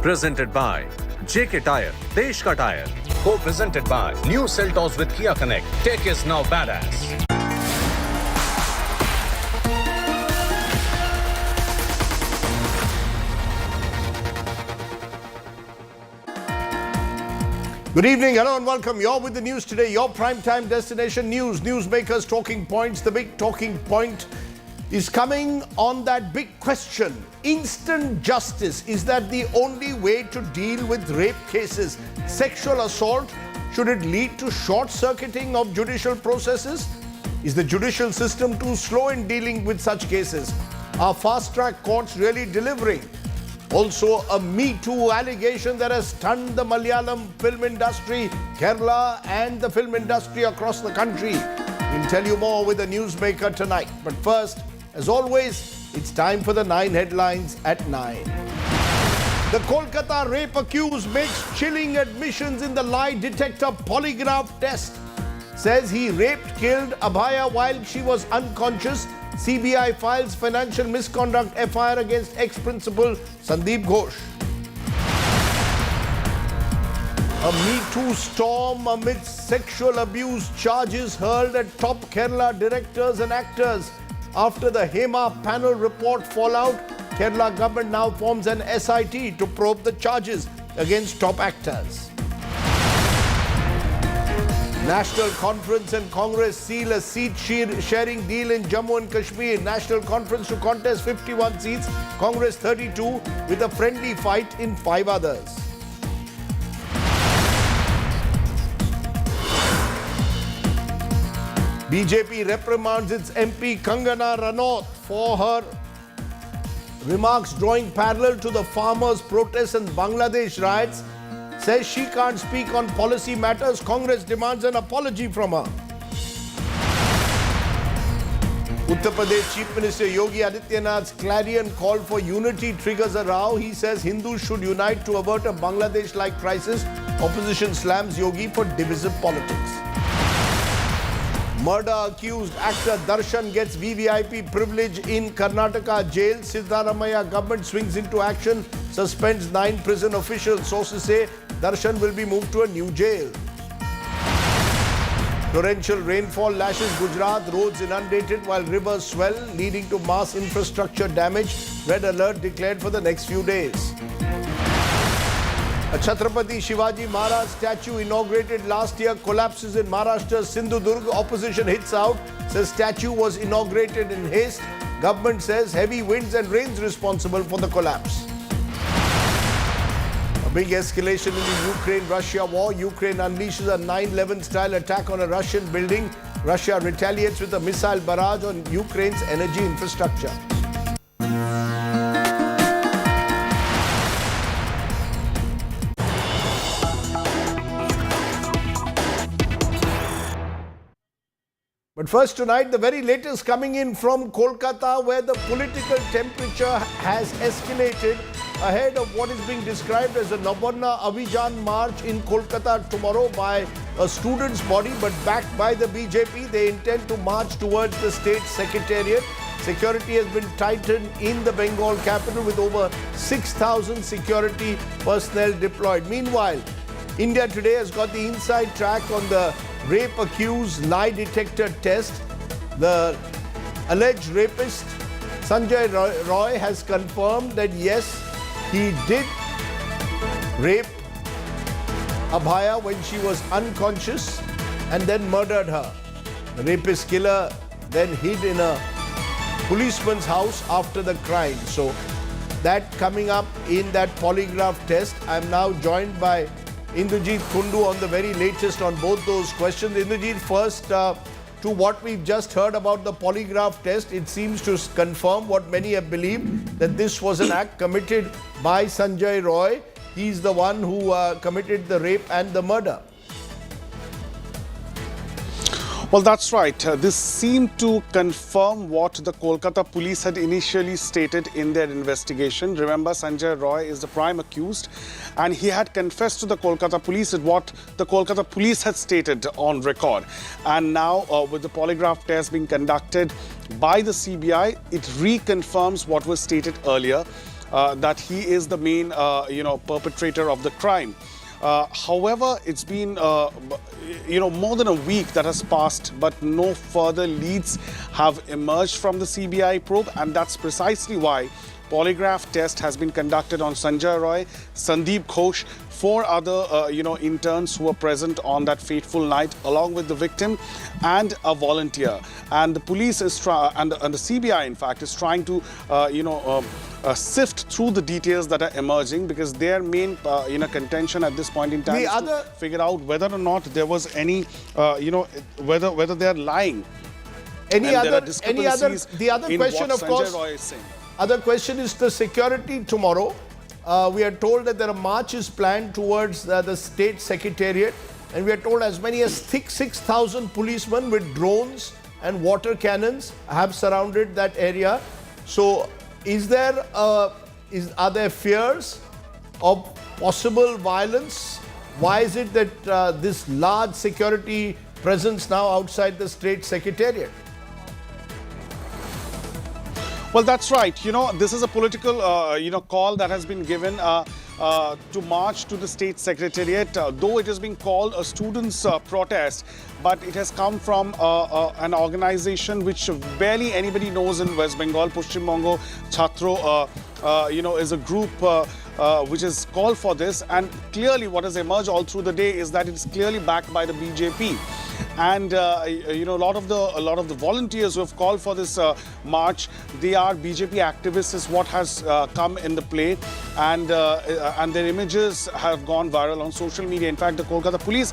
Presented by JK Tyre, Desh Ka Tyre. Co-presented by New Seltos with Kia Connect. Tech is now badass. Good evening, hello and welcome. You're with the news today, your primetime destination news. Newsmakers talking points. The big talking point is coming on that big question. Instant justice, is that the only way to deal with rape cases? Sexual assault, should it lead to short-circuiting of judicial processes? Is the judicial system too slow in dealing with such cases? Are fast-track courts really delivering? Also, a Me Too allegation that has stunned the Malayalam film industry, Kerala and the film industry across the country. We'll tell you more with the newsmaker tonight. But first, as always, it's time for the 9 headlines at 9. The Kolkata rape accused makes chilling admissions in the lie detector polygraph test. Says he raped, killed Abhaya while she was unconscious. CBI files financial misconduct FIR against ex-principal Sandeep Ghosh. A Me Too storm amidst sexual abuse charges hurled at top Kerala directors and actors. After the Hema panel report fallout, Kerala government now forms an SIT to probe the charges against top actors. National Conference and Congress seal a seat-sharing deal in Jammu and Kashmir. National Conference to contest 51 seats, Congress 32, with a friendly fight in 5 others. BJP reprimands its MP Kangana Ranaut for her remarks drawing parallel to the farmers' protests and Bangladesh riots. Says she can't speak on policy matters. Congress demands an apology from her. Uttar Pradesh Chief Minister Yogi Adityanath's clarion call for unity triggers a row. He says Hindus should unite to avert a Bangladesh-like crisis. Opposition slams Yogi for divisive politics. Murder-accused actor Darshan gets VVIP privilege in Karnataka jail. Siddharamaiah government swings into action, suspends 9 prison officials. Sources say Darshan will be moved to a new jail. Torrential rainfall lashes Gujarat, roads inundated while rivers swell, leading to mass infrastructure damage. Red alert declared for the next few days. A Chhatrapati Shivaji Maharaj statue inaugurated last year collapses in Maharashtra's Sindhudurg. Opposition hits out, says statue was inaugurated in haste. Government says heavy winds and rains responsible for the collapse. A big escalation in the Ukraine-Russia war. Ukraine unleashes a 9/11 style attack on a Russian building. Russia retaliates with a missile barrage on Ukraine's energy infrastructure. But first tonight, the very latest coming in from Kolkata, where the political temperature has escalated ahead of what is being described as a Nabarna Abhijan march in Kolkata tomorrow by a students' body, but backed by the BJP. They intend to march towards the state secretariat. Security has been tightened in the Bengal capital with over 6,000 security personnel deployed. Meanwhile, India Today has got the inside track on the rape accused lie detector test. The alleged rapist Sanjay Roy has confirmed that yes, he did rape Abhaya when she was unconscious and then murdered her. The rapist killer then hid in a policeman's house after the crime. So that coming up in that polygraph test. I'm now joined by Indrajit Kundu on the very latest on both those questions. Indrajit, first to what we've just heard about the polygraph test, it seems to confirm what many have believed, that this was an act committed by Sanjay Roy. He's the one who committed the rape and the murder. Well, that's right. This seemed to confirm what the Kolkata police had initially stated in their investigation. Remember, Sanjay Roy is the prime accused, and he had confessed to the Kolkata police at what the Kolkata police had stated on record. And now, with the polygraph test being conducted by the CBI, it reconfirms what was stated earlier, that he is the main, perpetrator of the crime. However, it's been, more than a week that has passed, but no further leads have emerged from the CBI probe, and that's precisely why polygraph test has been conducted on Sanjay Roy, Sandeep Ghosh, 4 other, interns who were present on that fateful night, along with the victim and a volunteer. And the police is and the CBI, in fact, is trying to, sift through the details that are emerging, because their main, contention at this point in time is to figure out whether or not there was any, whether they are lying. The other question, of course, other question is the security tomorrow. We are told that there are marches planned towards the state secretariat, and we are told as many as 6,000 policemen with drones and water cannons have surrounded that area. So, are there fears of possible violence? Why is it that this large security presence now outside the state secretariat? Well, that's right. This is a political, call that has been given to march to the state secretariat, though it is being called a students' protest, but it has come from an organization which barely anybody knows in West Bengal. Paschim Bongo Chhatro, is a group which has called for this, and clearly what has emerged all through the day is that it's clearly backed by the BJP. And a lot of the volunteers who have called for this march, they are BJP activists, is what has come in the play, and their images have gone viral on social media. In fact, the Kolkata police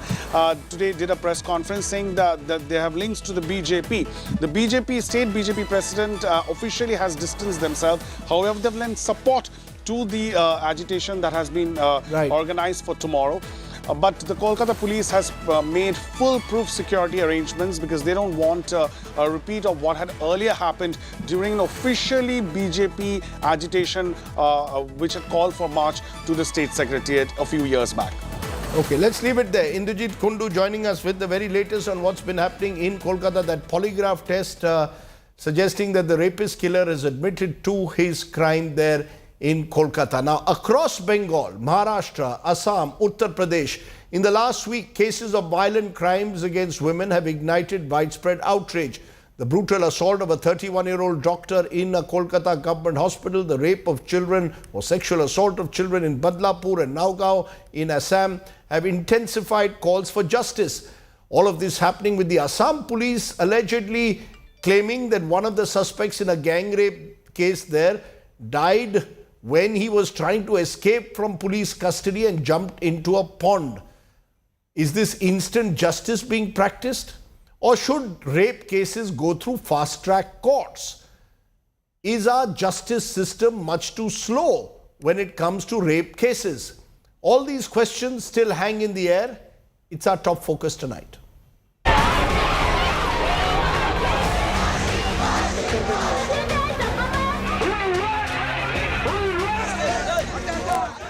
today did a press conference saying that they have links to the BJP. The state BJP president officially has distanced themselves. However, they've lent support to the agitation that has been organized for tomorrow. But the Kolkata police has made foolproof security arrangements, because they don't want a repeat of what had earlier happened during an officially BJP agitation which had called for march to the state secretariat a few years back. Okay, let's leave it there. Indrajit Kundu joining us with the very latest on what's been happening in Kolkata, that polygraph test suggesting that the rapist killer has admitted to his crime there in Kolkata. Now, across Bengal, Maharashtra, Assam, Uttar Pradesh, in the last week, cases of violent crimes against women have ignited widespread outrage. The brutal assault of a 31-year-old doctor in a Kolkata government hospital, the rape of children or sexual assault of children in Badlapur and Nagaon in Assam have intensified calls for justice. All of this happening with the Assam police allegedly claiming that one of the suspects in a gang rape case there died when he was trying to escape from police custody and jumped into a pond. Is this instant justice being practiced? Or should rape cases go through fast-track courts? Is our justice system much too slow when it comes to rape cases? All these questions still hang in the air. It's our top focus tonight.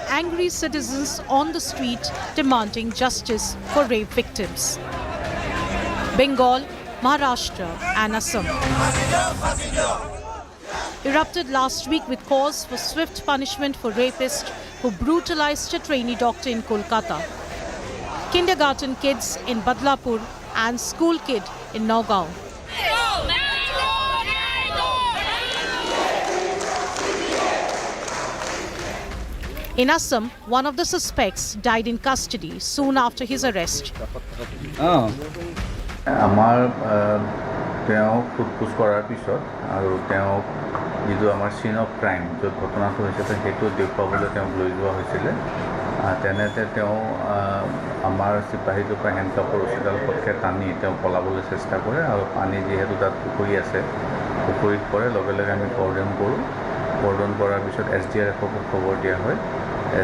Angry citizens on the street demanding justice for rape victims. Bengal, Maharashtra and Assam erupted last week with calls for swift punishment for rapists who brutalized a trainee doctor in Kolkata, kindergarten kids in Badlapur and school kid in Nagaon. In Assam, one of the suspects died in custody soon after his arrest. আমাৰ তেওঁ ফুটপুছ কৰাৰ পিছত আৰু তেওঁ যিটো আমাৰ চিন of crime য'ত ঘটনাটো হৈছে সেইটো দেখুৱাবলৈ তেওঁক লৈ যোৱা হৈছিলে তেনেতে তেওঁ আমাৰ চিপাহীটোৰ পৰা হেণ্ডকাপৰ ৰছীডাল পটকে টানি তেওঁ পলাবলৈ চেষ্টা কৰে আৰু পানী যিহেতু তাত পুখুৰী আছে পুখুৰীত পৰে লগে লগে আমি কৰ্ডন কৰোঁ কৰ্ডন কৰাৰ পিছত SDRFক খবৰ দিয়া হয়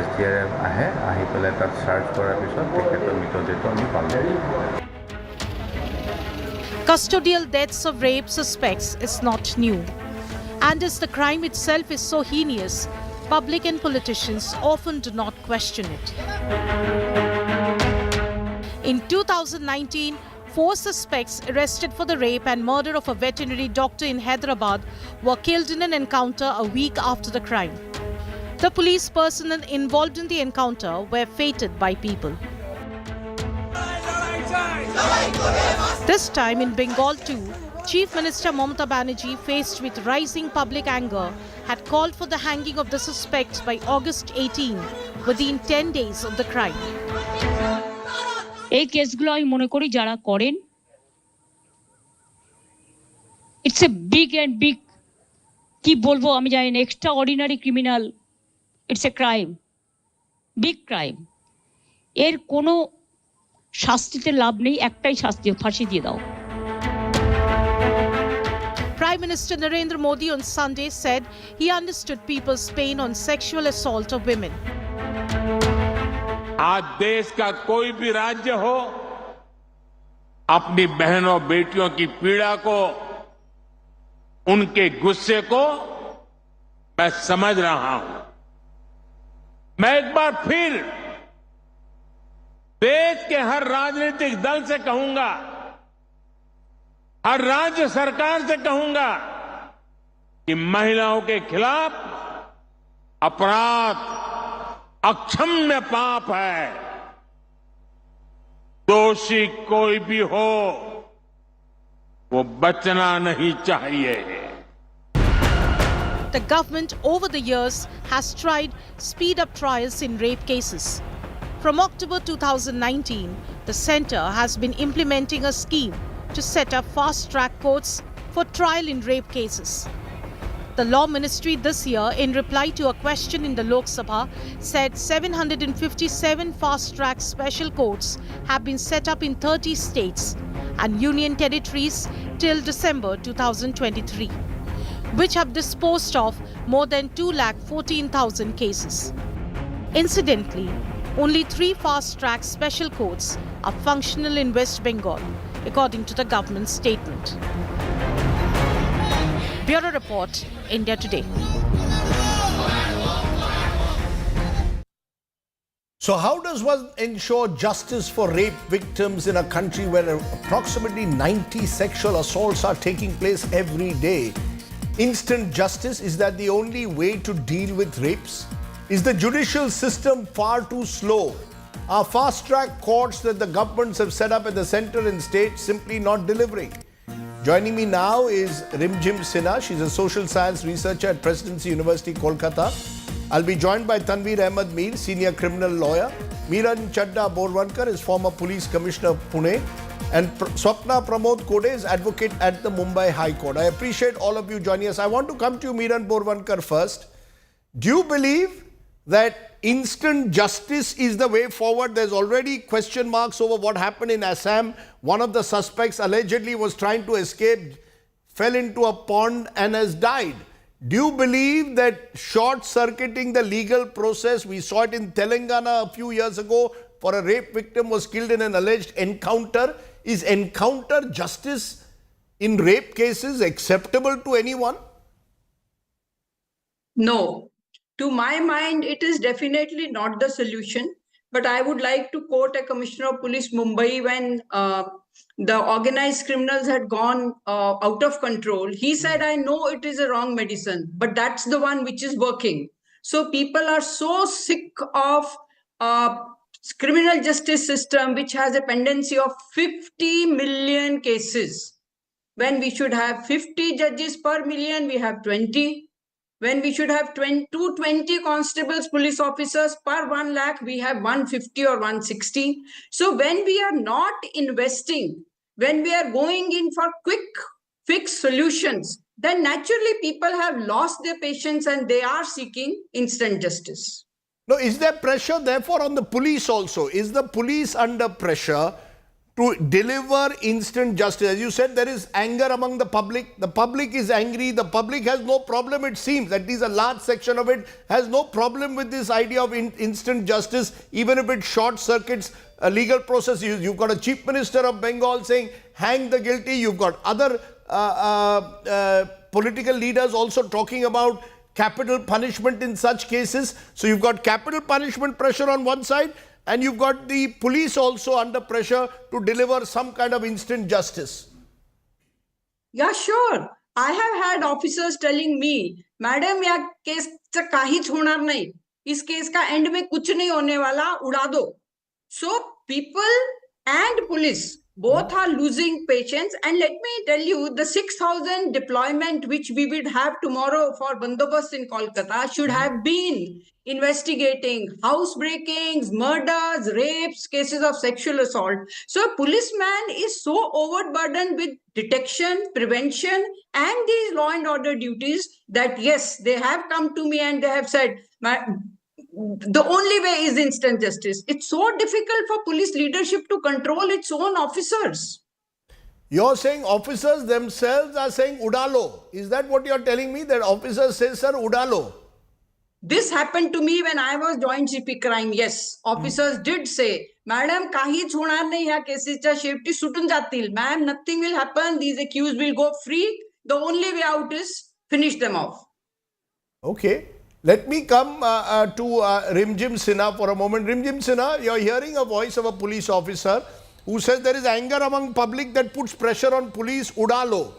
SDRF আহে আহি পেলাই তাত চাৰ্চ কৰাৰ পিছত তেখেতৰ মৃতদেহটো আমি পালোঁ Custodial deaths of rape suspects is not new. And as the crime itself is so heinous, public and politicians often do not question it. In 2019, 4 suspects arrested for the rape and murder of a veterinary doctor in Hyderabad were killed in an encounter a week after the crime. The police personnel involved in the encounter were fated by people. This time in Bengal too, Chief Minister Mamata Banerjee, faced with rising public anger, had called for the hanging of the suspect by August 18, within 10 days of the crime. এই কেসগুলো আমি মনে করি যারা করেন it's a big কি বলবো আমি জানি না extraordinary criminal it's a crime big crime এর কোনো শাস্তিতে লাভ নেই একটাই শাস্তি ফাঁসি দিয়ে দাও Prime Minister Narendra Modi on Sunday said he understood people's pain on sexual assault of women. आज देश का कोई भी राज्य हो अपनी बहनों बेटियों की पीड़ा को उनके गुस्से को मैं समझ रहा हूं मैं एक बार फिर देश के हर राजनीतिक दल से कहूंगा हर राज्य सरकार से कहूंगा कि महिलाओं के खिलाफ अपराध अक्षम्य पाप है दोषी कोई भी हो वो बचना नहीं चाहिए The government over the years has tried speed up trials in rape cases. From October 2019, the centre has been implementing a scheme to set up fast-track courts for trial in rape cases. The Law Ministry this year, in reply to a question in the Lok Sabha, said 757 fast-track special courts have been set up in 30 states and union territories till December 2023, which have disposed of more than 214,000 cases. Incidentally, only 3 fast-track special courts are functional in West Bengal, according to the government statement. Bureau Report, India Today. So how does one ensure justice for rape victims in a country where approximately 90 sexual assaults are taking place every day? Instant justice, is that the only way to deal with rapes? Is the judicial system far too slow? Are fast-track courts that the governments have set up at the centre and state simply not delivering? Joining me now is Rimjim Sinha. She's a social science researcher at Presidency University, Kolkata. I'll be joined by Tanveer Ahmed Mir, senior criminal lawyer. Miran Chadda Borwankar is former police commissioner of Pune. And Swapna Pramod Kode is advocate at the Mumbai High Court. I appreciate all of you joining us. I want to come to you, Miran Borwankar, first. Do you believe that instant justice is the way forward? There's already question marks over what happened in Assam. One of the suspects allegedly was trying to escape, fell into a pond and has died. Do you believe that short-circuiting the legal process, we saw it in Telangana a few years ago, for a rape victim was killed in an alleged encounter? Is encounter justice in rape cases acceptable to anyone? No. To my mind, it is definitely not the solution. But I would like to quote a commissioner of police Mumbai when the organized criminals had gone out of control. He said, I know it is a wrong medicine, but that's the one which is working. So people are so sick of criminal justice system, which has a pendency of 50 million cases. When we should have 50 judges per million, we have 20. When we should have 220 constables, police officers per 1 lakh, we have 150 or 160. So when we are not investing, when we are going in for quick fix solutions, then naturally people have lost their patience and they are seeking instant justice. No, is there pressure therefore on the police also? Is the police under pressure to deliver instant justice? As you said, there is anger among the public. The public is angry. The public has no problem, it seems, at least a large section of it has no problem with this idea of instant justice, even if it short circuits a legal process. You've got a chief minister of Bengal saying, hang the guilty. You've got other political leaders also talking about capital punishment in such cases. So you've got capital punishment pressure on one side, and you've got the police also under pressure to deliver some kind of instant justice. Yeah, sure. I have had officers telling me, Madam, यह case से काहीच होणार नहीं. इस case का and में कुछ नहीं होने वाला, उड़ा दो. So people and police both are losing patience. And let me tell you, the 6,000 deployment which we will have tomorrow for Bandobast in Kolkata should have been investigating house breakings, murders, rapes, cases of sexual assault. So a policeman is so overburdened with detection, prevention, and these law and order duties that yes, they have come to me and they have said, the only way is instant justice. It's so difficult for police leadership to control its own officers. You're saying officers themselves are saying udalo. Is that what you're telling me? That officers say, sir, udalo? This happened to me when I was joint CP crime. Yes, officers did say, Madam, काहीच होणार नाही ह्या केसेसच्या शेवटी सुटून जातील. Ma'am, nothing will happen. These accused will go free. The only way out is finish them off. Okay. Let me come to Rimjim Sinha for a moment. Rimjim Sinha, you're hearing a voice of a police officer who says there is anger among public that puts pressure on police. Udalo.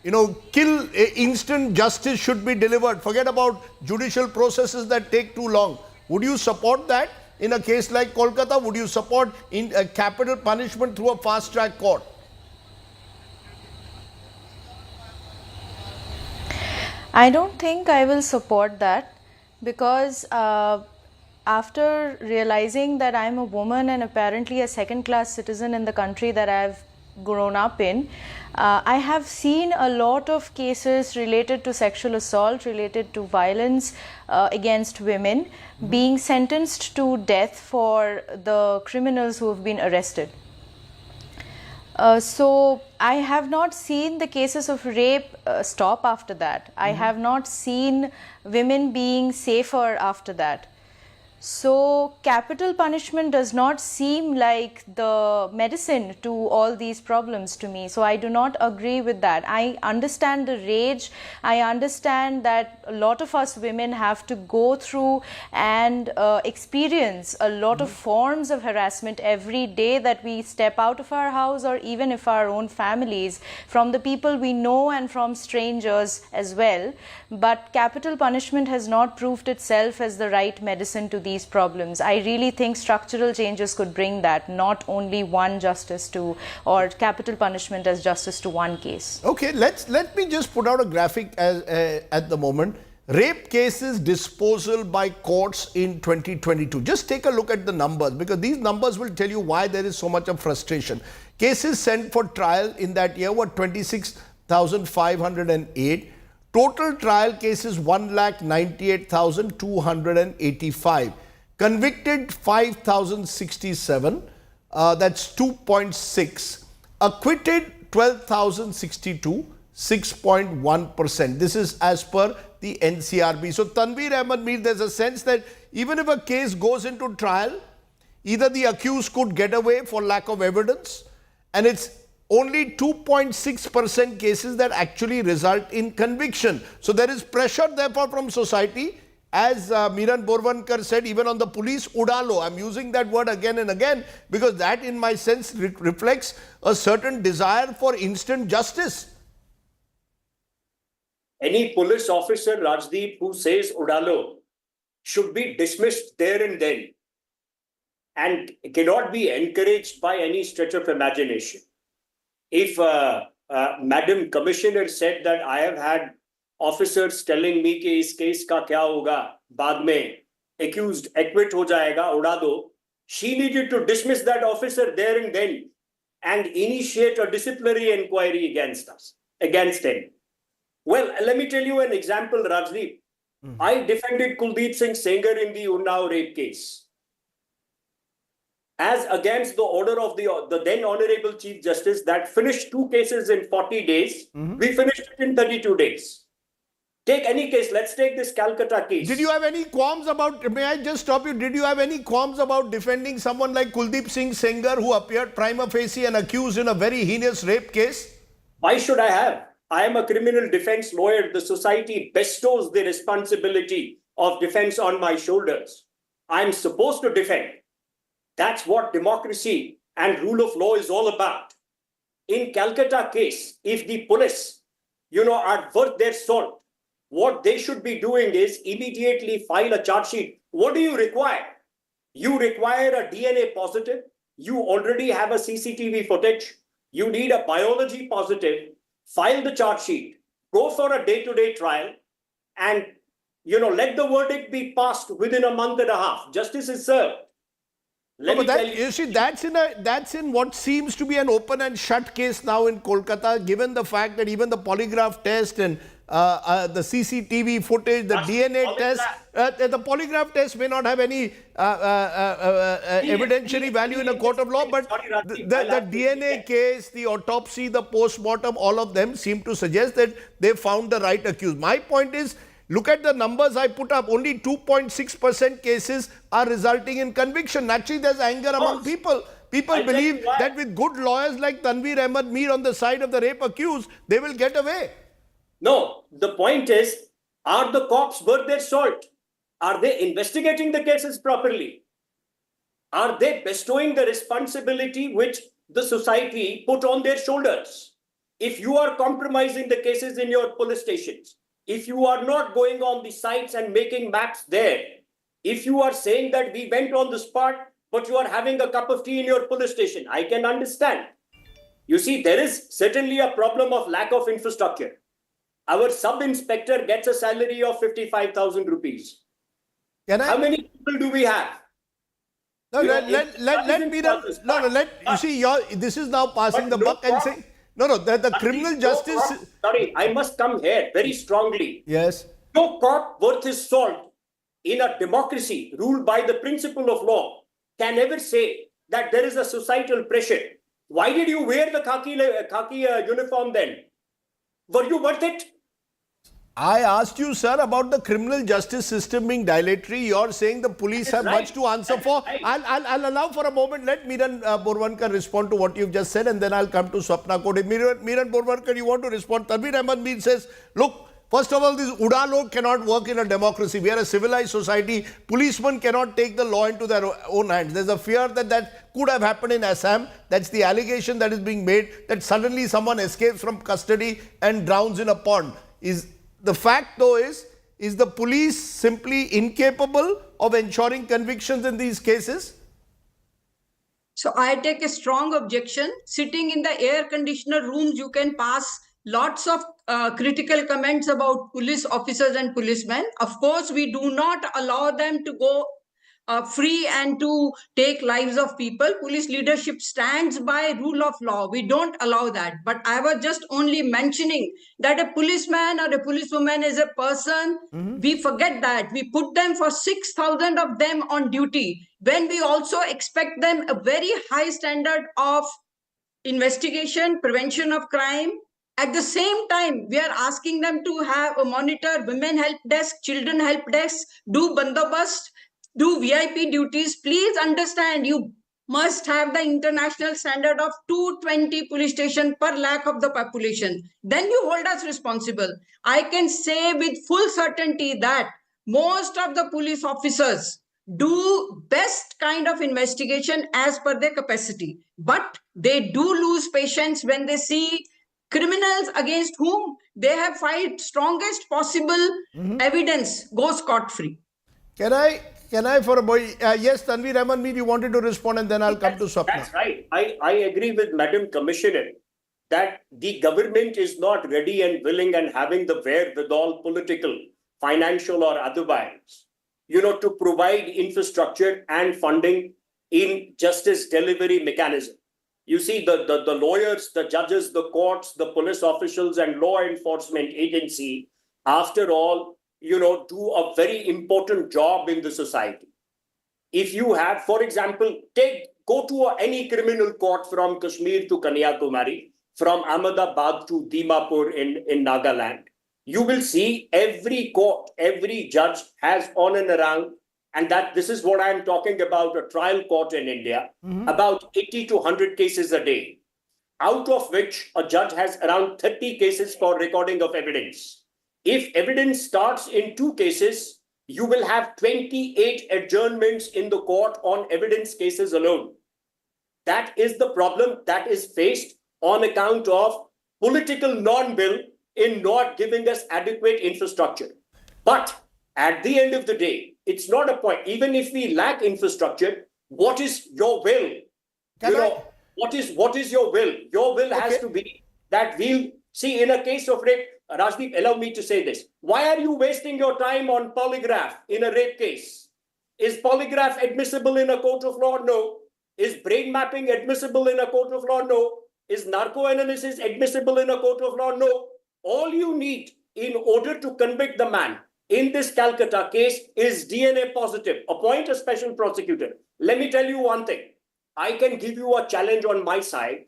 You know, instant justice should be delivered. Forget about judicial processes that take too long. Would you support that in a case like Kolkata? Would you support capital punishment through a fast-track court? I don't think I will support that, because after realizing that I'm a woman and apparently a second-class citizen in the country that I've grown up in, I have seen a lot of cases related to sexual assault, related to violence against women, being sentenced to death for the criminals who have been arrested. So I have not seen the cases of rape stop after that. I have not seen women being safer after that. So capital punishment does not seem like the medicine to all these problems to me. So I do not agree with that. I understand the rage. I understand that a lot of us women have to go through and experience a lot of forms of harassment every day that we step out of our house, or even if our own families, from the people we know and from strangers as well. But capital punishment has not proved itself as the right medicine to these problems. I really think structural changes could bring that, not only one justice to, or capital punishment as justice to one case. Okay, let me just put out a graphic at the moment. Rape cases disposal by courts in 2022. Just take a look at the numbers, because these numbers will tell you why there is so much of frustration. Cases sent for trial in that year were 26,508. Total trial cases 1,98,285. Convicted 5,067. That's 2.6. Acquitted 12,062. 6.1%. This is as per the NCRB. So Tanveer Ahmed Mir, there's a sense that even if a case goes into trial, either the accused could get away for lack of evidence, and it's only 2.6% cases that actually result in conviction. So there is pressure therefore from society, as Miran Borwankar said, even on the police udalo. I'm using that word again and again because that in my sense reflects a certain desire for instant justice. Any police officer, Rajdeep, who says udalo should be dismissed there and then and cannot be encouraged by any stretch of imagination. If Madam Commissioner said that I have had officers telling me कि इस case का क्या होगा बाद में accused acquit हो जाएगा उड़ा दो, she needed to dismiss that officer there and then and initiate a disciplinary inquiry against him. Well, let me tell you an example, Rajdeep. I defended Kuldeep Singh Sengar in the Unnao rape case. As against the order of the then Honorable Chief Justice that finished 2 cases in 40 days, we finished it in 32 days. Take any case, let's take this Calcutta case. Did you have any qualms about, may I just stop you, did you have any qualms about defending someone like Kuldeep Singh Sengar who appeared prima facie and accused in a very heinous rape case? Why should I have? I am a criminal defense lawyer. The society bestows the responsibility of defense on my shoulders. I'm supposed to defend. That's what democracy and rule of law is all about. In Calcutta case, if the police, are worth their salt, what they should be doing is immediately file a charge sheet. What do you require? You require a DNA positive. You already have a CCTV footage. You need a biology positive. File the charge sheet, go for a day-to-day trial, and let the verdict be passed within a month and a half. Justice is served. You see, that's in what seems to be an open and shut case now in Kolkata, given the fact that even the polygraph test and the CCTV footage, the DNA test, the polygraph test may not have any evidentiary value in a court of law, but the DNA case, the autopsy, the post-mortem, all of them seem to suggest that they found the right accused. My point is, look at the numbers I put up. Only 2.6% cases are resulting in conviction. Naturally, there's anger among people. People believe that with good lawyers like Tanveer Ahmed Mir on the side of the rape accused, they will get away. No, the point is, are the cops worth their salt? Are they investigating the cases properly? Are they bestowing the responsibility which the society put on their shoulders? If you are compromising the cases in your police stations, if you are not going on the sites and making maps there, if you are saying that we went on the spot, but you are having a cup of tea in your police station, I can understand. You see, there is certainly a problem of lack of infrastructure. Our sub-inspector gets a salary of 55,000 rupees. How many people do we have? No, you see, this is now passing the buck and saying, the criminal justice... Sorry, I must come here very strongly. Yes. No cop worth his salt in a democracy ruled by the principle of law can ever say that there is a societal pressure. Why did you wear the khaki uniform then? Were you worth it? I asked you, sir, about the criminal justice system being dilatory. You're saying the police have much to answer for. I'll allow for a moment. Let Miran Borwankar respond to what you've just said, and then I'll come to Swapna Kode. Miran Borwankar, you want to respond? Tanveer Ahmed Mir says, look, first of all, this udalo cannot work in a democracy. We are a civilized society. Policemen cannot take the law into their own hands. There's a fear that could have happened in Assam. That's the allegation that is being made, that suddenly someone escapes from custody and drowns in a pond. The fact, though, is Is the police simply incapable of ensuring convictions in these cases? So I take a strong objection. Sitting in the air conditioner rooms, you can pass lots of critical comments about police officers and policemen. Of course, we do not allow them to go free and to take lives of people. Police leadership stands by rule of law. We don't allow that. But I was just only mentioning that a policeman or a policewoman is a person. We forget that. We put them for 6,000 of them on duty, when we also expect them a very high standard of investigation, prevention of crime. At the same time, we are asking them to have a monitor women help desk, children help desk, do bandobast, do VIP duties. Please understand, you must have the international standard of 220 police stations per lakh of the population. Then you hold us responsible. I can say with full certainty that most of the police officers do best kind of investigation as per their capacity. But they do lose patience when they see criminals against whom they have filed strongest possible evidence go scot-free. Can I for a boy? Yes, Tanveer Ahmed Mir, you wanted to respond and then I'll come to Swapna. That's right. I agree with Madam Commissioner that the government is not ready and willing and having the wherewithal, political, financial or otherwise, to provide infrastructure and funding in justice delivery mechanism. You see, the lawyers, the judges, the courts, the police officials and law enforcement agency, after all, do a very important job in the society. If you have, for example, go to any criminal court from Kashmir to Kanyakumari, from Ahmedabad to Dimapur in Nagaland, you will see every court, every judge has on and around, and that this is what I'm talking about, a trial court in India, about 80 to 100 cases a day, out of which a judge has around 30 cases for recording of evidence. If evidence starts in 2 cases, you will have 28 adjournments in the court on evidence cases alone. That is the problem that is faced on account of political non-will in not giving us adequate infrastructure. But at the end of the day, it's not a point. Even if we lack infrastructure, what is your will? What is your will? Your will has to be that we'll see in a case of rape. Rajdeep, allow me to say this. Why are you wasting your time on polygraph in a rape case? Is polygraph admissible in a court of law? No. Is brain mapping admissible in a court of law? No. Is narco-analysis admissible in a court of law? No. All you need in order to convict the man in this Calcutta case is DNA positive. Appoint a special prosecutor. Let me tell you one thing. I can give you a challenge on my side.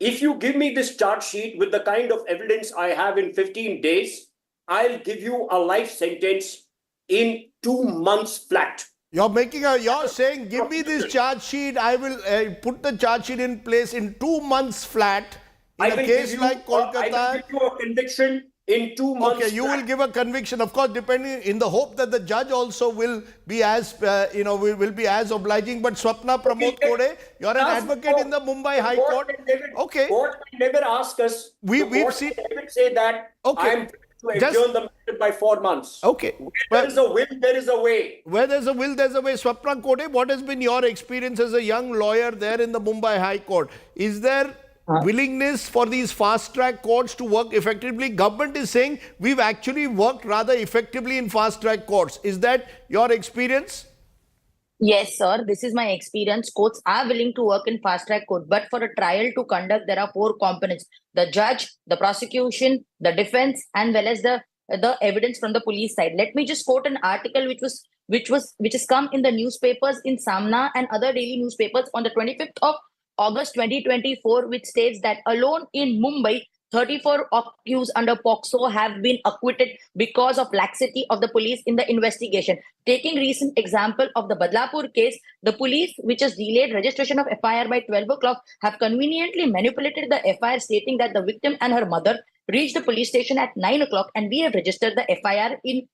If you give me this charge sheet with the kind of evidence I have in 15 days, I'll give you a life sentence in 2 months flat. You're saying, give me this charge sheet, I will put the charge sheet in place in 2 months flat. In a case like Kolkatas, I will give you a conviction in 2 months. Okay, you will give a conviction, of course, depending in the hope that the judge also will be as will be as obliging. But Swapna Pramod Kode, you're an advocate in the Mumbai High Court. Okay, court never ask us. We've seen. Never say that. Okay, I'm to adjourn the matter by 4 months. Okay, where there is a will, there is a way. Where there's a will, there's a way. Swapna Kode, what has been your experience as a young lawyer there in the Mumbai High Court? Is there willingness for these fast-track courts to work effectively? Government is saying we've actually worked rather effectively in fast-track courts. Is that your experience? Yes, sir. This is my experience. Courts are willing to work in fast-track court, but for a trial to conduct, there are 4 components: the judge, the prosecution, the defense, and well as the evidence from the police side. Let me just quote an article which has come in the newspapers in Samna and other daily newspapers on the 25th of August 2024, which states that alone in Mumbai, 34 accused under POCSO have been acquitted because of laxity of the police in the investigation. Taking recent example of the Badlapur case, the police, which has delayed registration of FIR by 12 o'clock, have conveniently manipulated the FIR, stating that the victim and her mother reached the police station at 9 o'clock and we have registered the FIR in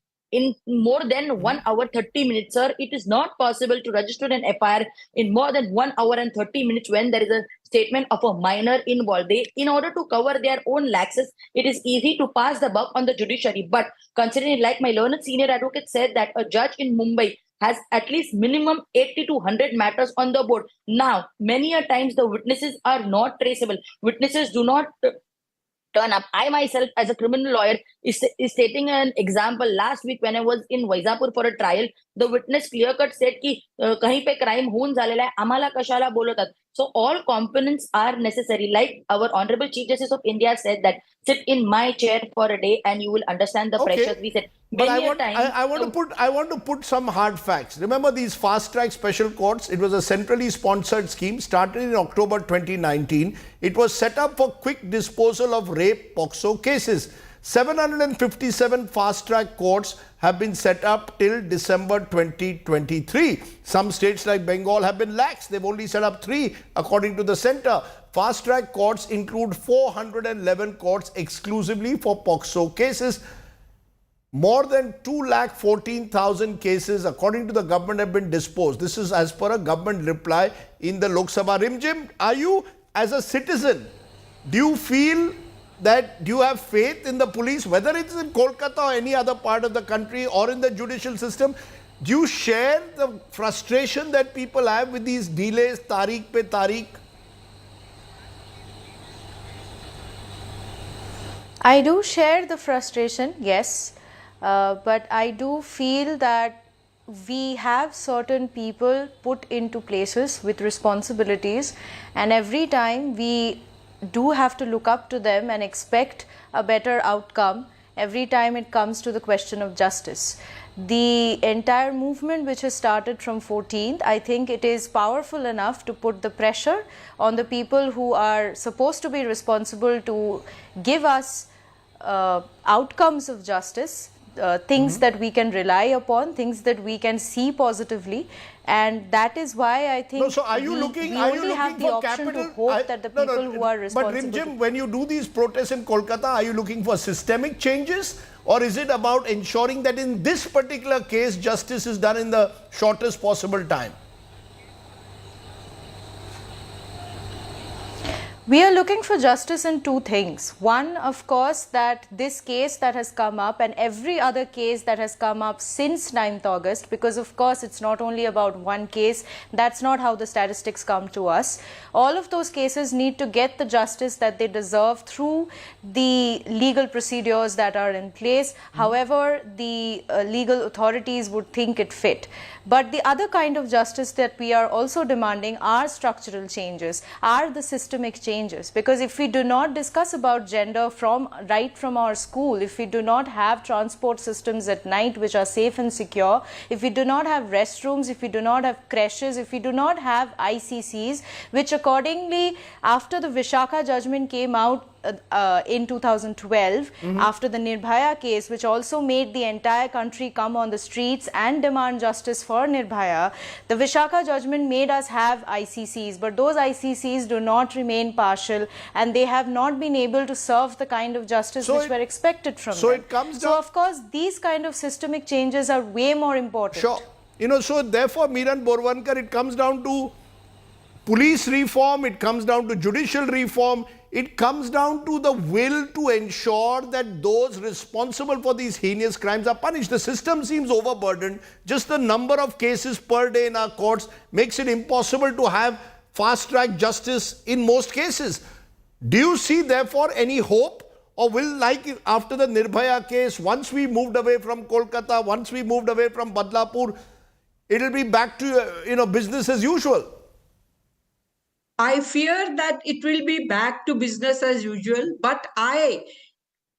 more than 1 hour 30 minutes, sir. It is not possible to register an FIR in more than 1 hour and 30 minutes when there is a statement of a minor involved. They, in order to cover their own laxes, it is easy to pass the buck on the judiciary. But considering, like my learned senior advocate said, that a judge in Mumbai has at least minimum 80 to 100 matters on the board. Now, many a times the witnesses are not traceable. Witnesses do not turn up. I myself, as a criminal lawyer, is stating an example. Last week, when I was in Vaizapur for a trial, the witness clear-cut said कि कहीं पे crime होऊन झालेला आहे, आम्हाला कशाला बोलवतात. So all components are necessary. Like our Honorable Chief Justice of India said that sit in my chair for a day and you will understand the pressures. We said. But I want to put some hard facts. Remember these fast track special courts? It was a centrally sponsored scheme started in October 2019. It was set up for quick disposal of rape POCSO cases. 757 fast track courts have been set up till December 2023. Some states like Bengal have been lax. They've only set up 3 according to the center. Fast track courts include 411 courts exclusively for POCSO cases. More than 214,000 cases, according to the government, have been disposed. This is as per a government reply in the Lok Sabha. Rimjim, are you, as a citizen, do you have faith in the police, whether it's in Kolkata or any other part of the country or in the judicial system? Do you share the frustration that people have with these delays, tariq pe tariq? I do share the frustration, yes. But I do feel that we have certain people put into places with responsibilities, and every time we do have to look up to them and expect a better outcome every time it comes to the question of justice. The entire movement which has started from 14th, I think it is powerful enough to put the pressure on the people who are supposed to be responsible to give us outcomes of justice. Things that we can rely upon, things that we can see positively, and that is why I think so are you looking have the for option capital? to hope that the people who are responsible. But Rimjim, when you do these protests in Kolkata, are you looking for systemic changes, or is it about ensuring that in this particular case justice is done in the shortest possible time? We are looking for justice in 2 things. One, of course, that this case that has come up and every other case that has come up since 9th August, because of course it's not only about one case, that's not how the statistics come to us. All of those cases need to get the justice that they deserve through the legal procedures that are in place, however the legal authorities would think it fit. But the other kind of justice that we are also demanding are structural changes, are the systemic changes. Because if we do not discuss about gender right from our school, if we do not have transport systems at night which are safe and secure, if we do not have restrooms, if we do not have creches, if we do not have ICCs, which accordingly after the Vishakha judgment came out in 2012, after the Nirbhaya case, which also made the entire country come on the streets and demand justice for Nirbhaya, the Vishakha judgment made us have ICCs, but those ICCs do not remain partial and they have not been able to serve the kind of justice which were expected from them. So of course these kind of systemic changes are way more important. Sure. So therefore, Miran Borwankar, it comes down to police reform, it comes down to judicial reform, it comes down to the will to ensure that those responsible for these heinous crimes are punished. The system seems overburdened. Just the number of cases per day in our courts makes it impossible to have fast-track justice in most cases. Do you see, therefore, any hope? Or will, like after the Nirbhaya case, once we moved away from Kolkata, once we moved away from Badlapur, it will be back to, business as usual? I fear that it will be back to business as usual, but I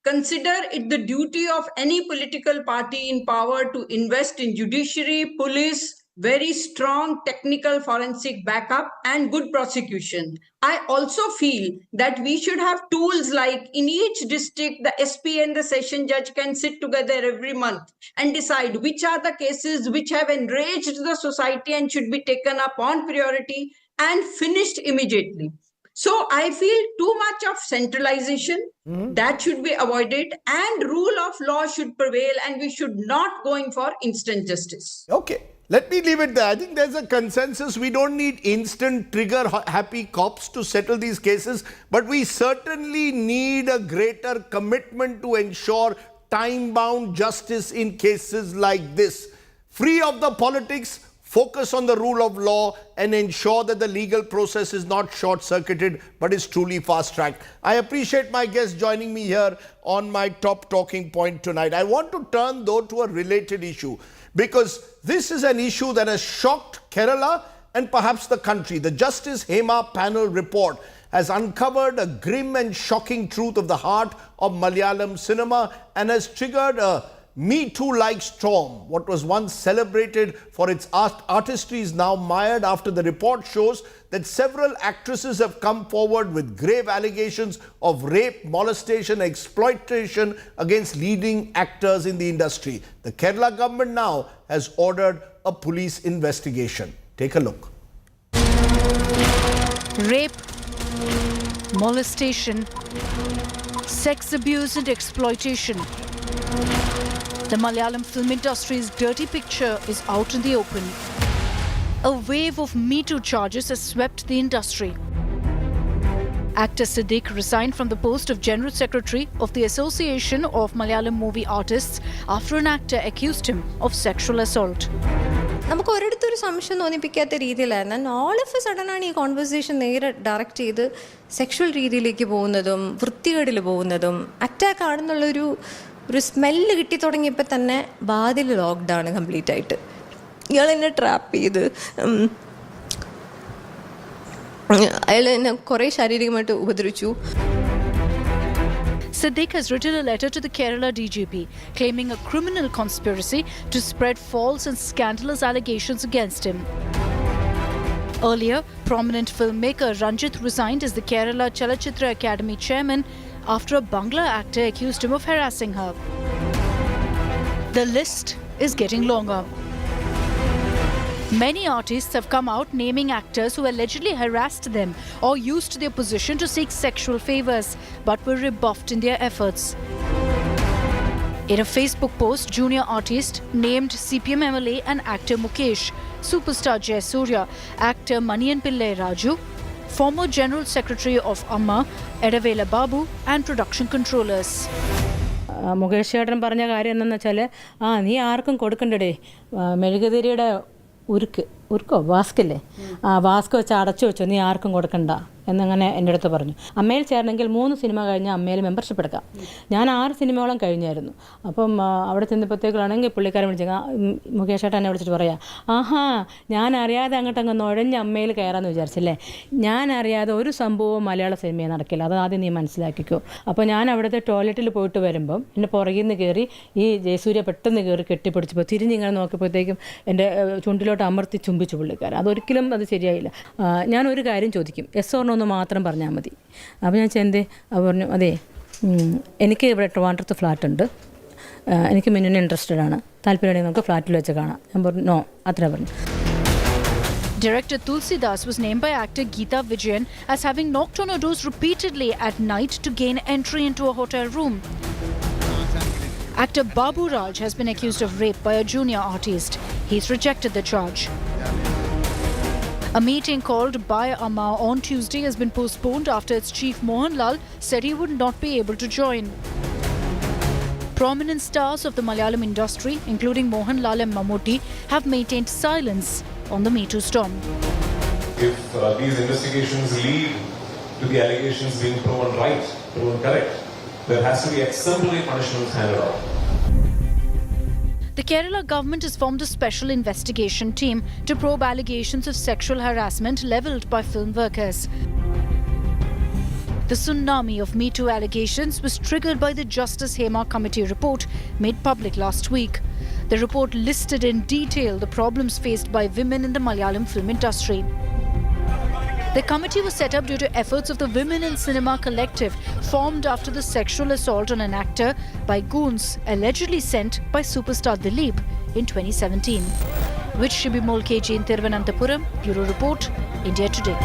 consider it the duty of any political party in power to invest in judiciary, police, very strong technical forensic backup and good prosecution. I also feel that we should have tools like in each district, the SP and the session judge can sit together every month and decide which are the cases which have enraged the society and should be taken up on priority and finished immediately. So I feel too much of centralization, that should be avoided, and rule of law should prevail, and we should not going for instant justice. Okay. Let me leave it there. I think there's a consensus. We don't need instant trigger-happy cops to settle these cases, but we certainly need a greater commitment to ensure time-bound justice in cases like this. Free of the politics, focus on the rule of law and ensure that the legal process is not short-circuited but is truly fast-tracked. I appreciate my guests joining me here on my top talking point tonight. I want to turn, though, to a related issue, because this is an issue that has shocked Kerala and perhaps the country. The Justice Hema panel report has uncovered a grim and shocking truth of the heart of Malayalam cinema and has triggered a Me Too-like storm. What was once celebrated for its artistry is now mired after the report shows that several actresses have come forward with grave allegations of rape, molestation, exploitation against leading actors in the industry. The Kerala government now has ordered a police investigation. Take a look. Rape, molestation, sex abuse and exploitation. The Malayalam film industry's dirty picture is out in the open. A wave of Me Too charges has swept the industry. Actor Siddiq resigned from the post of General Secretary of the Association of Malayalam Movie Artists after an actor accused him of sexual assault. നമുക്ക് ഒരിടത്തൊരു സംശയം തോന്നിപ്പിക്കാത്ത രീതിയിലായിരുന്നു. All of A sudden ആണ് ഈ conversation നേരെ direct ചെയ്ത് sexual രീതിയിലേക്ക് പോകുന്നതും വൃത്തികേടിൽ പോകുന്നതും അറ്റാക്ക് ആണെന്നുള്ളൊരു സ്മെല്ല് കിട്ടി തുടങ്ങിയപ്പോൾ തന്നെ വാതിൽ ലോക്ക്ഡൗൺ കംപ്ലീറ്റ് ആയിട്ട്. ഇയാൾ എന്നെ ട്രാപ്പ് ചെയ്ത് അയാൾ എന്നെ കുറേ ശാരീരികമായിട്ട് ഉപദ്രവിച്ചു. Siddiq has written a letter to the Kerala DGP claiming a criminal conspiracy to spread false and scandalous allegations against him. Earlier, prominent filmmaker Ranjit resigned as the Kerala Chalachitra Academy chairman after a Bangla actor accused him of harassing her. The list is getting longer. Many artists have come out naming actors who allegedly harassed them or used their position to seek sexual favors but were rebuffed in their efforts. In a Facebook post, junior artist named CPM MLA and actor Mukesh, superstar Jay Surya, actor Maniyan Pillai Raju, former General Secretary of Amma, Edavela Babu and production controllers. Mukesh ചേട്ടൻ പറഞ്ഞ കാര്യം എന്താണെന്ന് വെച്ചാൽ, നീ ആർക്കും കൊടുക്കണ്ടേ മെഴുകുതിരിയുടെ ഉരുക്കോ വാസ്കല്ലേ, വാസ്ക് വെച്ച് അടച്ചു വെച്ചോ, നീ ആർക്കും കൊടുക്കണ്ട എന്നങ്ങനെ എൻ്റെ അടുത്ത് പറഞ്ഞു. അമ്മയിൽ ചേരണമെങ്കിൽ 3 സിനിമ കഴിഞ്ഞാൽ അമ്മയിൽ മെമ്പർഷിപ്പ് എടുക്കാം. ഞാൻ 6 സിനിമയോളം കഴിഞ്ഞായിരുന്നു. അപ്പം അവിടെ ചെന്നപ്പോഴത്തേക്കാണെങ്കിൽ പുള്ളിക്കാരൻ വിളിച്ച മുകേഷ് ചേട്ടൻ എന്നെ വിളിച്ചിട്ട് പറയാം, ആഹാ ഞാൻ അറിയാതെ അങ്ങോട്ടങ്ങ് നുഴഞ്ഞ് അമ്മയിൽ കയറാമെന്ന് വിചാരിച്ചല്ലേ. ഞാൻ അറിയാതെ ഒരു സംഭവവും മലയാള സിനിമയിൽ നടക്കില്ല, അത് ആദ്യം നീ മനസ്സിലാക്കിക്കോ. അപ്പോൾ ഞാൻ അവിടുത്തെ ടോയ്ലറ്റിൽ പോയിട്ട് വരുമ്പം എൻ്റെ പുറകിൽ നിന്ന് കയറി ഈ ജയസൂര്യ പെട്ടെന്ന് കയറി കെട്ടിപ്പിടിച്ചപ്പോൾ തിരിഞ്ഞിങ്ങനെ നോക്കിയപ്പോഴത്തേക്കും എൻ്റെ ചുണ്ടിലോട്ട് അമർത്തി ചുംബിച്ചു പുള്ളിക്കാരൻ. അതൊരിക്കലും അത് ശരിയായില്ല. ഞാനൊരു കാര്യം ചോദിക്കും, എസ് ഓർ ഒന്ന് മാത്രം പറഞ്ഞാൽ മതി. അപ്പോൾ ഞാൻ ചെന്തേ പറഞ്ഞു, അതെ എനിക്ക് ഇവിടെ ട്രിവാൻഡ്രത്ത് ഫ്ലാറ്റ് ഉണ്ട്, എനിക്ക് മിന്നുവിന് ഇൻട്രസ്റ്റഡ് ആണ്, താല്പര്യമുണ്ടെങ്കിൽ നമുക്ക് ഫ്ലാറ്റിൽ വെച്ച് കാണാം. ഞാൻ പറഞ്ഞു നോ, അത്ര പറഞ്ഞു. Director Tulsi Das was named by actor Geeta Vijayan as having knocked on her doors repeatedly at night to gain entry into a hotel room. Actor Babu Raj has been accused of rape by a junior artist. He's rejected the charge. A meeting called by Amma on Tuesday has been postponed after its chief Mohanlal said he would not be able to join. Prominent stars of the Malayalam industry, including Mohanlal and Mammootty, have maintained silence on the Me Too storm. If these investigations lead to the allegations being proven right, proven correct, there has to be exemplary punishments handed out. The Kerala government has formed a special investigation team to probe allegations of sexual harassment levelled by film workers. The tsunami of Me Too allegations was triggered by the Justice Hema Committee report made public last week. The report listed in detail the problems faced by women in the Malayalam film industry. The committee was set up due to efforts of the Women in Cinema Collective, formed after the sexual assault on an actor by goons allegedly sent by superstar Dileep in 2017. With Shibi Mo in Thiruvananthapuram, Bureau Report, India Today.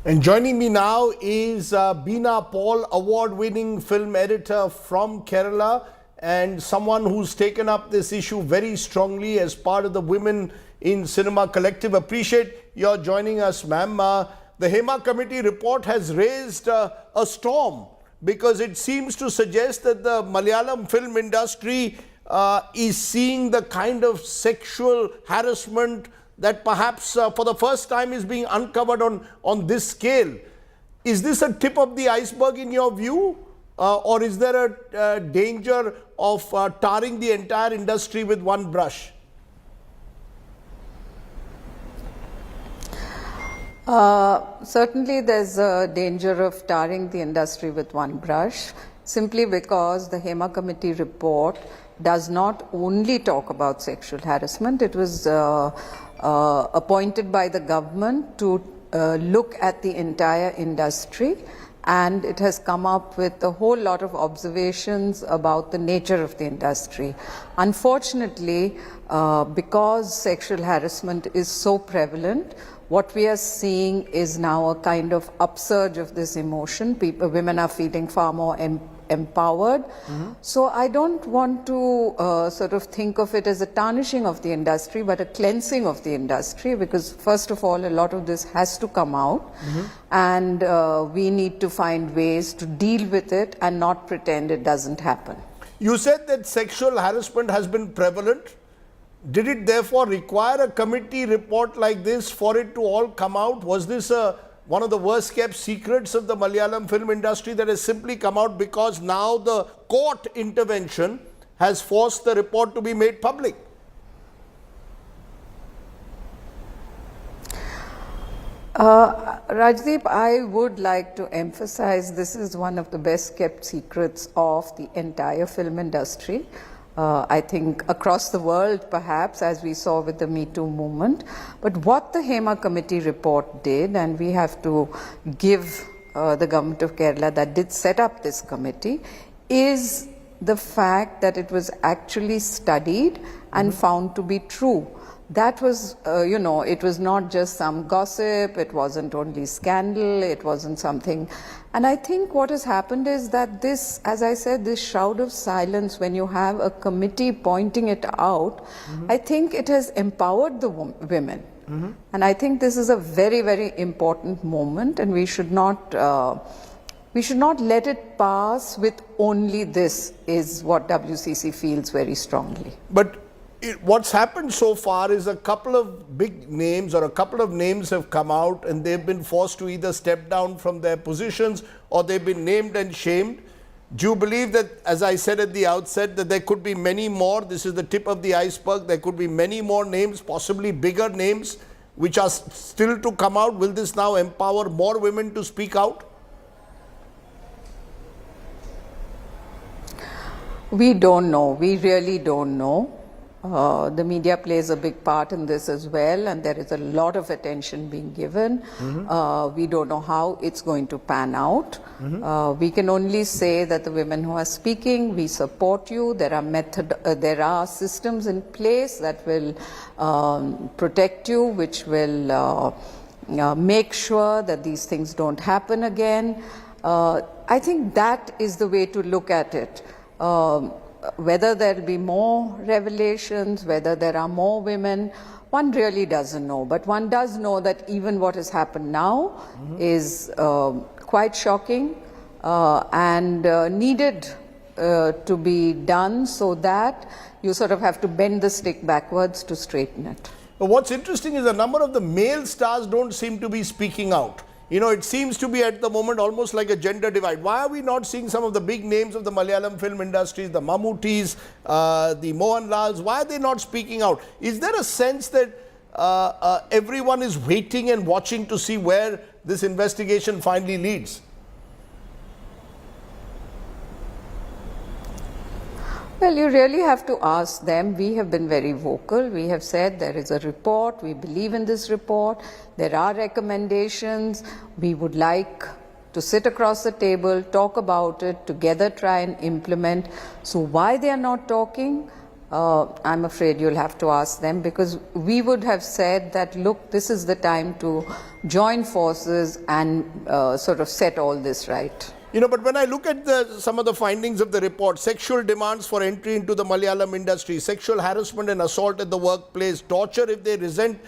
And joining me now is Beena Paul, award-winning film editor from Kerala and someone who's taken up this issue very strongly as part of the Women in Cinema Collective. Appreciate your joining us, ma'am. The Hema Committee report has raised a storm because it seems to suggest that the Malayalam film industry is seeing the kind of sexual harassment that perhaps for the first time is being uncovered on this scale. Is this a tip of the iceberg in your view? Or is there a danger of tarring the entire industry with one brush? Certainly there's a danger of tarring the industry with one brush, simply because the Hema Committee report does not only talk about sexual harassment. It was appointed by the government to look at the entire industry, and it has come up with a whole lot of observations about the nature of the industry. Unfortunately, because sexual harassment is so prevalent, what we are seeing is now a kind of upsurge of this emotion. Women are feeling far more empowered. So I don't want to sort of think of it as a tarnishing of the industry, but a cleansing of the industry, because first of all, a lot of this has to come out, and we need to find ways to deal with it and not pretend it doesn't happen. You said that sexual harassment has been prevalent. Did it therefore require a committee report like this for it to all come out? Was this one of the worst kept secrets of the Malayalam film industry that has simply come out because now the court intervention has forced the report to be made public? Rajdeep, I would like to emphasize this is one of the best kept secrets of the entire film industry. I think across the world, perhaps, as we saw with the Me Too movement. But what the Hema Committee report did, and we have to give the government of Kerala that did set up this committee, is the fact that it was actually studied and found to be true. That was, it was not just some gossip, it wasn't only scandal, it wasn't something. And I think what has happened is that this, as I said, this shroud of silence, when you have a committee pointing it out, I think it has empowered the women. And I think this is a very, very important moment, and we should not let it pass with only this, is what WCC feels very strongly. But what's happened so far is a couple of big names or a couple of names have come out and they've been forced to either step down from their positions or they've been named and shamed. Do you believe that, as I said at the outset, that there could be many more? This is the tip of the iceberg. There could be many more names, possibly bigger names, which are still to come out. Will this now empower more women to speak out? We don't know. We really don't know. The media plays a big part in this as well, and there is a lot of attention being given. We don't know how it's going to pan out. We can only say that the women who are speaking, we support you. There are systems in place that will protect you, which will make sure that these things don't happen again. I think that is the way to look at it. Whether there will be more revelations, whether there are more women, one really doesn't know. But one does know that even what has happened now is quite shocking and needed to be done, so that you sort of have to bend the stick backwards to straighten it. But what's interesting is a number of the male stars don't seem to be speaking out. You know, it seems to be at the moment almost like a gender divide. Why are we not seeing some of the big names of the Malayalam film industry, the Mammootties, the Mohanlals? Why are they not speaking out? Is there a sense that everyone is waiting and watching to see where this investigation finally leads? Well, you really have to ask them. We have been very vocal. We have said there is a report. We believe in this report. There are recommendations. We would like to sit across the table, talk about it, together try and implement. So why they are not talking, I'm afraid you'll have to ask them, because we would have said that, look, this is the time to join forces and sort of set all this right. You know, but when I look at some of the findings of the report, sexual demands for entry into the Malayalam industry, sexual harassment and assault at the workplace, torture if they resent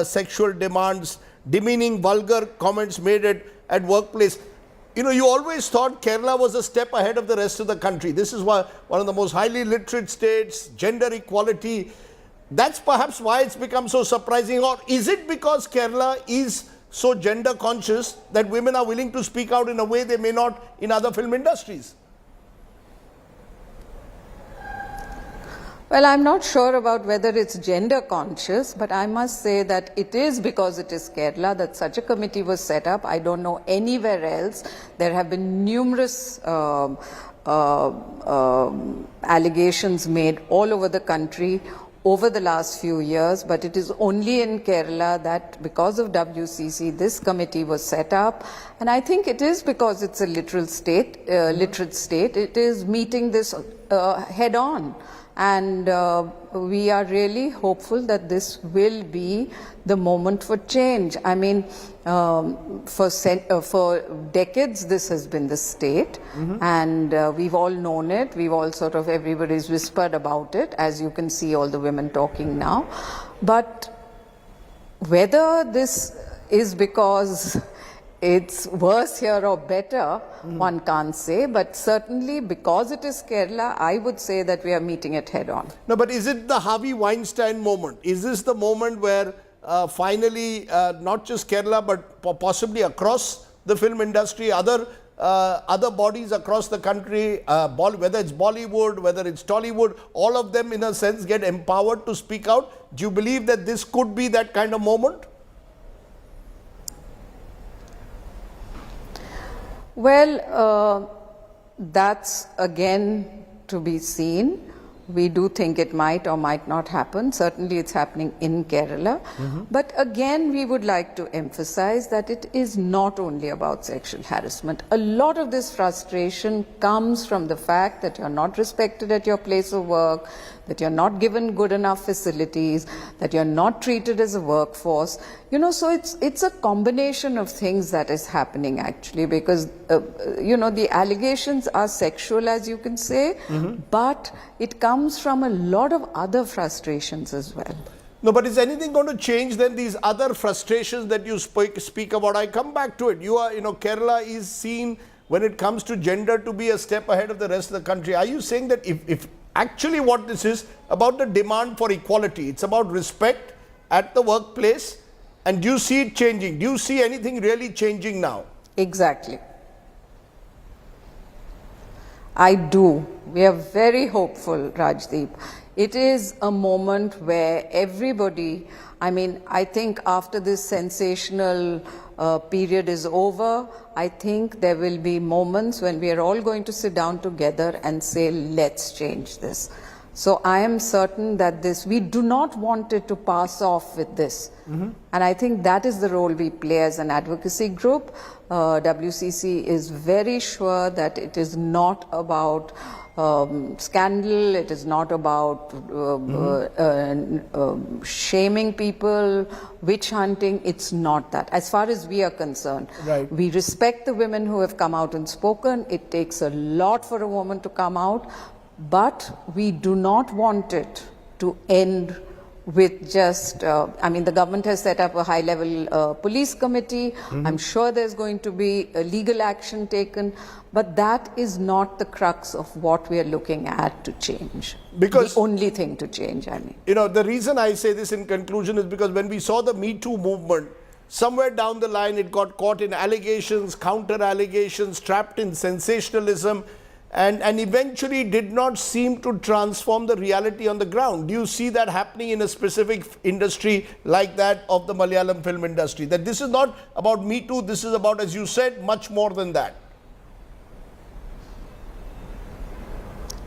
sexual demands, demeaning vulgar comments made at workplace. You know, you always thought Kerala was a step ahead of the rest of the country. This is one of the most highly literate states, gender equality. That's perhaps why it's become so surprising. Or is it because Kerala is so gender conscious that women are willing to speak out in a way they may not in other film industries? Well, I'm not sure about whether it's gender conscious, but I must say that it is because it is Kerala that such a committee was set up. I don't know anywhere else. There have been numerous allegations made all over the country over the last few years, but it is only in Kerala that because of WCC this committee was set up, and I think it is because it's a literate state. It is meeting this head on, and we are really hopeful that this will be the moment for change. I mean, for decades this has been the state, and we've all known it. We've all sort of, everybody's whispered about it, as you can see all the women talking now. But whether this is because it's worse here or better, one can't say, but certainly because it is Kerala, I would say that we are meeting it head on. No, but is it the Harvey Weinstein moment? Is this the moment where finally, not just Kerala, but possibly across the film industry, other bodies across the country, whether it's Bollywood, whether it's Tollywood, all of them in a sense get empowered to speak out? Do you believe that this could be that kind of moment? Well, that's again to be seen. We do think it might or might not happen. Certainly it's happening in Kerala. But again, we would like to emphasize that it is not only about sexual harassment. A lot of this frustration comes from the fact that you're not respected at your place of work, that you're not given good enough facilities, that you're not treated as a workforce. You know, so it's a combination of things that is happening actually, because, you know, the allegations are sexual, as you can say, but it comes from a lot of other frustrations as well. No, but is anything going to change then, these other frustrations that you speak about? I come back to it. You know, Kerala is seen when it comes to gender to be a step ahead of the rest of the country. Are you saying that if actually what this is about the demand for equality, it's about respect at the workplace, and do you see it changing? Do you see anything really changing now? Exactly. I do. We are very hopeful, Rajdeep. It is a moment where everybody, I mean, I think after this sensational period is over, I think there will be moments when we are all going to sit down together and say, let's change this. So I am certain that we do not want it to pass off with this. And I think that is the role we play as an advocacy group. WCC is very sure that it is not about scandal, it is not about shaming people, witch hunting. It's not that. As far as we are concerned, we respect the women who have come out and spoken. It takes a lot for a woman to come out, but we do not want it to end with just, I mean, the government has set up a high-level police committee. I'm sure there's going to be a legal action taken, but that is not the crux of what we are looking at to change. Because the only thing to change, I mean. You know, the reason I say this in conclusion is because when we saw the Me Too movement, somewhere down the line it got caught in allegations, counter-allegations, trapped in sensationalism, and eventually did not seem to transform the reality on the ground. Do you see that happening in a specific industry like that of the Malayalam film industry? That this is not about Me Too, this is about, as you said, much more than that.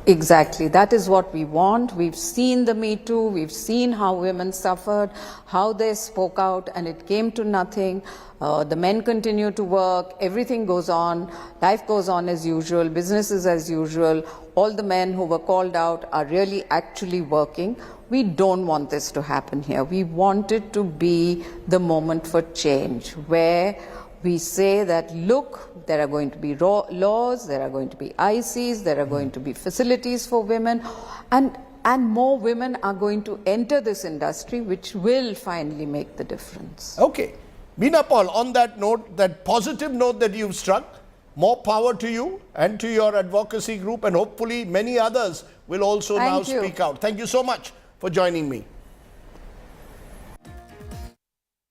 Exactly. That is what we want. We've seen the Me Too. We've seen how women suffered, how they spoke out, and it came to nothing. The men continue to work. Everything goes on. Life goes on as usual. Business is as usual. All the men who were called out are really actually working. We don't want this to happen here. We want it to be the moment for change, where We say that, look, there are going to be laws, there are going to be ICs, there are going to be facilities for women, and more women are going to enter this industry, which will finally make the difference. Okay. Meena Paul, on that note, that positive note that you've struck, more power to you and to your advocacy group, and hopefully many others will also now speak out. Thank you so much for joining me.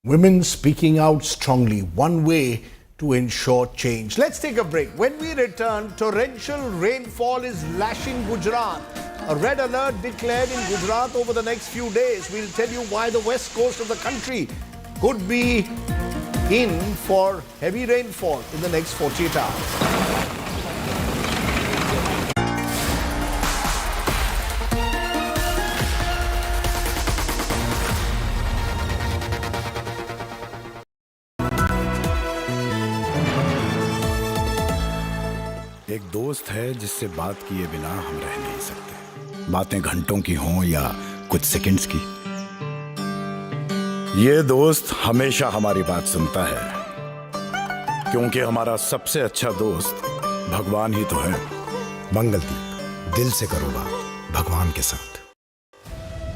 Women speaking out strongly, one way to ensure change. Let's take a break. When we return, torrential rainfall is lashing Gujarat. A red alert declared in Gujarat over the next few days. We'll tell you why the west coast of the country could be in for heavy rainfall in the next 48 hours. एक दोस्त है जिससे बात किए बिना हम रह नहीं सकते, बातें घंटों की हों या कुछ सेकंड्स की। ये दोस्त हमेशा हमारी बात सुनता है, क्योंकि हमारा सबसे अच्छा दोस्त भगवान ही तो है। मंगलदीप, दिल से करो बात भगवान के साथ।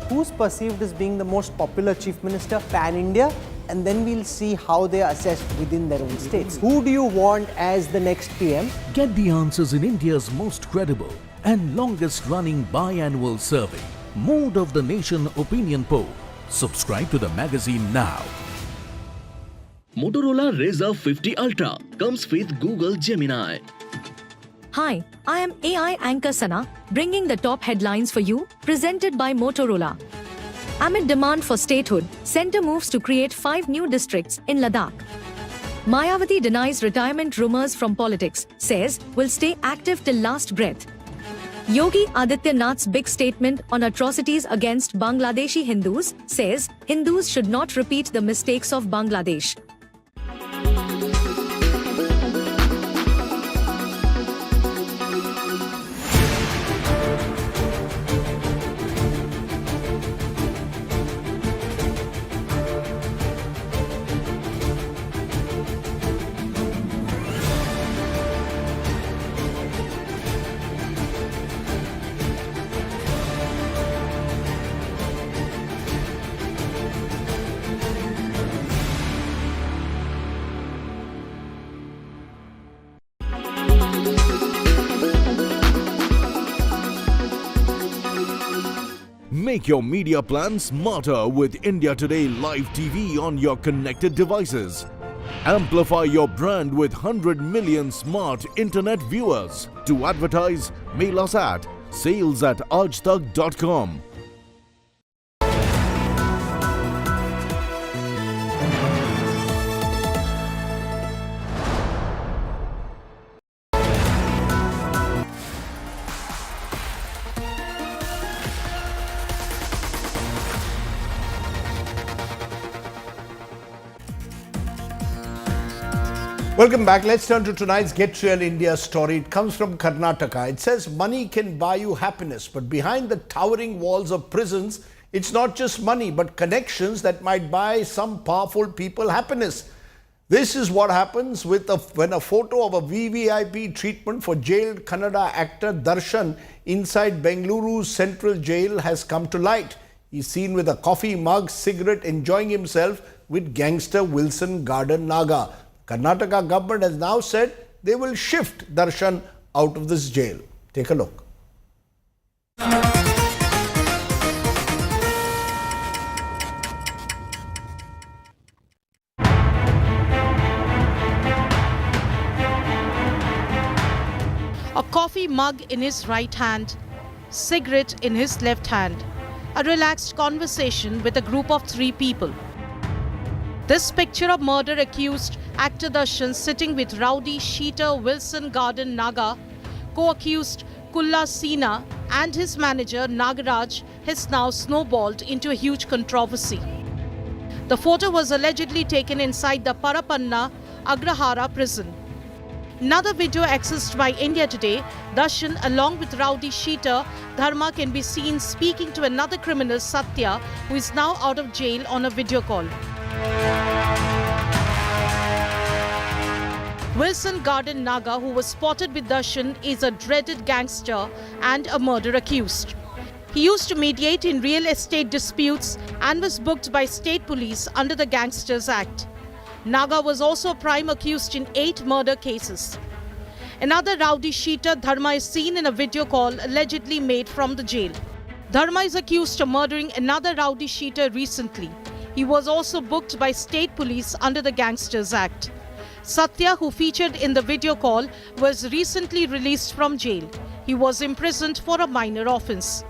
Who's perceived as being the most popular chief minister pan-India? And then we'll see how they are assessed within their own states. Who do you want as the next PM? Get the answers in India's most credible and longest running biannual survey, Mood of the Nation Opinion Poll. Subscribe to the magazine now. Motorola Razr 50 Ultra comes with Google Gemini. Hi, I am AI anchor Sana, bringing the top headlines for you, presented by Motorola. Amid demand for statehood, centre moves to create 5 new districts in Ladakh. Mayawati denies retirement rumours from politics, says will stay active till last breath. Yogi Adityanath's big statement on atrocities against Bangladeshi Hindus, says Hindus should not repeat the mistakes of Bangladesh. Make your media plan smarter with India Today Live TV on your connected devices. Amplify your brand with 100 million smart internet viewers. To advertise, mail us at sales@aajtak.com. Welcome back. Let's turn to tonight's Get Real India story. It comes from Karnataka. It says money can buy you happiness, but behind the towering walls of prisons, it's not just money, but connections that might buy some powerful people happiness. This is what happens with when a photo of a VVIP treatment for jailed Kannada actor Dasan inside Bengaluru's central jail has come to light. He's seen with a coffee mug, cigarette, enjoying himself with gangster Wilson Garden Naga. Karnataka government has now said they will shift Dasan out of this jail. Take a look. A coffee mug in his right hand, cigarette in his left hand. A relaxed conversation with a group of 3 people. This picture of murder accused actor Dasan sitting with rowdy cheater Wilson Garden Naga, co-accused Kulla Sina and his manager Nagaraj has now snowballed into a huge controversy. The photo was allegedly taken inside the Parapanna Agrahara prison. Another video accessed by India Today, Dasan along with rowdy cheater Dharma can be seen speaking to another criminal Satya, who is now out of jail, on a video call. Wilson Garden Naga, who was spotted with Dasan, is a dreaded gangster and a murder accused. He used to mediate in real estate disputes and was booked by state police under the Gangsters Act. Naga was also a prime accused in 8 murder cases. Another rowdy sheeter, Dharma, is seen in a video call allegedly made from the jail. Dharma is accused of murdering another rowdy sheeter recently. He was also booked by state police under the Gangsters Act. Satya, who featured in the video call, was recently released from jail. He was imprisoned for a minor offence.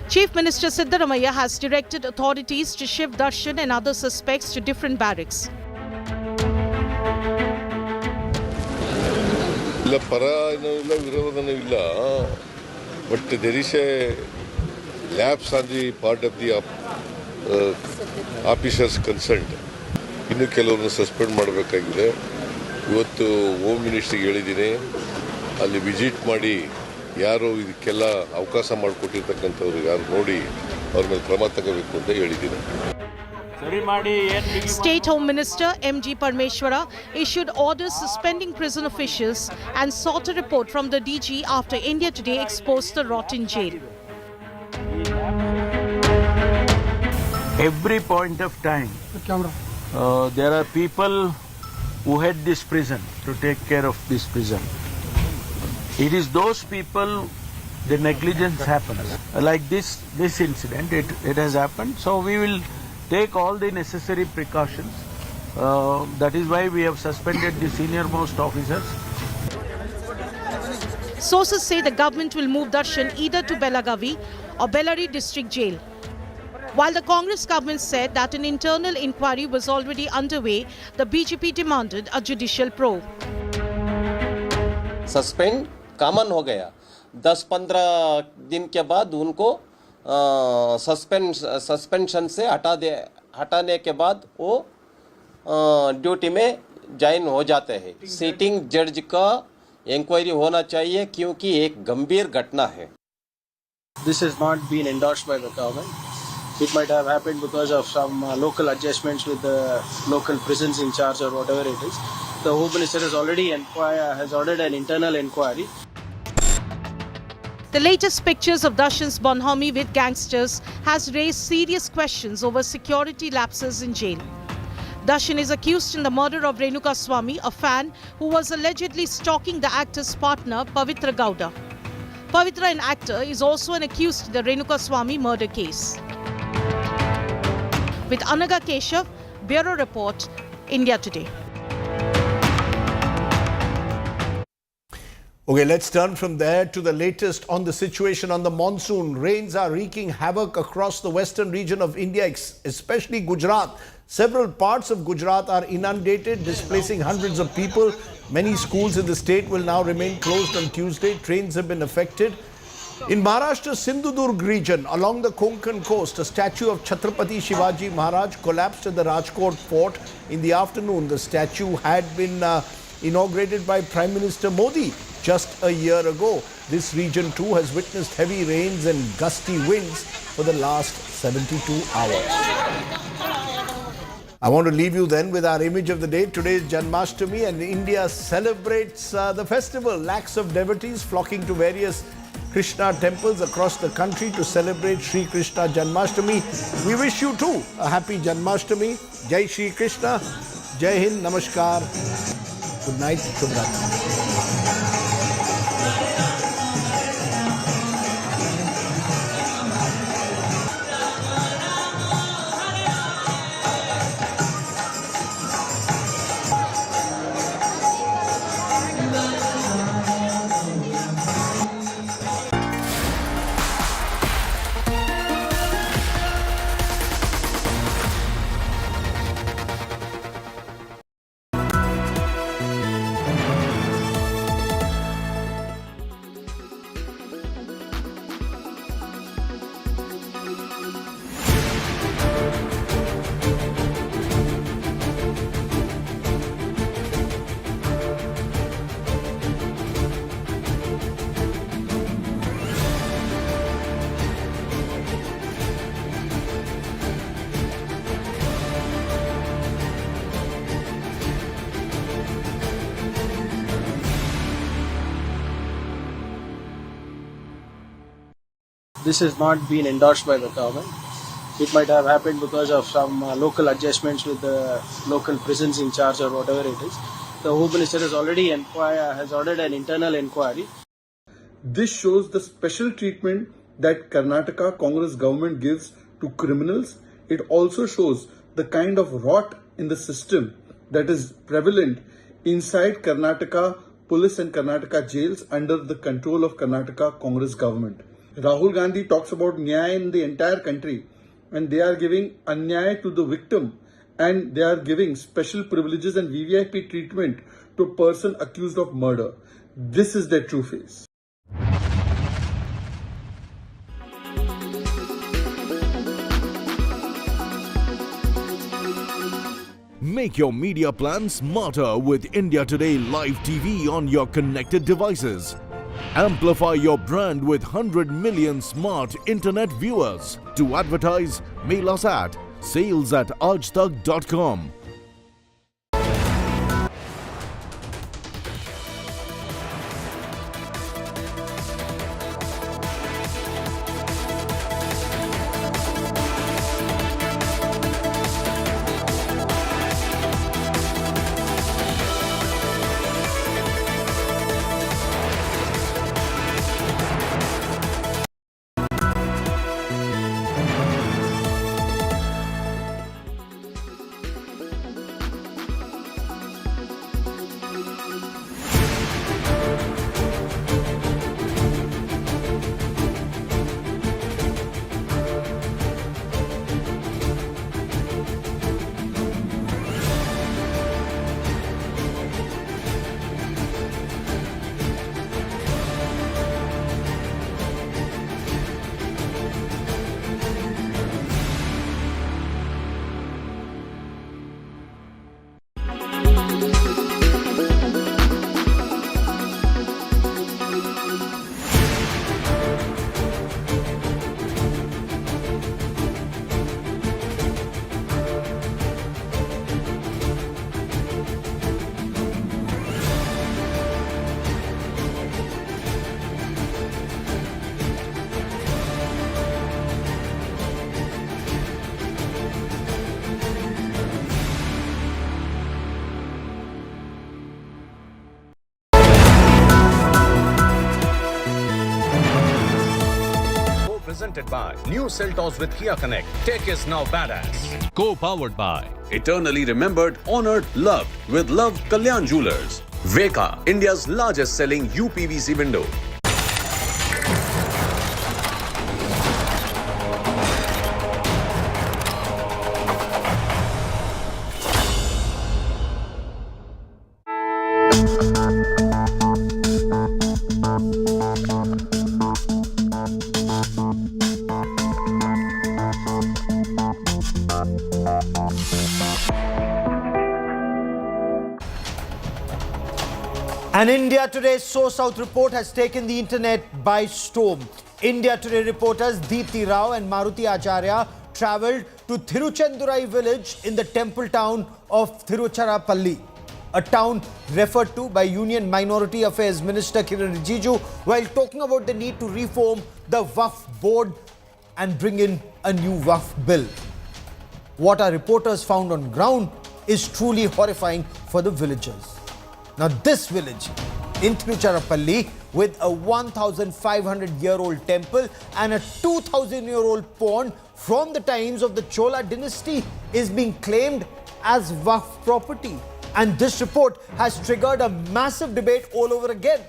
Chief Minister Siddaramaiah has directed authorities to shift Darshan and other suspects to different barracks. But there is a lapse on the part of the officers concerned. ಇನ್ನು ಕೆಲವರನ್ನು suspend ಮಾಡಬೇಕಾಗಿದೆ. ಇವತ್ತು home ಮಿನಿಸ್ಟ್ರಿಗೆ ಹೇಳಿದ್ದೀನಿ, ಅಲ್ಲಿ visit ಮಾಡಿ ಯಾರು ಇದಕ್ಕೆಲ್ಲ ಅವಕಾಶ ಮಾಡಿಕೊಟ್ಟಿರ್ತಕ್ಕಂಥವ್ರು ಯಾರು ನೋಡಿ ಅವ್ರ ಮೇಲೆ ಕ್ರಮ ತಗೋಬೇಕು ಅಂತ ಹೇಳಿದ್ದೀನಿ. State Home Minister MG Parmeshwara issued orders suspending prison officials and sought a report from the DG after India Today exposed the rot in jail. Every point of time, there are people who head this prison to take care of this prison. It is those people the negligence happens. Like this incident, it has happened. So we will take all the necessary precautions. That is why we have suspended the senior most officers. Sources say the government will move Darshan either to Belagavi or Bellary district jail. While the Congress government said that an internal inquiry was already underway, the BJP demanded a judicial probe. Suspend common हो गया. 10-15 दिन के बाद उनको suspension से हटाने के बाद वो ड्यूटी में ज्वाइन हो जाते हैं. सीटिंग जज का इंक्वायरी होना चाहिए क्योंकि एक गंभीर घटना है. This has not been endorsed by the government. It might have happened because of some local adjustments with the local prisons in charge or whatever it is. The Home Minister has already has ordered an internal inquiry. The latest pictures of Darshan's bonhomie with gangsters has raised serious questions over security lapses in jail. Darshan is accused in the murder of Renuka Swamy, a fan who was allegedly stalking the actor's partner Pavitra Gowda. Pavitra, an actor, is also an accused in the Renuka Swamy murder case. With Anaga Keshav, Bureau Report, India Today. Okay, let's turn from there to the latest on the situation on the monsoon. Rains are wreaking havoc across the western region of India, especially Gujarat. Several parts of Gujarat are inundated, displacing hundreds of people. Many schools in the state will now remain closed on Tuesday. Trains have been affected. In Maharashtra's Sindhudurg region, along the Konkan coast, a statue of Chhatrapati Shivaji Maharaj collapsed at the Rajkot fort in the afternoon. The statue had been inaugurated by Prime Minister Modi just a year ago. This region too has witnessed heavy rains and gusty winds for the last 72 hours. I want to leave you then with our image of the day. Today is Janmashtami and India celebrates the festival. Lakhs of devotees flocking to various Krishna temples across the country to celebrate Sri Krishna Janmashtami. We wish you too a happy Janmashtami. Jai Shri Krishna. Jai Hind. Namaskar. Good night. Shubhratri. This has not been endorsed by the government. It might have happened because of some local adjustments with the local prisons in charge or whatever it is. The Home Minister has already has ordered an internal inquiry. This shows the special treatment that Karnataka Congress government gives to criminals. It also shows the kind of rot in the system that is prevalent inside Karnataka police and Karnataka jails under the control of Karnataka Congress government. Rahul Gandhi talks about Nyaya in the entire country, and they are giving Anyaya to the victim, and they are giving special privileges and VVIP treatment to a person accused of murder. This is their true face. Make your media plan smarter with India Today Live TV on your connected devices. Amplify your brand with 100 million smart internet viewers. To advertise, mail us at sales@aajtak.com. Presented by New Seltos with Kia Connect. Tech is now badass. Co-powered by Eternally Remembered, Honored, Loved with Love Kalyan Jewelers. Veka, India's largest selling UPVC window. An India Today So South report has taken the internet by storm. India Today reporters Deepthi Rao and Maruti Acharya travelled to Thiruchendurai village in the temple town of Tiruchirappalli, a town referred to by Union Minority Affairs Minister Kiran Rijiju while talking about the need to reform the Waqf board and bring in a new Waqf bill. What our reporters found on ground is truly horrifying for the villagers. Now this village in Tiruchirappalli with a 1,500-year-old temple and a 2,000-year-old pond from the times of the Chola dynasty is being claimed as Waqf property. And this report has triggered a massive debate all over again.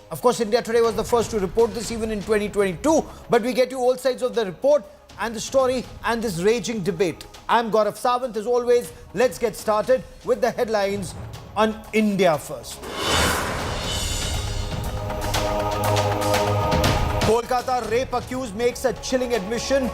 Of course, India Today was the first to report this even in 2022, but we get you all sides of the report and the story and this raging debate. I'm Gaurav Sawant. As always, let's get started with the headlines on India First. Kolkata rape accused makes a chilling admission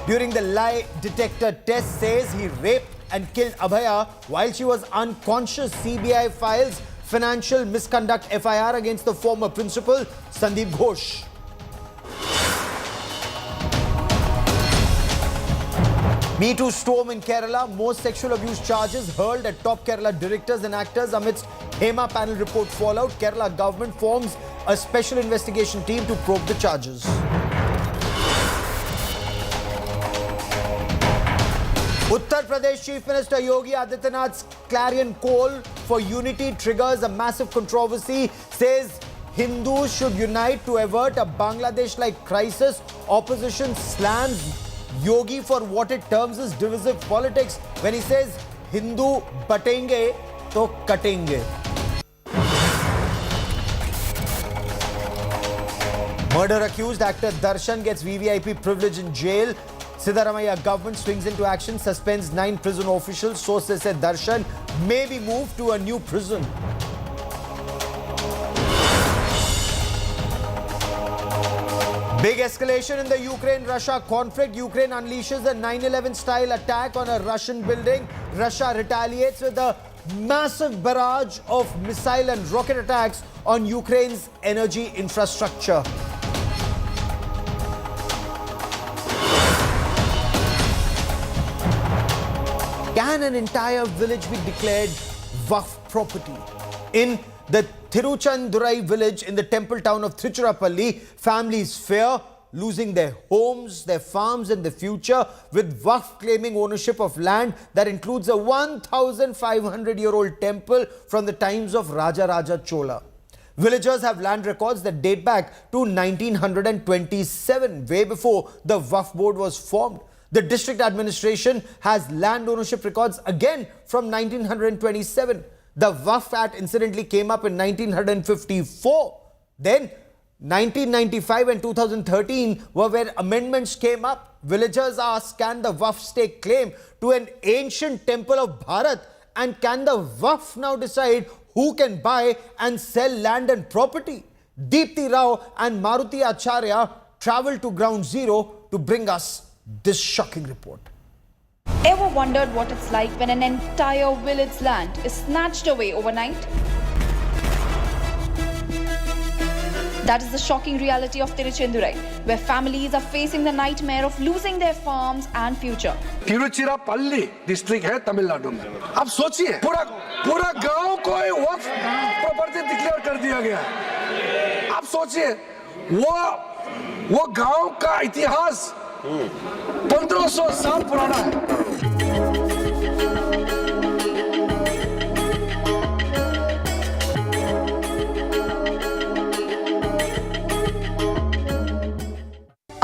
during the lie detector test, says he raped and killed Abhaya while she was unconscious. CBI files financial misconduct FIR against the former principal, Sandeep Ghosh. Me Too storm in Kerala. More sexual abuse charges hurled at top Kerala directors and actors amidst Hema panel report fallout. Kerala government forms a special investigation team to probe the charges. Uttar Pradesh Chief Minister Yogi Adityanath's clarion call for unity triggers a massive controversy, says Hindus should unite to avert a Bangladesh-like crisis. Opposition slams Yogi for what it terms as divisive politics when he says Hindu batenge to katenge. Murder accused actor Darshan gets VVIP privilege in jail. Siddaramaiah government swings into action, suspends 9 prison officials. Sources said Darshan may be moved to a new prison. Big escalation in the Ukraine-Russia conflict. Ukraine unleashes a 9/11 style attack on a Russian building. Russia retaliates with a massive barrage of missile and rocket attacks on Ukraine's energy infrastructure. Can an entire village be declared Waqf property? In the Tiruchendurai village in the temple town of Tiruchirappalli, families fear losing their homes, their farms and their future, with Waqf claiming ownership of land that includes a 1,500-year-old temple from the times of Raja Chola. Villagers have land records that date back to 1927, way before the Waqf board was formed. The district administration has land ownership records again from 1927. The Waqf Act incidentally came up in 1954. Then 1995 and 2013 were where amendments came up. Villagers asked, can the Waqf stake claim to an ancient temple of Bharat, and can the Waqf now decide who can buy and sell land and property? Deepti Rao and Maruti Acharya travelled to ground zero to bring us this shocking report. Ever wondered what it's like when an entire village's land is snatched away overnight? That is the shocking reality of Tiruchendurai, where families are facing the nightmare of losing their farms and future. Tiruchirappalli district है तमिलनाडु में. अब सोचिए पूरा गांव को वक्फ property declare कर दिया गया है. अब सोचिए वो गांव का इतिहास 1500 साल पुराना है.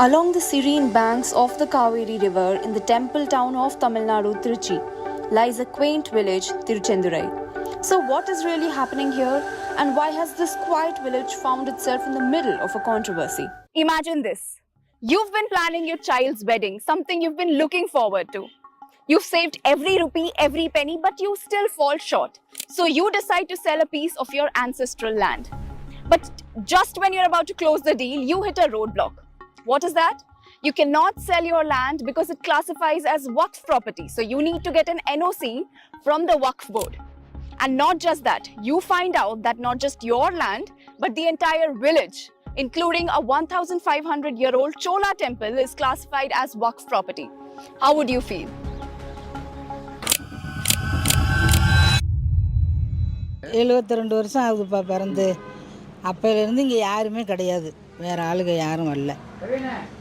Along the serene banks of the Kaveri River in the temple town of Tamil Nadu, Tiruchi, lies a quaint village, Tiruchendurai. So what is really happening here, and why has this quiet village found itself in the middle of a controversy? Imagine this. You've been planning your child's wedding, something you've been looking forward to. You've saved every rupee, every penny, but you still fall short. So you decide to sell a piece of your ancestral land. But just when you're about to close the deal, you hit a roadblock. What is that? You cannot sell your land because it classifies as Waqf property. So you need to get an NOC from the Waqf board. And not just that, you find out that not just your land, but the entire village, including a 1,500-year-old Chola temple, is classified as Waqf property. How would you feel? வேற ஆளுங்க யாரும் வரல.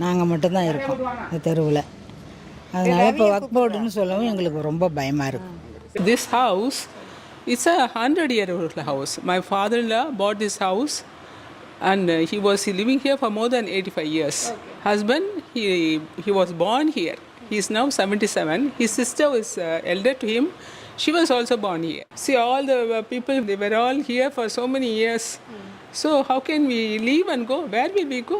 நாங்க மட்டும் தான் இருக்கோம் இந்த தெருவுல. அதனால இப்ப வக்ஃப் போர்டுன்னு சொல்லவும் எங்களுக்கு ரொம்ப பயமா இருக்கு. This house is a 100-year-old house. My father-in-law bought this house and he was living here for more than 85 years. Husband, he was born here. He is now 77. His sister was elder to him. She was also born here. See, all the people, they were all here for so many years. So how can we leave and go? Where will we go?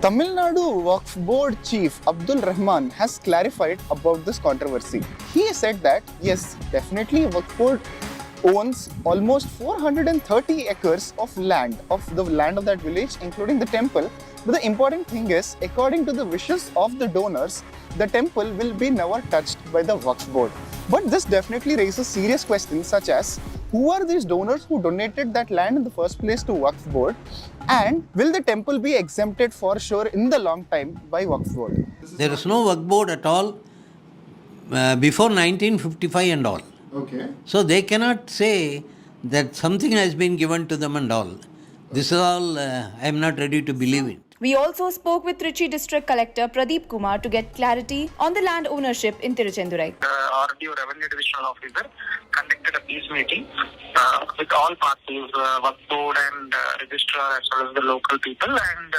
Tamil Nadu Waqf Board Chief Abdul Rahman has clarified about this controversy. He said that yes, definitely Waqf Board owns almost 430 acres of land, of that village, including the temple. But the important thing is, according to the wishes of the donors, the temple will be never touched by the Waqf Board. But this definitely raises serious questions such as, who are these donors who donated that land in the first place to Waqf Board? And will the temple be exempted for sure in the long time by Waqf Board? There is no Waqf Board at all before 1955 and all. Okay. So they cannot say that something has been given to them and all. This is all, I am not ready to believe it. We also spoke with Trichy District Collector Pradeep Kumar to get clarity on the land ownership in Tiruchendurai. The RDO Revenue Divisional Officer conducted a peace meeting with all parties, Waqf Board and registrar as well as the local people, and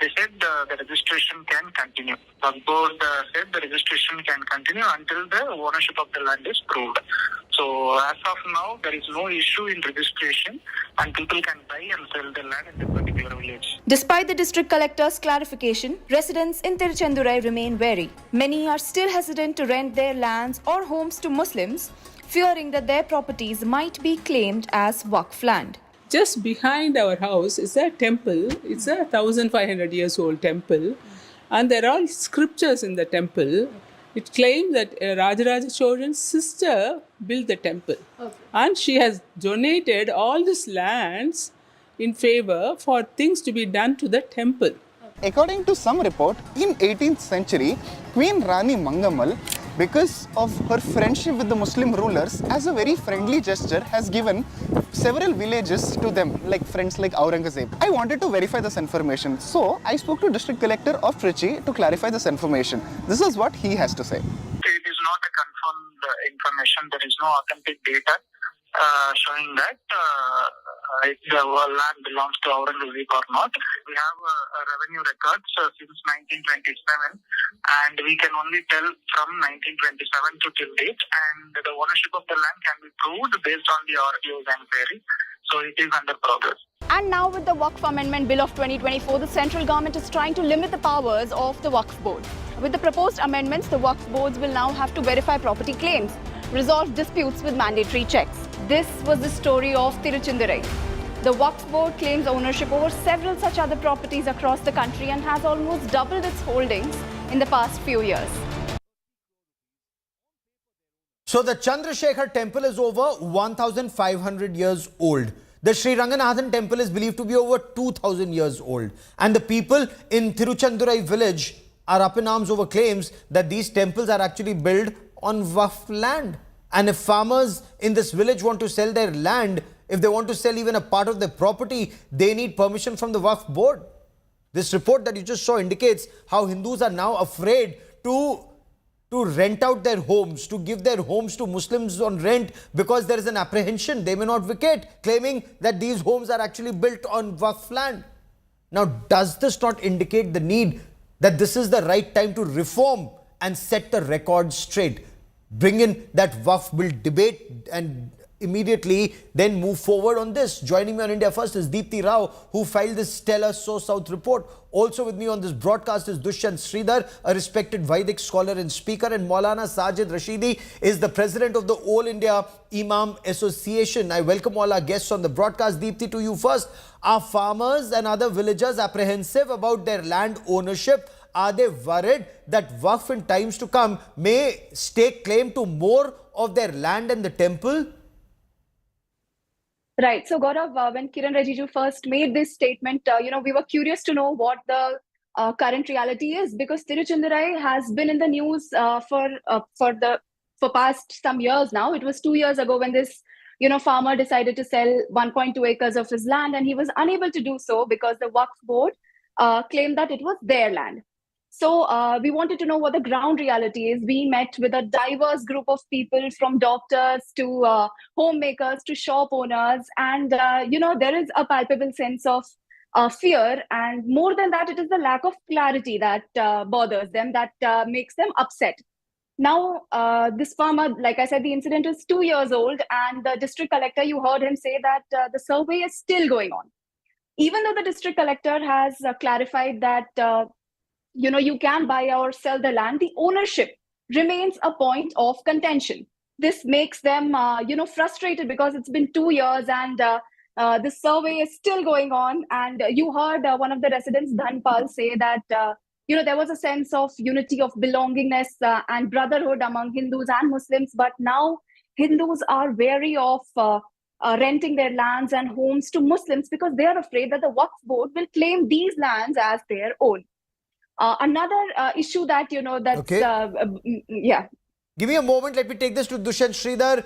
they said the registration can continue. Waqf Board said the registration can continue until the ownership of the land is proved. So as of now, there is no issue in registration and people can buy and sell the land in this particular village. Despite the district collector's clarification, residents in Tiruchendurai remain wary. Many are still hesitant to rent their lands or homes to Muslims, fearing that their properties might be claimed as Waqf land. Just behind our house is a temple. It's a 1500 years old temple. And there are scriptures in the temple. It claims that Rajaraja Cholan's sister built the temple. Okay. And she has donated all these lands in favor for things to be done to the temple. According to some report, in 18th century, Queen Rani Mangamal, because of her friendship with the Muslim rulers, as a very friendly gesture, has given several villages to them, like friends like Aurangzeb. I wanted to verify this information, so I spoke to District Collector of Trichy to clarify this information. This is what he has to say. It is not a confirmed information. There is no authentic data showing that if the land belongs to Aurangzeb or not. We have revenue records since 1927, and we can only tell from 1927 to till date, and the ownership of the land can be proved based on the RDO's inquiry. So it is under progress. And now with the Waqf Amendment Bill of 2024, the central government is trying to limit the powers of the Waqf Board. With the proposed amendments, the Waqf Boards will now have to verify property claims, resolve disputes with mandatory checks. This was the story of Tiruchendurai. The Waqf Board claims ownership over several such other properties across the country and has almost doubled its holdings in the past few years. So the Chandrasekhar temple is over 1,500 years old. The Sri Ranganathan temple is believed to be over 2,000 years old. And the people in Tiruchendurai village are up in arms over claims that these temples are actually built on Waqf land. And if farmers in this village want to sell their land, if they want to sell even a part of their property, they need permission from the Waqf Board. This report that you just saw indicates how Hindus are now afraid to rent out their homes, to give their homes to Muslims on rent because there is an apprehension they may not vacate, claiming that these homes are actually built on Waqf land. Now, does this not indicate the need that this is the right time to reform and set the record straight? Bring in that Waqf bill debate and immediately then move forward on this. Joining me on India First is Deepti Rao, who filed this stellar So South report. Also with me on this broadcast is Dasan Scandal, a respected Vedic scholar and speaker, and Maulana Sajid Rashidi is the president of the All India Imam Association. I welcome all our guests on the broadcast. Deepti, to you first. Are farmers and other villagers apprehensive about their land ownership? Are they worried that Waqf in times to come may stake claim to more of their land and the temple? Right. So, Gaurav, when Kiran Rijiju first made this statement, we were curious to know what the current reality is, because Tiruchendurai has been in the news for past some years now. It was 2 years ago when this farmer decided to sell 1.2 acres of his land, and he was unable to do so because the Waqf Board claimed that it was their land. So we wanted to know what the ground reality is. We met with a diverse group of people, from doctors to homemakers to shop owners. And, there is a palpable sense of fear. And more than that, it is the lack of clarity that bothers them, that makes them upset. Now, this farmer, like I said, the incident is 2 years old. And the district collector, you heard him say that the survey is still going on. Even though the district collector has clarified that you can buy or sell the land, the ownership remains a point of contention. This makes them, frustrated because it's been 2 years and this survey is still going on. And you heard one of the residents, Dhanpal, say that, there was a sense of unity, of belongingness and brotherhood among Hindus and Muslims. But now Hindus are wary of renting their lands and homes to Muslims because they are afraid that the Waqf Board will claim these lands as their own. Another issue that, Give me a moment. Let me take this to Dasan Scandal.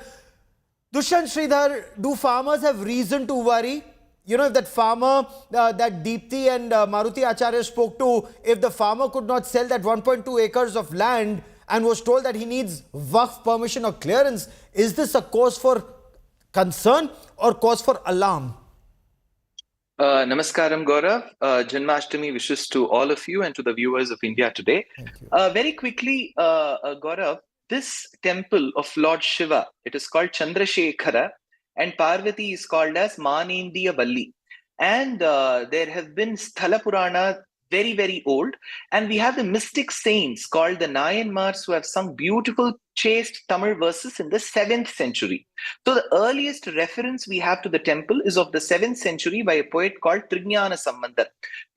Dasan Scandal, do farmers have reason to worry? you know, if that farmer that Deepti and Maruti Acharya spoke to, if the farmer could not sell that 1.2 acres of land and was told that he needs Waqf permission or clearance, is this a cause for concern or cause for alarm? Namaskaram, Gaurav. Janmashtami wishes to all of you and to the viewers of India Today. Very quickly, Gaurav, this temple of Lord Shiva, it is called Chandrasekhara, and Parvati is called as Manendiya Valli. And there have been Sthala Purana, very, very old. And we have the mystic saints called the Nayanmars who have sung beautiful, chaste Tamil verses in the 7th century. So the earliest reference we have to the temple is of the 7th century by a poet called Trignana Sambandar.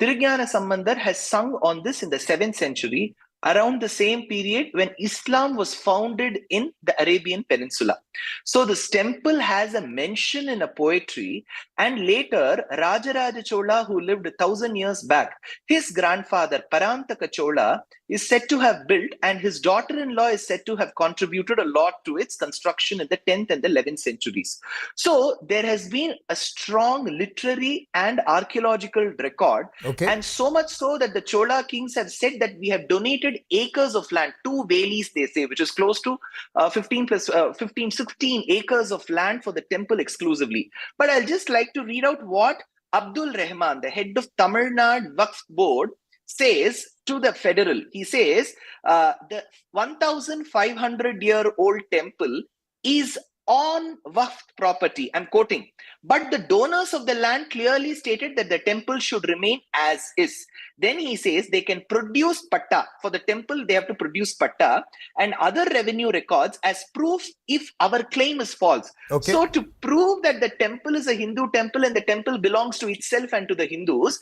Trignana Sambandar has sung on this in the 7th century, around the same period when Islam was founded in the Arabian Peninsula. So this temple has a mention in a poetry, and later Rajaraja Chola, who lived 1,000 years back, his grandfather Parantaka Chola is said to have built, and his daughter-in-law is said to have contributed a lot to its construction in the 10th and the 11th centuries. So there has been a strong literary and archaeological record, and so much so that the Chola kings have said that we have donated acres of land, 2 valleys they say, which is close to 16 acres of land for the temple exclusively. But I'll just like to read out what Abdul Rahman, the head of Tamil Nadu Waqf Board, says to the federal. He says the 1,500-year-old temple is on Waqf property. I'm quoting. But the donors of the land clearly stated that the temple should remain as is. Then he says they can produce patta. For the temple, they have to produce patta and other revenue records as proof if our claim is false. So to prove that the temple is a Hindu temple and the temple belongs to itself and to the Hindus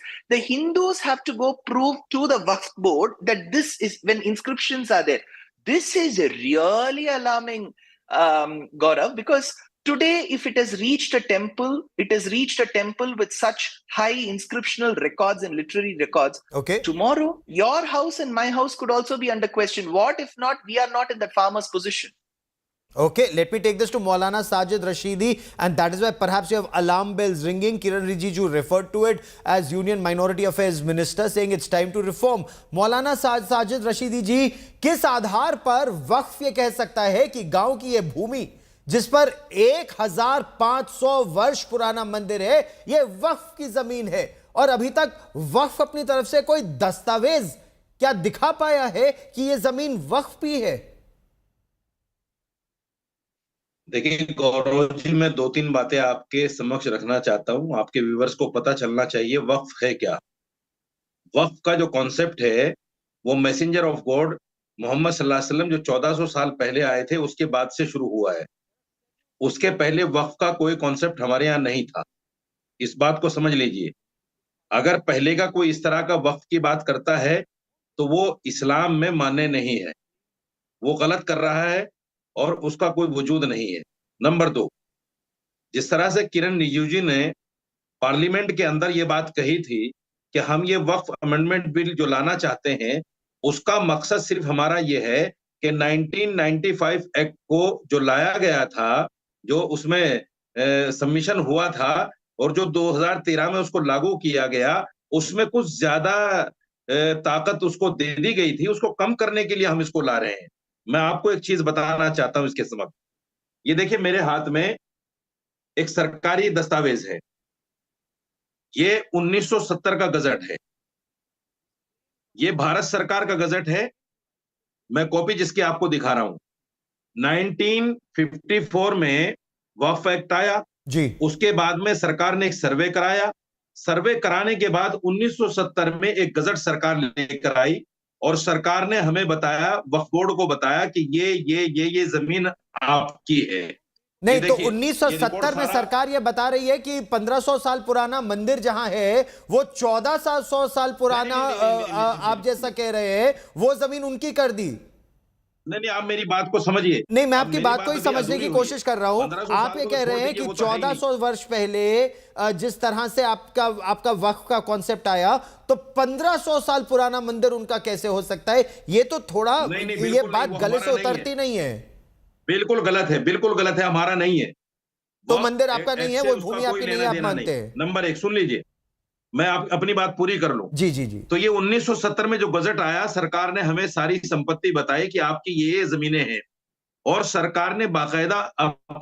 have to go prove to the Waqf board that this is when inscriptions are there. This is really alarming, Gaurav, because today, if it has reached a temple, it has reached a temple with such high inscriptional records and literary records. Tomorrow, your house and my house could also be under question. What if not, we are not in the farmer's position? Okay, let me take this to Maulana Sajid Rashidi, and that is why perhaps you have alarm bells ringing. Kiran Rijiju referred to it as Union Minority Affairs Minister, saying it's time to reform. Maulana Sajid Rashidi ji, किस आधार पर वक्फ ये कह सकता है कि गांव की ये भूमि जिस पर 1500 वर्ष पुराना मंदिर है, ये वक्फ की जमीन है, और अभी तक वक्फ अपनी तरफ से कोई दस्तावेज क्या दिखा पाया है कि ये जमीन वक्फ भी है? देखिए गौरव जी, मैं 2-3 बातें आपके समक्ष रखना चाहता हूं। आपके व्यूअर्स को पता चलना चाहिए वक्फ है क्या। वक्फ का जो कॉन्सेप्ट है वो मैसेंजर ऑफ गॉड मोहम्मद सल्लल्लाहु अलैहि वसल्लम जो 1400 साल पहले आए थे उसके बाद से शुरू हुआ है। उसके पहले वक्फ का कोई कॉन्सेप्ट हमारे यहाँ नहीं था, इस बात को समझ लीजिए। अगर पहले का कोई इस तरह का वक्फ की बात करता है तो वो इस्लाम में मान्य नहीं है, वो गलत कर रहा है और उसका कोई वजूद नहीं है। नंबर 2, जिस तरह से किरण रिजिजू जी ने पार्लियामेंट के अंदर ये बात कही थी कि हम ये वक्फ अमेंडमेंट बिल जो लाना चाहते हैं उसका मकसद सिर्फ हमारा ये है कि 1995 एक्ट को जो लाया गया था, जो उसमें सबमिशन हुआ था और जो 2013 में उसको लागू किया गया, उसमें कुछ ज्यादा ताकत उसको दे दी गई थी, उसको कम करने के लिए हम इसको ला रहे हैं। मैं आपको एक चीज बताना चाहता हूं इसके समक्ष। ये देखिए मेरे हाथ में एक सरकारी दस्तावेज है, ये 1970 का गजट है, ये भारत सरकार का गजट है। मैं कॉपी जिसकी आपको दिखा रहा हूं। 1954 में वक्फ एक्ट आया जी, उसके बाद में सरकार ने एक सर्वे कराया, सर्वे कराने के बाद 1970 में एक गजट सरकार लेकर आई और सरकार ने हमें बताया, वक्फ बोर्ड को बताया कि ये जमीन आपकी है। नहीं तो 1970 में सरकार ये बता रही है कि 1500 साल पुराना मंदिर जहां है वो 1400 साल पुराना आप जैसा कह रहे हैं वो जमीन उनकी कर दी। नहीं, आप मेरी बात को समझिए। नहीं, मैं आपकी बात को ही समझने की कोशिश कर रहा हूं। आप ये कह रहे हैं कि 1400 वर्ष पहले जिस तरह से आपका वक्फ का कॉन्सेप्ट आया, तो 1500 साल पुराना मंदिर उनका कैसे हो सकता है? ये तो थोड़ा ये बात गले से उतरती नहीं है। बिल्कुल गलत है, बिल्कुल गलत है, हमारा नहीं है। तो मंदिर आपका नहीं है, वो भूमि आपकी नहीं है, आप मानते हैं? नंबर 1 सुन लीजिए, मैं अपनी बात पूरी कर लूं। जी जी जी। तो ये 1970 में जो गजट आया, सरकार ने हमें सारी संपत्ति बताई कि आपकी ये जमीनें हैं, और सरकार ने बाकायदा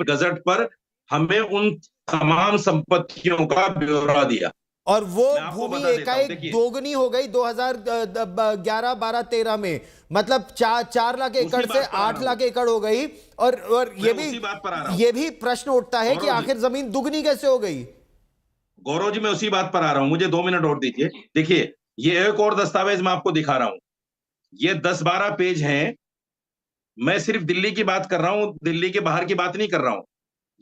गजट पर हमें उन तमाम संपत्तियों का ब्यौरा दिया, और वो भूमि एकाएक दोगुनी हो गई 2011, 12, 13 में, मतलब 4 लाख एकड़ से 8 लाख एकड़ हो गई। और ये भी प्रश्न उठता है कि आखिर जमीन दुगनी कैसे हो गई? गौरव जी, मैं उसी बात पर आ रहा हूं, मुझे 2 मिनट और दीजिए। देखिए, ये एक और दस्तावेज मैं आपको दिखा रहा हूं, ये 10-12 पेज हैं। मैं सिर्फ दिल्ली की बात कर रहा हूं, दिल्ली के बाहर की बात नहीं कर रहा हूं।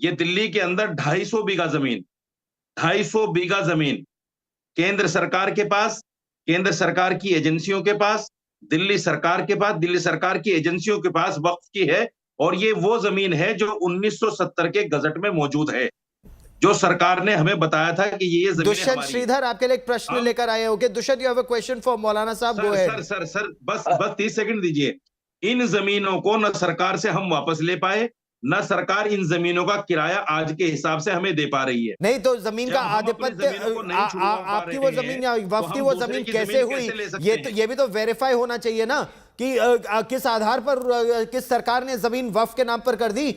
ये दिल्ली के अंदर 250 बीघा जमीन, 250 बीघा जमीन केंद्र सरकार के पास, केंद्र सरकार की एजेंसियों के पास, दिल्ली सरकार के पास, दिल्ली सरकार की एजेंसियों के पास वक्फ की है। और ये वो जमीन है जो 1970 के गजट में मौजूद है, जो सरकार ने हमें बताया था कि ये जमीन दुष्यंत श्रीधर आपके लिए एक प्रश्न लेकर आए हो। Dushyant, you have a question for मौलाना साहब, गो अहेड। सर बस 30 सेकंड दीजिए। इन जमीनों को न सरकार से हम वापस ले पाए, न सरकार इन जमीनों का किराया आज के हिसाब से हमें दे पा रही है। नहीं तो जमीन का आधिपत्य आपकी वो जमीन या वक्फ की वो जमीन कैसे हुई? ये भी तो वेरीफाई होना चाहिए ना कि किस आधार पर किस सरकार ने जमीन वक्फ के नाम पर कर दी।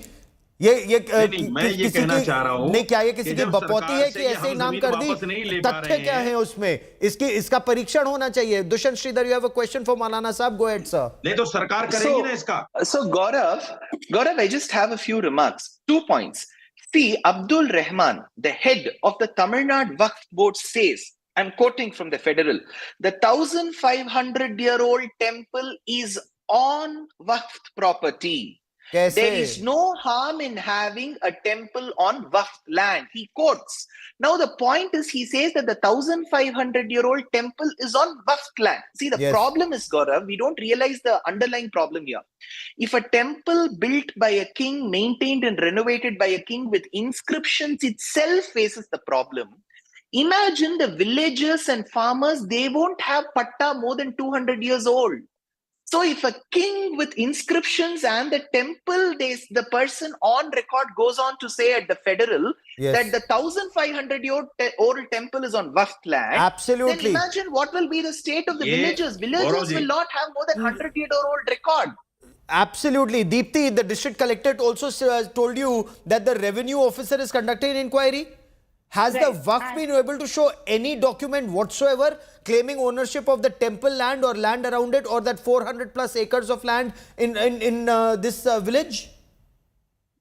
मैं ये कहना चाह रहा हूं, नहीं, क्या ये किसी की बपौती है कि ऐसे ही नाम कर दी? तथ्य क्या है उसमें? इसका परीक्षण होना चाहिए। Dushyant Shridhar, you have a question for मौलाना साहब, गो अहेड सर। नहीं तो सरकार करेगी ना इसका। So Gaurav, I just have a few remarks. 2 points. See, Abdul Rahman, the head of the Tamil Nadu Waqf Board, says, I'm quoting from the federal, the 1,500-year-old temple is on Waqf property. There is no harm in having a temple on Waqf land. He quotes. Now the point is, he says that the 1,500-year-old temple is on Waqf land. See, the problem is, Gaurav, we don't realize the underlying problem here. If a temple built by a king, maintained and renovated by a king with inscriptions itself faces the problem, imagine the villagers and farmers, they won't have patta more than 200 years old. So if a king with inscriptions and the temple, the person on record goes on to say at the federal that the 1,500-year-old temple is on Waqf land. Absolutely. Then imagine what will be the state of the villagers. Villagers will not have more than 100-year-old record. Absolutely. Deepti, the district collectorate also told you that the revenue officer is conducting an inquiry. Has the Waqf been able to show any document whatsoever claiming ownership of the temple land or land around it, or that 400 plus acres of land in this village?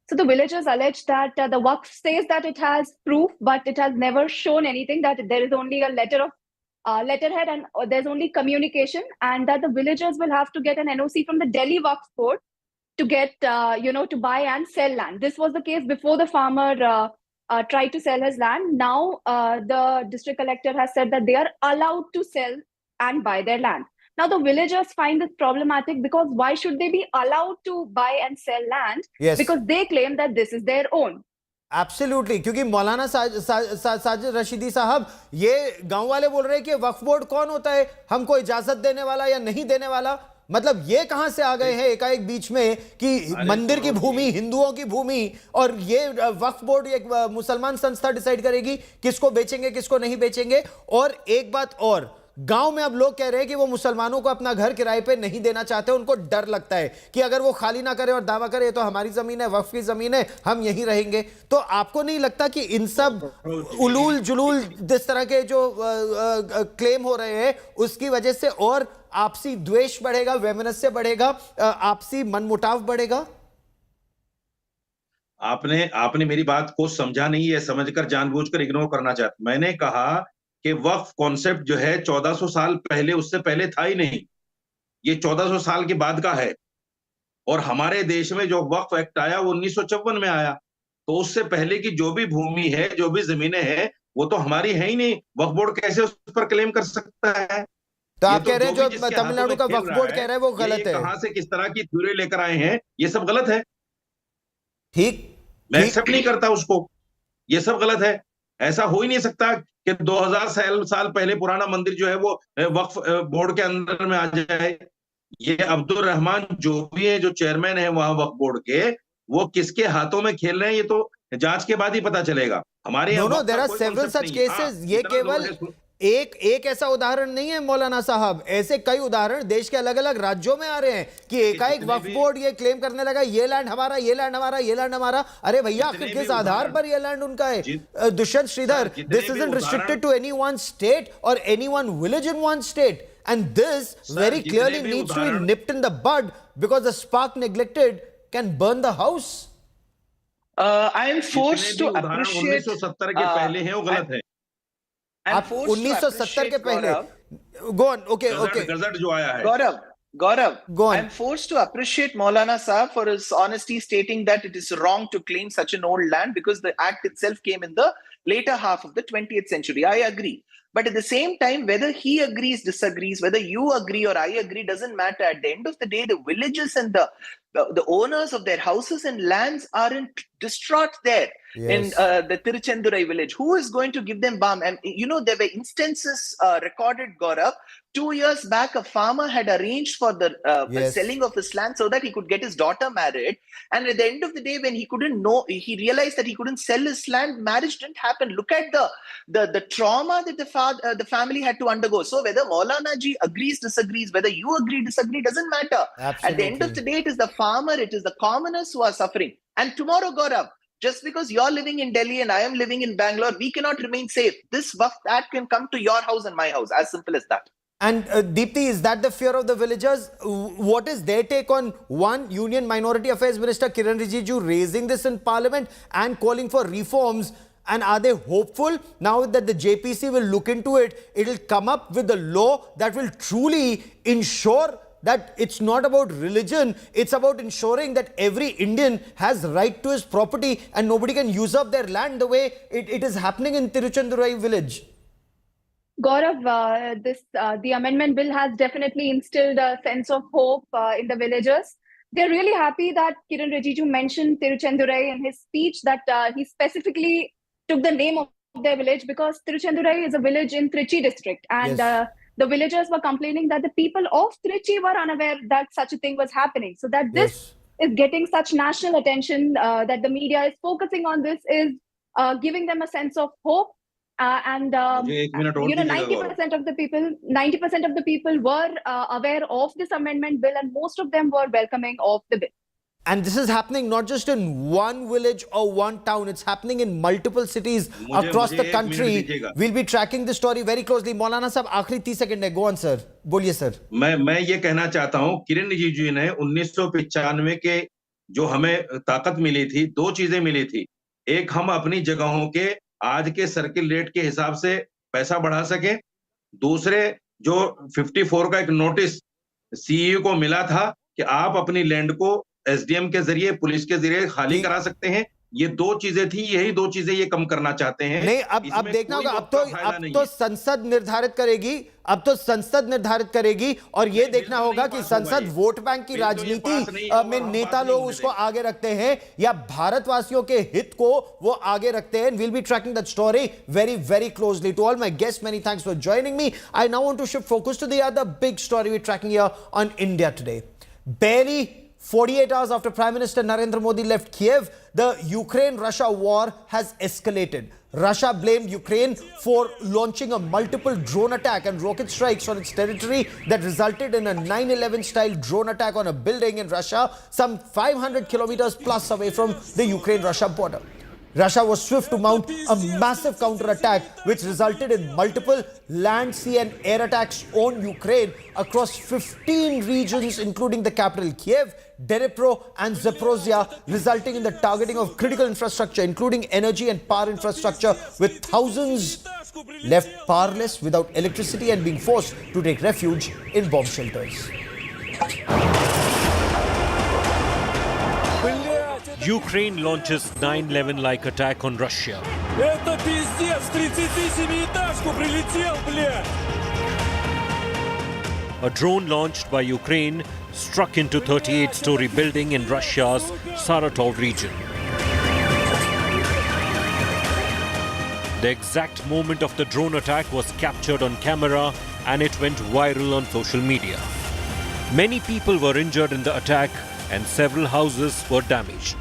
So the villagers allege that the Waqf says that it has proof, but it has never shown anything, that there is only a letterhead and there's only communication, and that the villagers will have to get an NOC from the Delhi Waqf Board to get, to buy and sell land. This was the case before the farmer tried to sell his land. Now the district collector has said that they are allowed to sell and buy their land. Now the villagers find this problematic, because why should they be allowed to buy and sell land? Because they claim that this is their own. Absolutely. क्योंकि मौलाना साजिद रशीदी साहब, ये गांव वाले बोल रहे हैं कि वक्फ board कौन होता है, हमको इजाजत देने वाला या नहीं देने वाला? मतलब ये कहां से आ गए हैं एकाएक बीच में कि मंदिर की भूमि हिंदुओं की भूमि, और ये वक्फ बोर्ड एक मुसलमान संस्था डिसाइड करेगी किसको बेचेंगे किसको नहीं बेचेंगे। और एक बात और, गांव में अब लोग कह रहे हैं कि वो मुसलमानों को अपना घर किराए पे नहीं देना चाहते, उनको डर लगता है कि अगर वो खाली ना करे और दावा करे तो हमारी जमीन है, वक्फ की जमीन है, हम यहीं रहेंगे। तो आपको नहीं लगता कि इन सब उलूल जुलूल जिस तरह के जो क्लेम हो रहे हैं उसकी वजह से और आपसी द्वेष बढ़ेगा, वैमनस्य बढ़ेगा, आपसी मनमुटाव बढ़ेगा? आपने मेरी बात को समझा नहीं है, समझकर जानबूझकर इग्नोर करना चाहते। मैंने कहा कि वक्फ कॉन्सेप्ट जो है 1400 साल पहले, उससे पहले था ही नहीं, ये 1400 साल के बाद का है। और हमारे देश में जो वक्फ एक्ट आया वो 1954 में आया, तो उससे पहले की जो भी भूमि है, जो भी जमीनें हैं, वो तो हमारी है ही नहीं। वक्फ बोर्ड कैसे उस पर क्लेम कर सकता है? तो आप कह रहे हैं जो तमिलनाडु का वक्फ बोर्ड कह रहा है वो गलत है? कहां से किस तरह की थ्योरी लेकर आए हैं, ये सब गलत है। ठीक, मैं एक्सेप्ट नहीं करता उसको, ये सब गलत है। ऐसा हो ही नहीं सकता कि 2000 साल पहले पुराना मंदिर जो है वो वक्फ बोर्ड के अंदर में आ जाए। ये अब्दुल रहमान जो भी है, जो चेयरमैन है वहां वक्फ बोर्ड के, वो किसके हाथों में खेल रहे हैं, ये तो जांच के बाद ही पता चलेगा। हमारे no, there are several such cases. ये केवल एक ऐसा उदाहरण नहीं है मौलाना साहब, ऐसे कई उदाहरण देश के अलग अलग राज्यों में आ रहे हैं कि एकाएक वक्फ बोर्ड ये क्लेम करने लगा ये लैंड हमारा, ये लैंड हमारा, ये लैंड हमारा। अरे भैया, किस आधार पर ये लैंड उनका है? Dushyant Sridhar, this isn't restricted to any one state और any one village in one state, and this very clearly needs to be nipped in the bud because the spark neglected can burn the house. I am forced to appreciate 1970 के पहले हैं, वो गलत है। आप 1970 के पहले go on, okay, गजट जो आया है। Gaurav, I'm forced to appreciate Maulana Saab for his honesty, stating that it is wrong to claim such an old land because the act itself came in the later half of the 20th century. I agree. But at the same time, whether he agrees, disagrees, whether you agree or I agree, doesn't matter. At the end of the day, the villages and the owners of their houses and lands are distraught there in the Tiruchendurai village. Who is going to give them balm? And there were instances recorded, Gaurav. 2 years back, a farmer had arranged for the selling of his land so that he could get his daughter married. And at the end of the day, when he realized that he couldn't sell his land, marriage didn't happen. Look at the trauma that the family had to undergo. So whether Maulana ji agrees, disagrees, whether you agree, disagree, doesn't matter. Absolutely. At the end of the day, it is the farmer, it is the commoners who are suffering. And tomorrow, Gaurav, just because you're living in Delhi and I am living in Bangalore, we cannot remain safe. This Waqf Act can come to your house and my house. As simple as that. And Deepti, is that the fear of the villagers? What is their take on one, Union Minority Affairs Minister Kiran Rijiju raising this in Parliament and calling for reforms? And are they hopeful now that the JPC will look into it, it will come up with a law that will truly ensure that it's not about religion, it's about ensuring that every Indian has right to his property and nobody can use up their land the way it is happening in Tiruchendurai village? Gaurav, the amendment bill has definitely instilled a sense of hope in the villagers. They're really happy that Kiran Rijiju mentioned Tiruchendurai in his speech, that he specifically took the name of their village because Tiruchendurai is a village in Trichy district. And the villagers were complaining that the people of Trichy were unaware that such a thing was happening. So that this is getting such national attention, that the media is focusing on this, is giving them a sense of hope. 90% of the people were aware of this amendment bill, and most of them were welcoming of the bill. And this is happening not just in one village or one town, it's happening in multiple cities across the country. We'll be tracking this story very closely. Maulana Sahab, आखिरी 30 second है. Go on, sir. बोलिए, sir. मैं ये कहना चाहता हूँ, किरण रिजिजू ने 1995 के जो हमें ताकत मिली थी, दो चीजें मिली थी. एक, हम अपनी जगहों के आज के सर्किल रेट के हिसाब से पैसा बढ़ा सके. दूसरे, जो 54 का एक नोटिस सीईओ को मिला था कि आप अपनी लैंड को एसडीएम के जरिए, पुलिस के जरिए खाली करा सकते हैं. ये दो चीजें थी, यही दो चीजें ये कम करना चाहते हैं. नहीं, अब देखना होगा. अब तो संसद निर्धारित करेगी. अब तो संसद निर्धारित करेगी और ये देखना होगा कि संसद वोट बैंक की राजनीति में नेता लोग उसको आगे रखते हैं या भारतवासियों के हित को वो आगे रखते हैं. We'll be tracking that story very, very closely. To all my guests, many thanks for joining me. I now want to shift focus to the other big story we're tracking here on India Today. Barely 48 hours after Prime Minister Narendra Modi left Kiev, the Ukraine-Russia war has escalated. Russia blamed Ukraine for launching a multiple drone attack and rocket strikes on its territory that resulted in a 9/11 style drone attack on a building in Russia, some 500 kilometers plus away from the Ukraine-Russia border. Russia was swift to mount a massive counterattack, which resulted in multiple land, sea and air attacks on Ukraine across 15 regions, including the capital Kiev, Dnipro and Zaporozhye, resulting in the targeting of critical infrastructure, including energy and power infrastructure, with thousands left powerless without electricity and being forced to take refuge in bomb shelters. Ukraine launches 9/11-like attack on Russia. A drone launched by Ukraine struck into 38-story building in Russia's Saratov region. The exact moment of the drone attack was captured on camera and it went viral on social media. Many people were injured in the attack and several houses were damaged.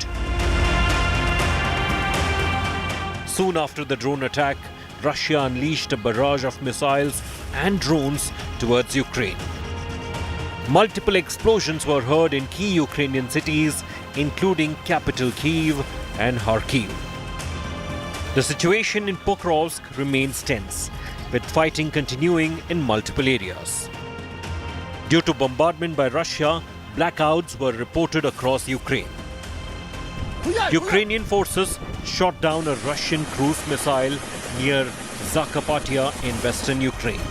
Soon after the drone attack, Russia unleashed a barrage of missiles and drones towards Ukraine. Multiple explosions were heard in key Ukrainian cities, including capital Kyiv and Kharkiv. The situation in Pokrovsk remains tense, with fighting continuing in multiple areas. Due to bombardment by Russia, blackouts were reported across Ukraine. Ukrainian forces shot down a Russian cruise missile near Zakarpattia in western Ukraine.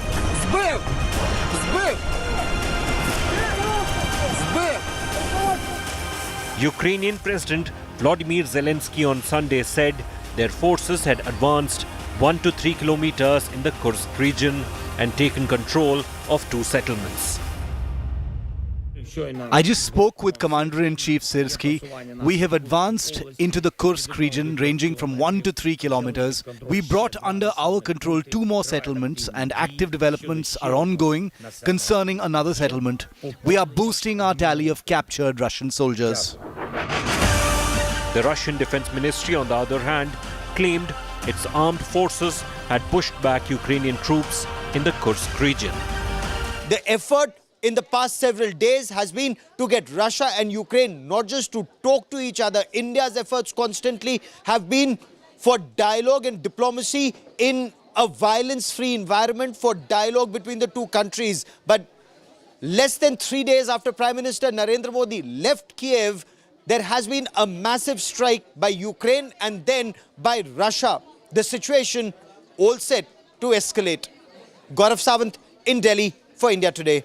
Ukrainian President Volodymyr Zelensky on Sunday said their forces had advanced 1 to 3 kilometers in the Kursk region and taken control of 2 settlements. I just spoke with Commander-in-Chief Syrskyi. We have advanced into the Kursk region ranging from 1 to 3 kilometers. We brought under our control 2 more settlements and active developments are ongoing concerning another settlement. We are boosting our tally of captured Russian soldiers. The Russian Defense Ministry, on the other hand, claimed its armed forces had pushed back Ukrainian troops in the Kursk region. The effort in the past several days has been to get Russia and Ukraine not just to talk to each other. India's efforts constantly have been for dialogue and diplomacy in a violence-free environment, for dialogue between the 2 countries. But less than 3 days after Prime Minister Narendra Modi left Kiev, there has been a massive strike by Ukraine and then by Russia. The situation all set to escalate. Gaurav Sawant in Delhi for India Today.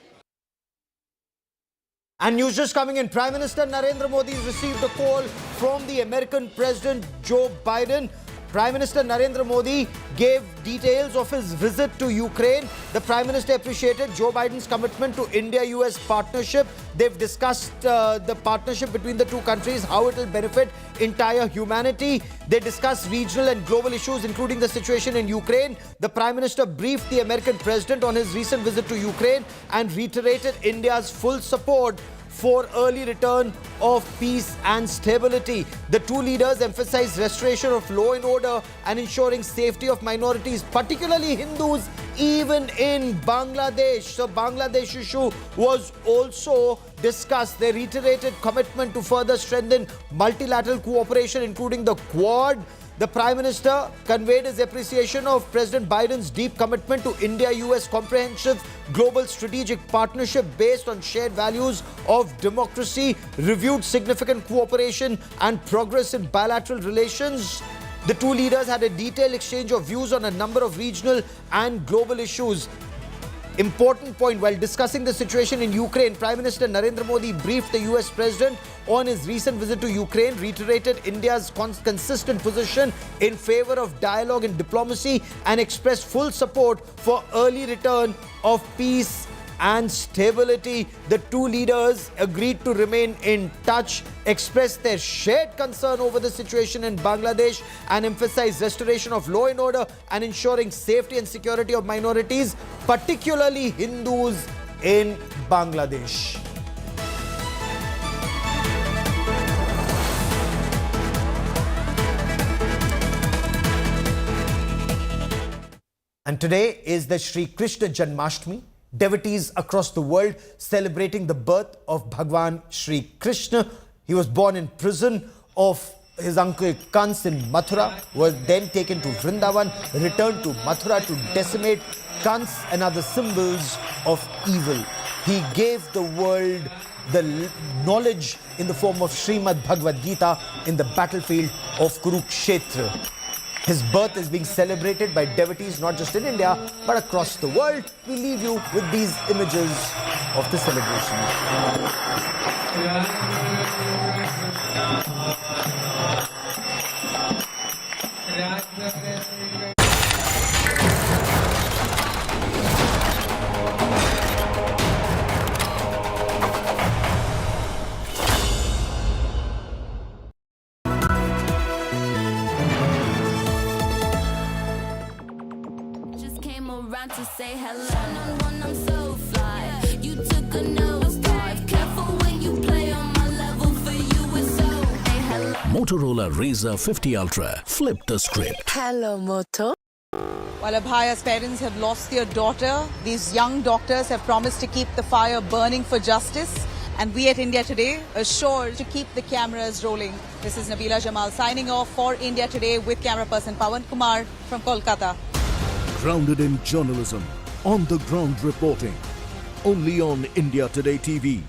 And news just coming in. Prime Minister Narendra Modi has received a call from the American President Joe Biden. Prime Minister Narendra Modi gave details of his visit to Ukraine. The Prime Minister appreciated Joe Biden's commitment to India-US partnership. They've discussed the partnership between the 2 countries, how it will benefit entire humanity. They discussed regional and global issues, including the situation in Ukraine. The Prime Minister briefed the American President on his recent visit to Ukraine and reiterated India's full support for early return of peace and stability. The 2 leaders emphasized restoration of law and order and ensuring safety of minorities, particularly Hindus, even in Bangladesh. So Bangladesh issue was also discussed. They reiterated commitment to further strengthen multilateral cooperation, including the Quad. The Prime Minister conveyed his appreciation of President Biden's deep commitment to India-US comprehensive global strategic partnership based on shared values of democracy, reviewed significant cooperation and progress in bilateral relations. The 2 leaders had a detailed exchange of views on a number of regional and global issues. Important point, while discussing the situation in Ukraine, Prime Minister Narendra Modi briefed the US President on his recent visit to Ukraine, reiterated India's consistent position in favor of dialogue and diplomacy, and expressed full support for early return of peace and stability. The 2 leaders agreed to remain in touch, expressed their shared concern over the situation in Bangladesh, and emphasized restoration of law and order and ensuring safety and security of minorities, particularly Hindus in Bangladesh. And today is the Sri Krishna Janmashtami. Devotees across the world celebrating the birth of Bhagwan Sri Krishna. He was born in prison of his uncle Kans in Mathura, was then taken to Vrindavan, returned to Mathura to decimate Kans and other symbols of evil. He gave the world the knowledge in the form of Srimad Bhagavad Gita in the battlefield of Kurukshetra. His birth is being celebrated by devotees not just in India but across the world. We leave you with these images of the celebration. To say hello, I'm so fly. You took a nosedive. Careful when you play on my level. For you it's so. Hey, hello. Motorola Razr 50 Ultra. Flip the script. Hello, Moto. While Abhaya's parents have lost their daughter, these young doctors have promised to keep the fire burning for justice. And we at India Today are sure to keep the cameras rolling. This is Nabila Jamal signing off for India Today with camera person Pawan Kumar from Kolkata. Grounded in journalism, on the ground reporting. Only on India Today TV.